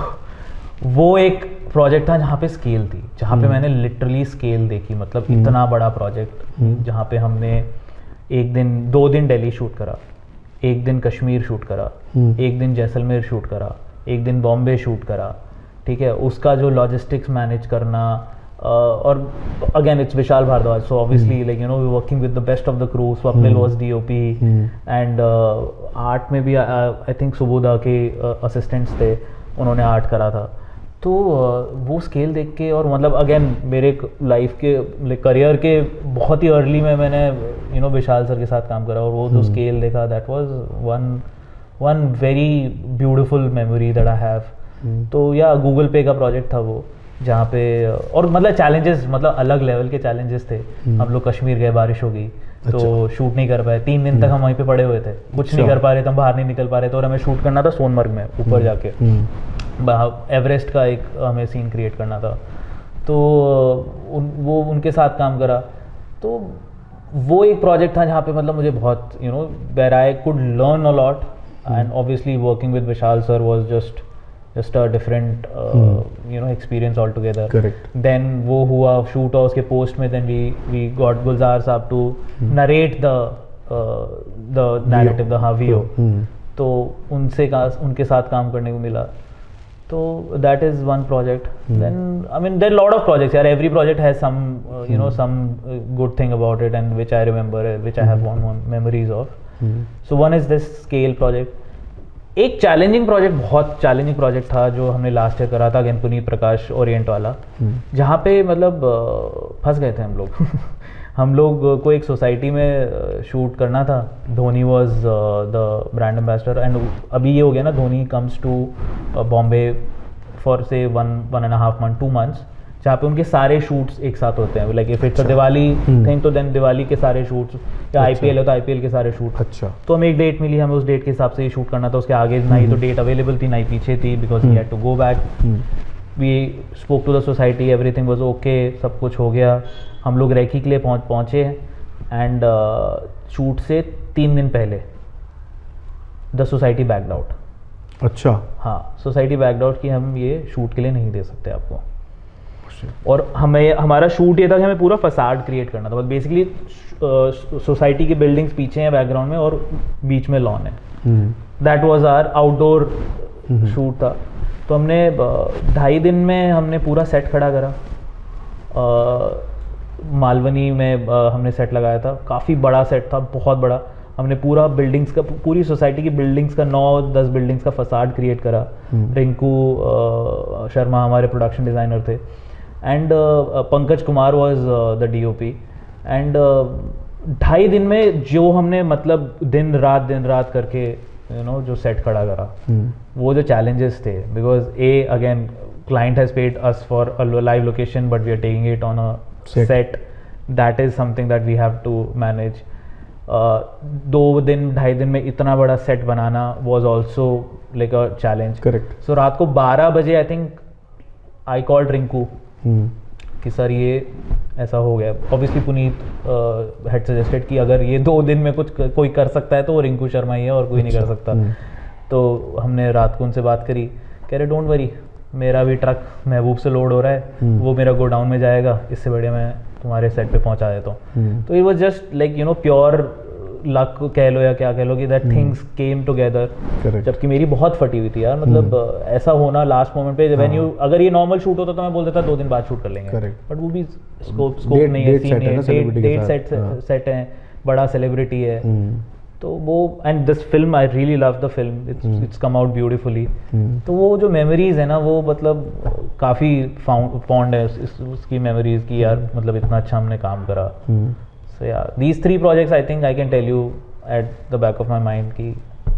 वो एक प्रोजेक्ट था जहाँ पे स्केल थी, जहाँ पे मैंने लिटरली स्केल देखी, मतलब इतना बड़ा प्रोजेक्ट जहाँ पे हमने 2 दिन दिल्ली शूट करा, 1 दिन कश्मीर शूट करा, 1 दिन जैसलमेर शूट करा, 1 दिन बॉम्बे शूट करा, ठीक है। उसका जो लॉजिस्टिक्स मैनेज करना, और again it's Vishal Bhardwaj, so obviously like you know we're working with the best of the crew. Swapnil was DOP, and art में भी I think सुबोधा के assistants थे, उन्होंने आर्ट करा था। तो वो स्केल देख के, और मतलब अगेन मेरे लाइफ के करियर के बहुत ही अर्ली में मैंने यू नो विशाल सर के साथ काम करा, और वो जो स्केल देखा, that was one very beautiful memory that I have. तो या गूगल पे का प्रोजेक्ट था वो, जहाँ पे और मतलब चैलेंजेस, मतलब अलग लेवल के चैलेंजेस थे। हम लोग कश्मीर गए, बारिश हो गई, तो शूट नहीं कर पाए, 3 दिन तक हम वहीं पे पड़े हुए थे, कुछ नहीं कर पा रहे थे, हम बाहर नहीं निकल पा रहे थे, और हमें शूट करना था सोनमर्ग में ऊपर जाके, एवरेस्ट का एक हमें सीन क्रिएट करना था। तो वो उनके साथ काम करा। तो वो एक प्रोजेक्ट था जहाँ पे मतलब मुझे बहुत you know where I could learn a lot, and obviously working with Vishal sir was just a different you know experience altogether. Correct. Then वो हुआ शूट, और उसके पोस्ट में then we got गुलजार साहब to narrate the narrative, the VO. तो उनके साथ काम करने को मिला। तो that is one project. Then I mean there are a lot of projects. यार every project has some you know some good thing about it, and which I remember, which I have one memories of. So one is this scale project. एक challenging project, बहुत challenging project था जो हमने last year करा था, पुनीत प्रकाश Orient वाला, जहाँ पे मतलब फंस गए थे हम लोग हम लोग को एक सोसाइटी में शूट करना था. Dhoni was the brand ambassador and अभी ये हो गया ना, Dhoni comes to Bombay for say 1.5 month 2 months, जहाँ पे उनके सारे शूट्स एक साथ होते हैं. Like if it's a Diwali thing तो देन दिवाली के सारे शूट्स, या IPL है तो IPL के सारे शूट. अच्छा. तो हमें एक डेट मिली, हमें उस डेट के हिसाब से ही शूट करना था. उसके आगे ना ही तो डेट अवेलेबल थी ना ही पीछे थी, because we had to go back. We spoke to the society, everything was okay, सब कुछ हो गया. हम लोग रेकी के लिए पहुँचे एंड शूट से 3 दिन पहले द सोसाइटी बैक्ड आउट. अच्छा. हाँ, सोसाइटी बैक्ड आउट कि हम ये शूट के लिए नहीं दे सकते आपको. और हमारा शूट ये था कि हमें पूरा फसाड क्रिएट करना था. बेसिकली सोसाइटी की बिल्डिंग्स पीछे हैं बैकग्राउंड में और बीच में लॉन है. That was our outdoor shoot था. तो हमने 2.5 दिन में हमने पूरा सेट खड़ा करा. मालवनी में हमने सेट लगाया था. काफ़ी बड़ा सेट था, बहुत बड़ा. हमने पूरा बिल्डिंग्स का, पूरी सोसाइटी की बिल्डिंग्स का 9-10 बिल्डिंग्स का फसाड क्रिएट करा. रिंकू शर्मा हमारे प्रोडक्शन डिज़ाइनर थे and Pankaj Kumar was the DOP. And 2.5 दिन में जो हमने मतलब दिन रात करके जो सेट खड़ा करा, वो जो चैलेंजेस थे, because again client has paid us for a live location but we are taking it on a set. That is something that we have to manage. 2.5 दिन में इतना बड़ा सेट बनाना was also like a challenge. Correct. So रात को 12 बजे I think I called Rinku कि sir ये ऐसा हो गया. ऑब्वियसली पुनीत हैड सजेस्टेड कि अगर ये 2 दिन में कुछ कोई कर सकता है तो वो रिंकू शर्मा ही है और कोई नहीं कर सकता. तो हमने रात को उनसे बात करी. कह रहे डोंट वरी, मेरा भी ट्रक महबूब से लोड हो रहा है, वो मेरा गोडाउन में जाएगा, इससे बढ़िया मैं तुम्हारे सेट पे पहुंचा देता हूँ. तो it was just like pure luck कह लो या क्या कह लो कि दैट थिंग्स केम टुगेदर. जबकि मेरी बहुत फटी हुई थी यार. मतलब ऐसा होना लास्ट मोमेंट पे व्हेन यू, अगर ये नॉर्मल शूट होता तो मैं बोल देता 2 दिन बाद शूट कर लेंगे. बट वो भी स्कोप नहीं है, सीन नहीं है, डेट सेट है, बड़ा सेलिब्रिटी है. तो वो and this film I really love the film. It's come out beautifully. तो वो जो मेमोरीज है ना, वो मतलब काफ़ी फॉन्ड है उसकी मेमोरीज की यार. मतलब इतना अच्छा हमने काम करा. So yeah, these 3 projects I think I can tell you at the back of my mind कि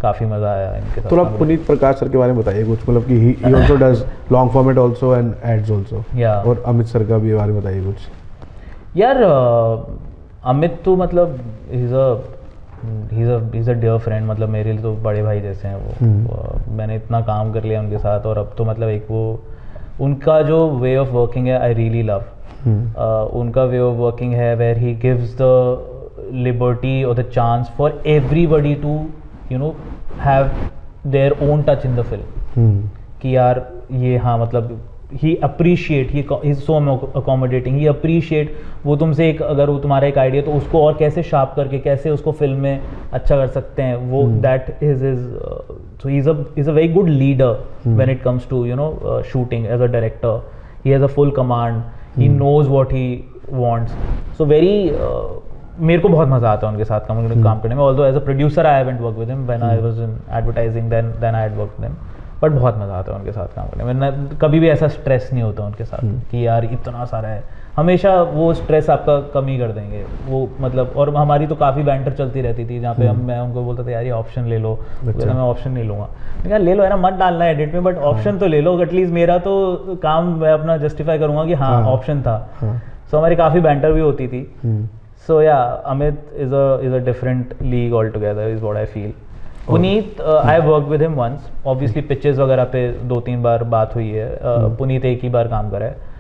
काफ़ी मज़ा आया इनके साथ. तो आप पुनीत प्रकाश सर के बारे में बताइए कुछ. मतलब कि he also does long format also and ads also. Yeah. और अमित सर का भी बारे में बताइए कुछ. यार अमित तो मतलब he's a dear friend. मतलब मेरे लिए तो बड़े भाई जैसे हैं वो. मैंने इतना काम कर लिया उनके साथ और अब तो मतलब एक वो उनका जो वे ऑफ वर्किंग है आई रियली लव. उनका वे ऑफ वर्किंग है where he gives the liberty और the chance for everybody to have their own touch in the film. कि यार ये हाँ मतलब he appreciate, he is so accommodating, he appreciate. वो तुमसे एक अगर वो तुम्हारा एक आइडिया तो उसको और कैसे शार्प करके कैसे उसको फिल्म में अच्छा कर सकते हैं वो. That is so he is a very good leader when it comes to shooting as a director. He has a full command. He knows what he wants. So मेरे को बहुत मज़ा आता है उनके साथ काम करने में. Although as a producer I haven't worked with him. When I was in advertising then I had worked with him. But बहुत मज़ा आता है उनके साथ काम करने में. कभी भी ऐसा स्ट्रेस नहीं होता उनके साथ कि यार इतना सारा है. हमेशा वो स्ट्रेस आपका कम ही कर देंगे वो. मतलब और हमारी तो काफ़ी बैंटर चलती रहती थी जहाँ पे मैं उनको बोलता था यार ये ऑप्शन ले लो. मैं ऑप्शन नहीं लूँगा. मैं ले लो है ना, मत डालना है एडिट में, बट ऑप्शन तो ले लो. एटलीस्ट मेरा तो काम मैं अपना जस्टिफाई करूँगा कि हाँ ऑप्शन था. सो हमारी काफ़ी बैंटर भी होती थी. So yeah Amit is a different league all together is what I feel. Puneet I work with him once. Obviously pictures वगैरह पे 2-3 बार बात हुई है. पुनीत एक ही बार काम करा है.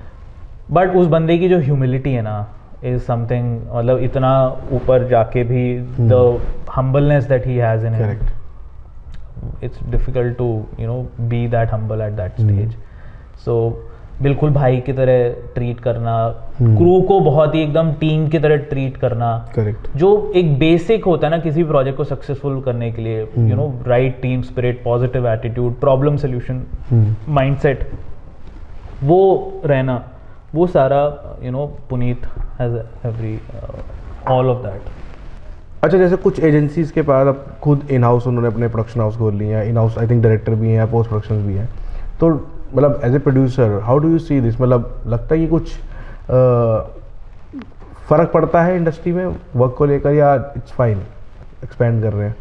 बट उस बंदे की जो ह्यूमिलिटी है ना इज समथिंग. मतलब इतना ऊपर जाके भी the humbleness that he has in him, it's difficult to be that humble at that stage. So बिल्कुल भाई की तरह ट्रीट करना, क्रू को बहुत ही एकदम टीम की तरह ट्रीट करना. करेक्ट. जो एक बेसिक होता है ना किसी भी प्रोजेक्ट को सक्सेसफुल करने के लिए, right team spirit, positive attitude, problem solution mindset, वो रहना, वो सारा Puneet has every all of that. अच्छा, जैसे कुछ एजेंसीज के पास अब खुद इन हाउस उन्होंने अपने प्रोडक्शन हाउस खोल लिए हैं. In house I think director भी हैं, पोस्ट प्रोडक्शन भी हैं. तो मतलब as a producer how do you see this? मतलब लगता है कि कुछ फ़र्क पड़ता है इंडस्ट्री में वर्क को लेकर, या इट्स फाइन एक्सपेंड कर रहे हैं?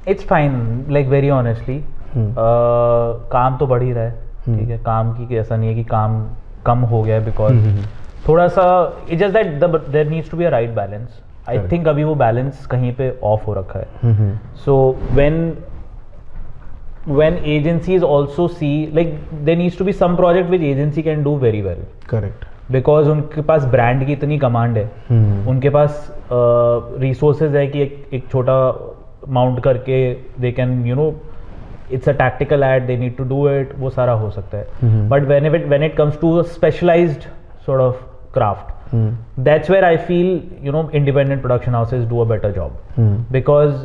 It's fine, like very honestly काम तो बढ़ ही रहा है, ठीक है, काम की ऐसा नहीं है कि काम कम हो गया है, बिकॉज थोड़ा सा it's just that there needs to be a right balance. I think अभी वो बैलेंस कहीं पे ऑफ हो रखा है. सो when agencies also see, like there needs to be some project which agency can do very well. Correct. Because उनके पास brand की इतनी कमांड है, उनके पास रिसोर्सेज है कि एक छोटा माउंट करके they can you know it's a tactical ad, they need to do it, वो सारा हो सकता है. But when it comes to a specialized sort of craft, that's where I feel, you know, independent production houses do a better job. Because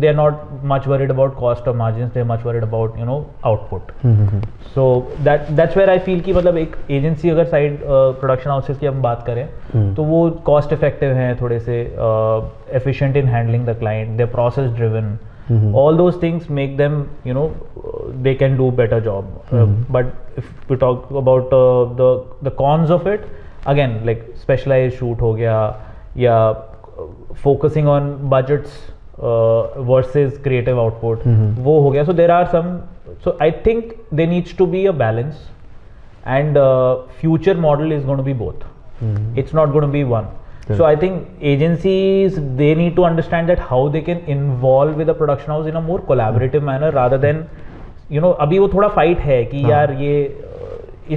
they're not much worried about cost or margins, they're much worried about, you know, output. So that's where I feel कि मतलब एक agency अगर side production houses की हम बात करें तो वो cost effective हैं, थोड़े से efficient in handling the client, they're process driven. All those things make them, you know, they can do better job. But if we talk about the cons of it, again, like specialized shoot हो गया, या focusing on budgets versus creative output, वो हो गया. So there are some, so I think there needs to be a balance, and future model is going to be both. It's not going to be one. So I think agencies, they need to understand that how they can involve with the production house in a more collaborative manner, rather than, you know, अभी वो थोड़ा fight है कि यार ये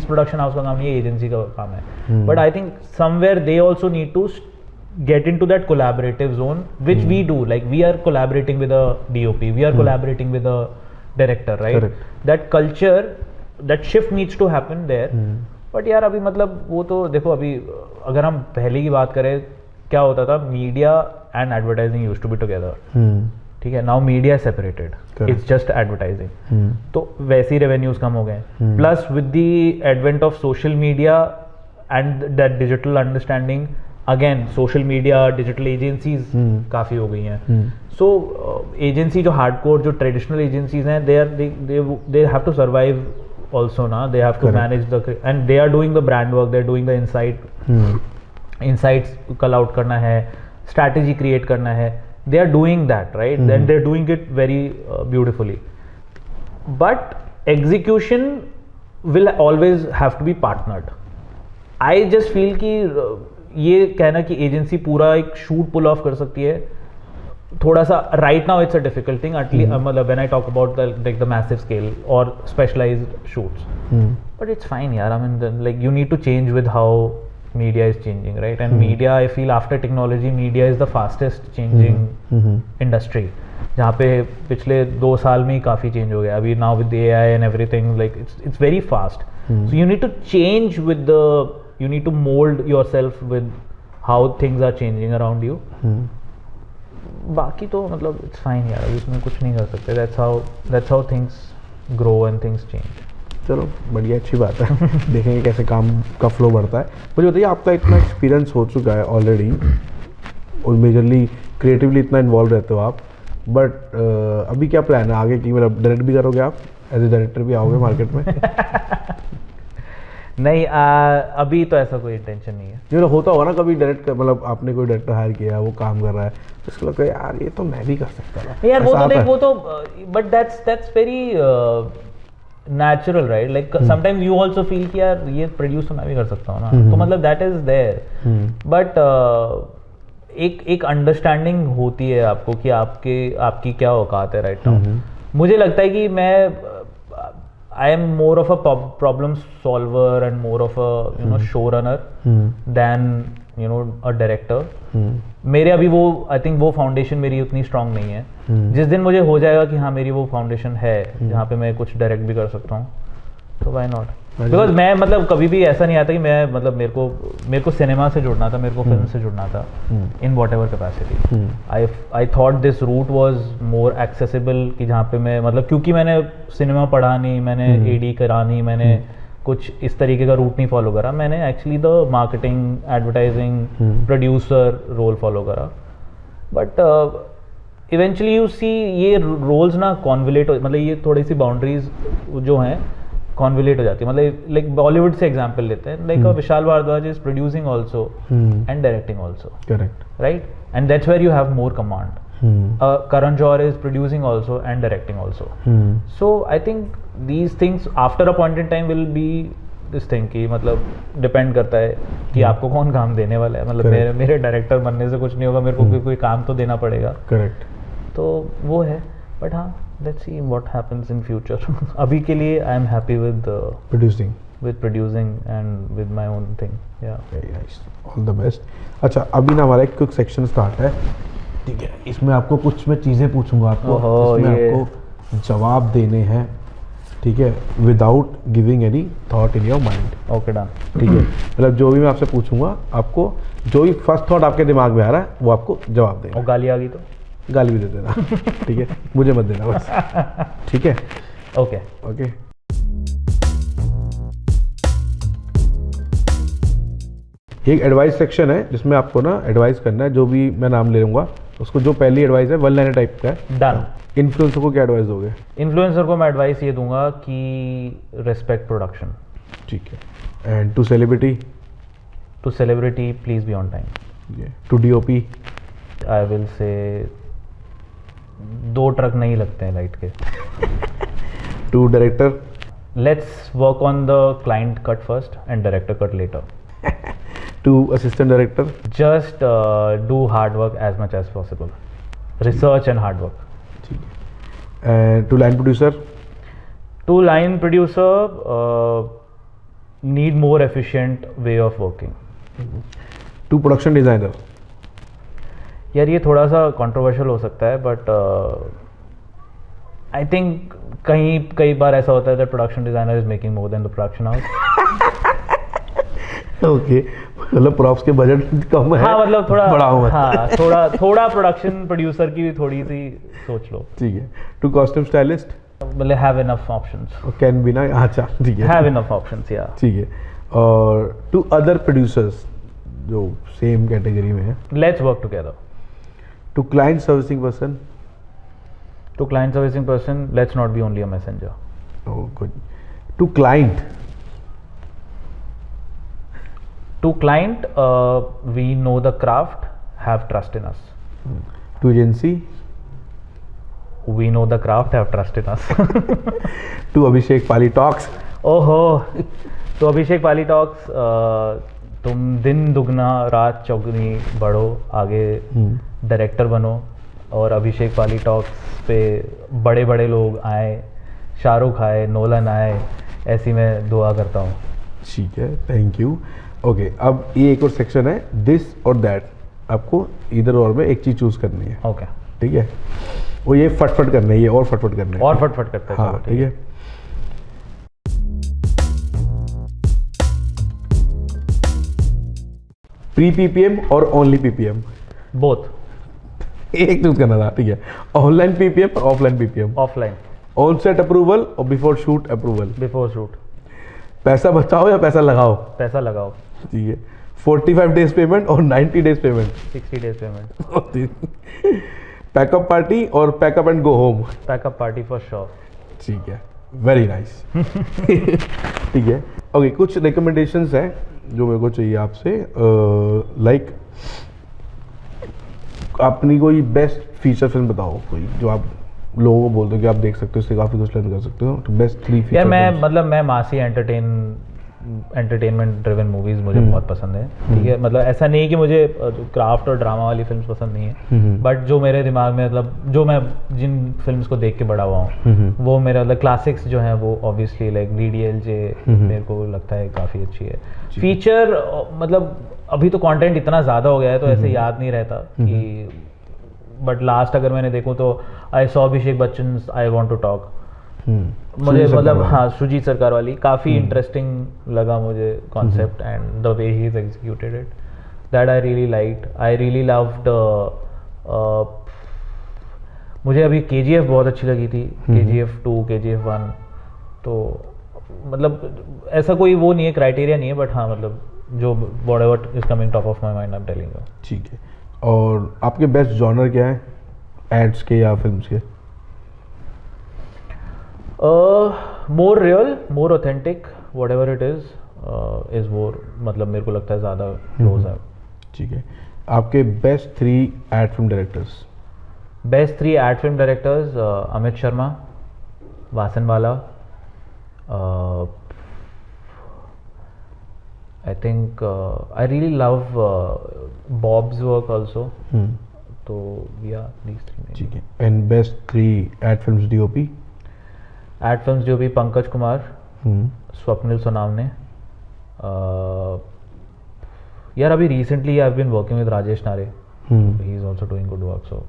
इस production house का काम नहीं है, agency का काम है. But I think somewhere they also need to get into that collaborative zone, which we do. Like we are collaborating with a DOP, we are collaborating with a director, right? Correct. That culture, that shift needs to happen there. But यार अभी मतलब वो तो देखो, अभी अगर हम पहले की बात करें, क्या होता था, media and advertising used to be together, ठीक है. Now media separated, it's just advertising. तो वैसे ही रेवेन्यूज कम हो गए. Plus with the advent of social media and that digital understanding, again social media, digital agencies काफ़ी हो गई हैं. सो एजेंसी जो हार्डकोर, जो ट्रेडिशनल एजेंसीज हैं, they have to survive also now. They have to manage the, and they are doing the brand work, they're doing the insights call out करना है, strategy create करना है, they are doing that, right? Then they're doing it very beautifully, but execution will always have to be partnered. I just feel कि ये कहना कि agency पूरा एक shoot pull off कर सकती है, थोड़ा सा right now it's a difficult thing, at least मतलब when I talk about the massive scale or specialized shoots. But it's fine यार, I mean like you need to change with how media is changing, right? And media, I feel after technology, media is the fastest changing industry, जहाँ पे पिछले 2 साल में ही काफ़ी change हो गया. अभी now with the AI and everything, like it's very fast. So you need to change with the, you need to mold yourself with how things are changing around you. बाकी तो मतलब इट्स फाइन यार, इसमें कुछ नहीं कर सकते. That's how things grow and things change. चलो बढ़िया, अच्छी बात है. देखेंगे कैसे काम का फ्लो बढ़ता है. मुझे बताइए, आपका इतना एक्सपीरियंस हो चुका है ऑलरेडी, और मेजरली क्रिएटिवली इतना इन्वॉल्व रहते हो आप, बट अभी क्या प्लान है आगे की? मतलब डायरेक्ट भी करोगे आप, एज ए डायरेक्टर भी आओगे मार्केट में? नहीं, अभी तो ऐसा कोई इंटेंशन नहीं है. जो होता होगा ना कभी डायरेक्ट, मतलब आपने कोई डायरेक्टर हायर किया, वो काम कर रहा है, तो उसको लगता है यार ये तो मैं भी कर सकता था यार. वो तो देख, वो तो but that's very natural, right? Like sometimes you also feel कि यार ये प्रोड्यूस मैं भी कर सकता हूँ ना, तो मतलब दैट इज देयर. बट एक अंडरस्टैंडिंग होती है आपको कि आपकी क्या औकात है राइट नाउ. मुझे लगता है कि मैं I am more of a problem solver and more of a, you know, showrunner than, you know, a director. मेरे अभी वो, I think वो फाउंडेशन मेरी उतनी स्ट्रांग नहीं है. जिस दिन मुझे हो जाएगा कि हाँ मेरी वो फाउंडेशन है जहाँ पे मैं कुछ डायरेक्ट भी कर सकता हूँ, तो व्हाई नॉट. बिकॉज मैं मतलब कभी भी ऐसा नहीं आता कि मैं मतलब मेरे को सिनेमा से जुड़ना था, मेरे को फिल्म से जुड़ना था, in whatever capacity. I thought this route was more accessible, कि जहाँ पे मैं मतलब, क्योंकि मैंने सिनेमा पढ़ा नहीं, मैंने एडी करा नहीं, मैंने कुछ इस तरीके का रूट नहीं फॉलो करा. मैंने actually the marketing, advertising, producer role follow करा. बट इवेंचुअली यू सी ये रोल्स ना कॉन्वलेट, मतलब ये थोड़ी सी बाउंड्रीज जो हैं कॉन्वुलेट हो जाती है. मतलब लाइक बॉलीवुड से एग्जांपल लेते हैं, like Vishal Bhardwaj is producing also and directing also, correct, right? And that's where you have more command. Karan Johar is producing also and directing also. So I think these things after a point in time will be this thing कि मतलब depend करता है कि आपको कौन काम देने वाला है. मतलब मेरे डायरेक्टर बनने से कुछ नहीं होगा, मेरे को कोई काम तो देना पड़ेगा. करेक्ट. तो वो है. बट हाँ, let's see what happens in future. अभी के लिए I am happy with producing and with my own thing. Yeah. Very nice. All the best. अच्छा, अभी ना हमारा एक क्विक सेक्शन स्टार्ट है, ठीक है. इसमें आपको कुछ मैं चीज़ें पूछूंगा आपको, इसमें आपको जवाब देने हैं, ठीक है, without giving any thought in your mind. Okay, done. ठीक है. मतलब जो भी मैं आपसे पूछूंगा, आपको जो भी फर्स्ट थॉट आपके दिमाग में आ रहा है वो आपको जवाब देना. और गाली आ गई तो गाली भी दे देना. ठीक है, मुझे मत देना बस. ठीक है. ओके. ओके. एक एडवाइस सेक्शन है जिसमें आपको ना एडवाइस करना है. जो भी मैं नाम ले लूँगा उसको, जो पहली एडवाइस है वन लाइनर टाइप का है. डन. इन्फ्लुएंसर को क्या एडवाइस दोगे? इन्फ्लुएंसर को मैं एडवाइस ये दूंगा कि रिस्पेक्ट प्रोडक्शन. ठीक है. And to celebrity? To celebrity, please be on time. To DOP? I will say 2 truck नहीं लगते हैं लाइट के. To director? Let's work on the client cut first and director cut later. To assistant director? Just do hard work as much as possible. Research and hard work. ठीक है. And to line producer? To line producer, need more efficient way of working. To production designer? यार ये थोड़ा सा controversial हो सकता है, but I think कई बार ऐसा होता है that production designer is making more than the production house. Okay. मतलब प्रॉप्स के बजट कम है. हाँ, मतलब थोड़ा बढ़ाओ मत. हाँ, थोड़ा प्रोडक्शन प्रोड्यूसर की भी थोड़ी सी सोच लो. ठीक है. To costume stylist? मतलब have enough options. Can be ना. अच्छा, ठीक है. हैव इनफ ऑप्शंस, या. ठीक है. और टू अदर प्रोड्यूसर्स जो सेम कैटेगरी में है? Let's work together. To client servicing person? To client servicing person, let's not be only a messenger. Oh, good. To client? To client, we know the craft, have trust in us. To agency? We know the craft, have trust in us. To Abhishek Pali Talks? ओहो, तो अभिषेक Pali talks, तुम दिन दुगना रात चौगुनी बढ़ो, आगे director बनो, और अभिषेक पाली टॉक्स पे बड़े बड़े लोग आए, शाहरुख आए, नोलन आए, ऐसी मैं दुआ करता हूँ. ठीक है. Thank you. ओके. अब ये एक और सेक्शन है, दिस और दैट. आपको इधर और में एक चीज़ चूज़ करनी है. ओके. ठीक है. वो ये फटफट करना है, ये और फटफट करना है. और फटफट करते हैं. हाँ, ठीक है. प्री पीपीएम और ओनली पीपीएम? बोथ. एक चूज करना था. ठीक है. ऑनलाइन पीपीएम और offline PPM? Offline. On set approval और before shoot approval? Before shoot. पैसा बचाओ या पैसा लगाओ? पैसा लगाओ. ठीक है. 45 डेज पेमेंट और 90 days payment? 60 days payment. Packup party और packup and go home? Packup party for sure. ठीक है. Very nice. ठीक है. ओके. कुछ रिकमेंडेशंस हैं जो मेरे को चाहिए आपसे. लाइक अपनी कोई बेस्ट फीचर फिल्म बताओ, कोई जो आप लोगों को बोलते हो कि आप देख सकते हो, इससे काफ़ी कुछ लर्न कर सकते हो. तो बेस्ट 3 फीचर. यार मैं मासी एंटरटेनमेंट ड्रिवन मूवीज मुझे बहुत पसंद है. ठीक है. मतलब ऐसा नहीं है कि मुझे क्राफ्ट और ड्रामा वाली फिल्म्स पसंद नहीं है, बट जो मेरे दिमाग में, मतलब जो मैं जिन फिल्म्स को देख के बड़ा हुआ हूँ, वो मेरा मतलब क्लासिक्स जो हैं वो ऑब्वियसली लाइक DDLJ मेरे को लगता है काफ़ी अच्छी है. फीचर मतलब अभी तो कंटेंट इतना ज़्यादा हो गया है तो ऐसे याद नहीं रहता कि, बट लास्ट अगर मैंने देखूँ तो I saw Abhishek Bachchan I want to talk. मुझे मतलब हाँ, सुजीत सरकार वाली काफ़ी इंटरेस्टिंग लगा मुझे concept and the way he is executed it, that I really liked. I really loved. मुझे अभी KGF बहुत अच्छी लगी थी. KGF 2, KGF 1. तो मतलब ऐसा कोई वो नहीं है, क्राइटेरिया नहीं है, बट हाँ मतलब जो whatever is coming top of my mind I am telling you. ठीक है. और आपके बेस्ट जॉनर क्या है, एड्स के या फिल्म्स के? More real, more authentic, what ever it is more, मतलब मेरे को लगता है ज़्यादा क्लोज है। ठीक है, आपके best 3 ad film directors? Best 3 ad film directors, Amit Sharma, Vasanwala, I think I really love Bob's work also. So yeah, these 3 names. ठीक है, and best 3 ad films DOP? Ad films जो भी पंकज कुमार, स्वप्निल सोनावने, यार अभी recently I have been working with Rajesh Nare, he is also doing good work. So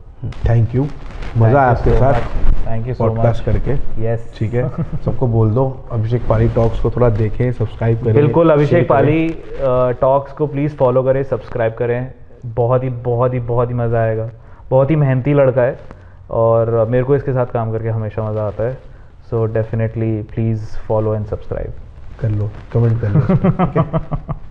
thank you, मज़ा आया आपके साथ thank you so podcast much. करके। यस, ठीक है, सबको बोल दो अभिषेक पाली टॉक्स को थोड़ा देखें, सब्सक्राइब करें। बिल्कुल, अभिषेक share करें। पाली टॉक्स को प्लीज़ फॉलो करें, सब्सक्राइब करें। बहुत ही मज़ा आएगा। बहुत ही मेहनती लड़का है और मेरे को इसके साथ काम करके हमेशा मज़ा आता है। So definitely please follow and subscribe कर लो, कमेंट कर लो। ठीक है?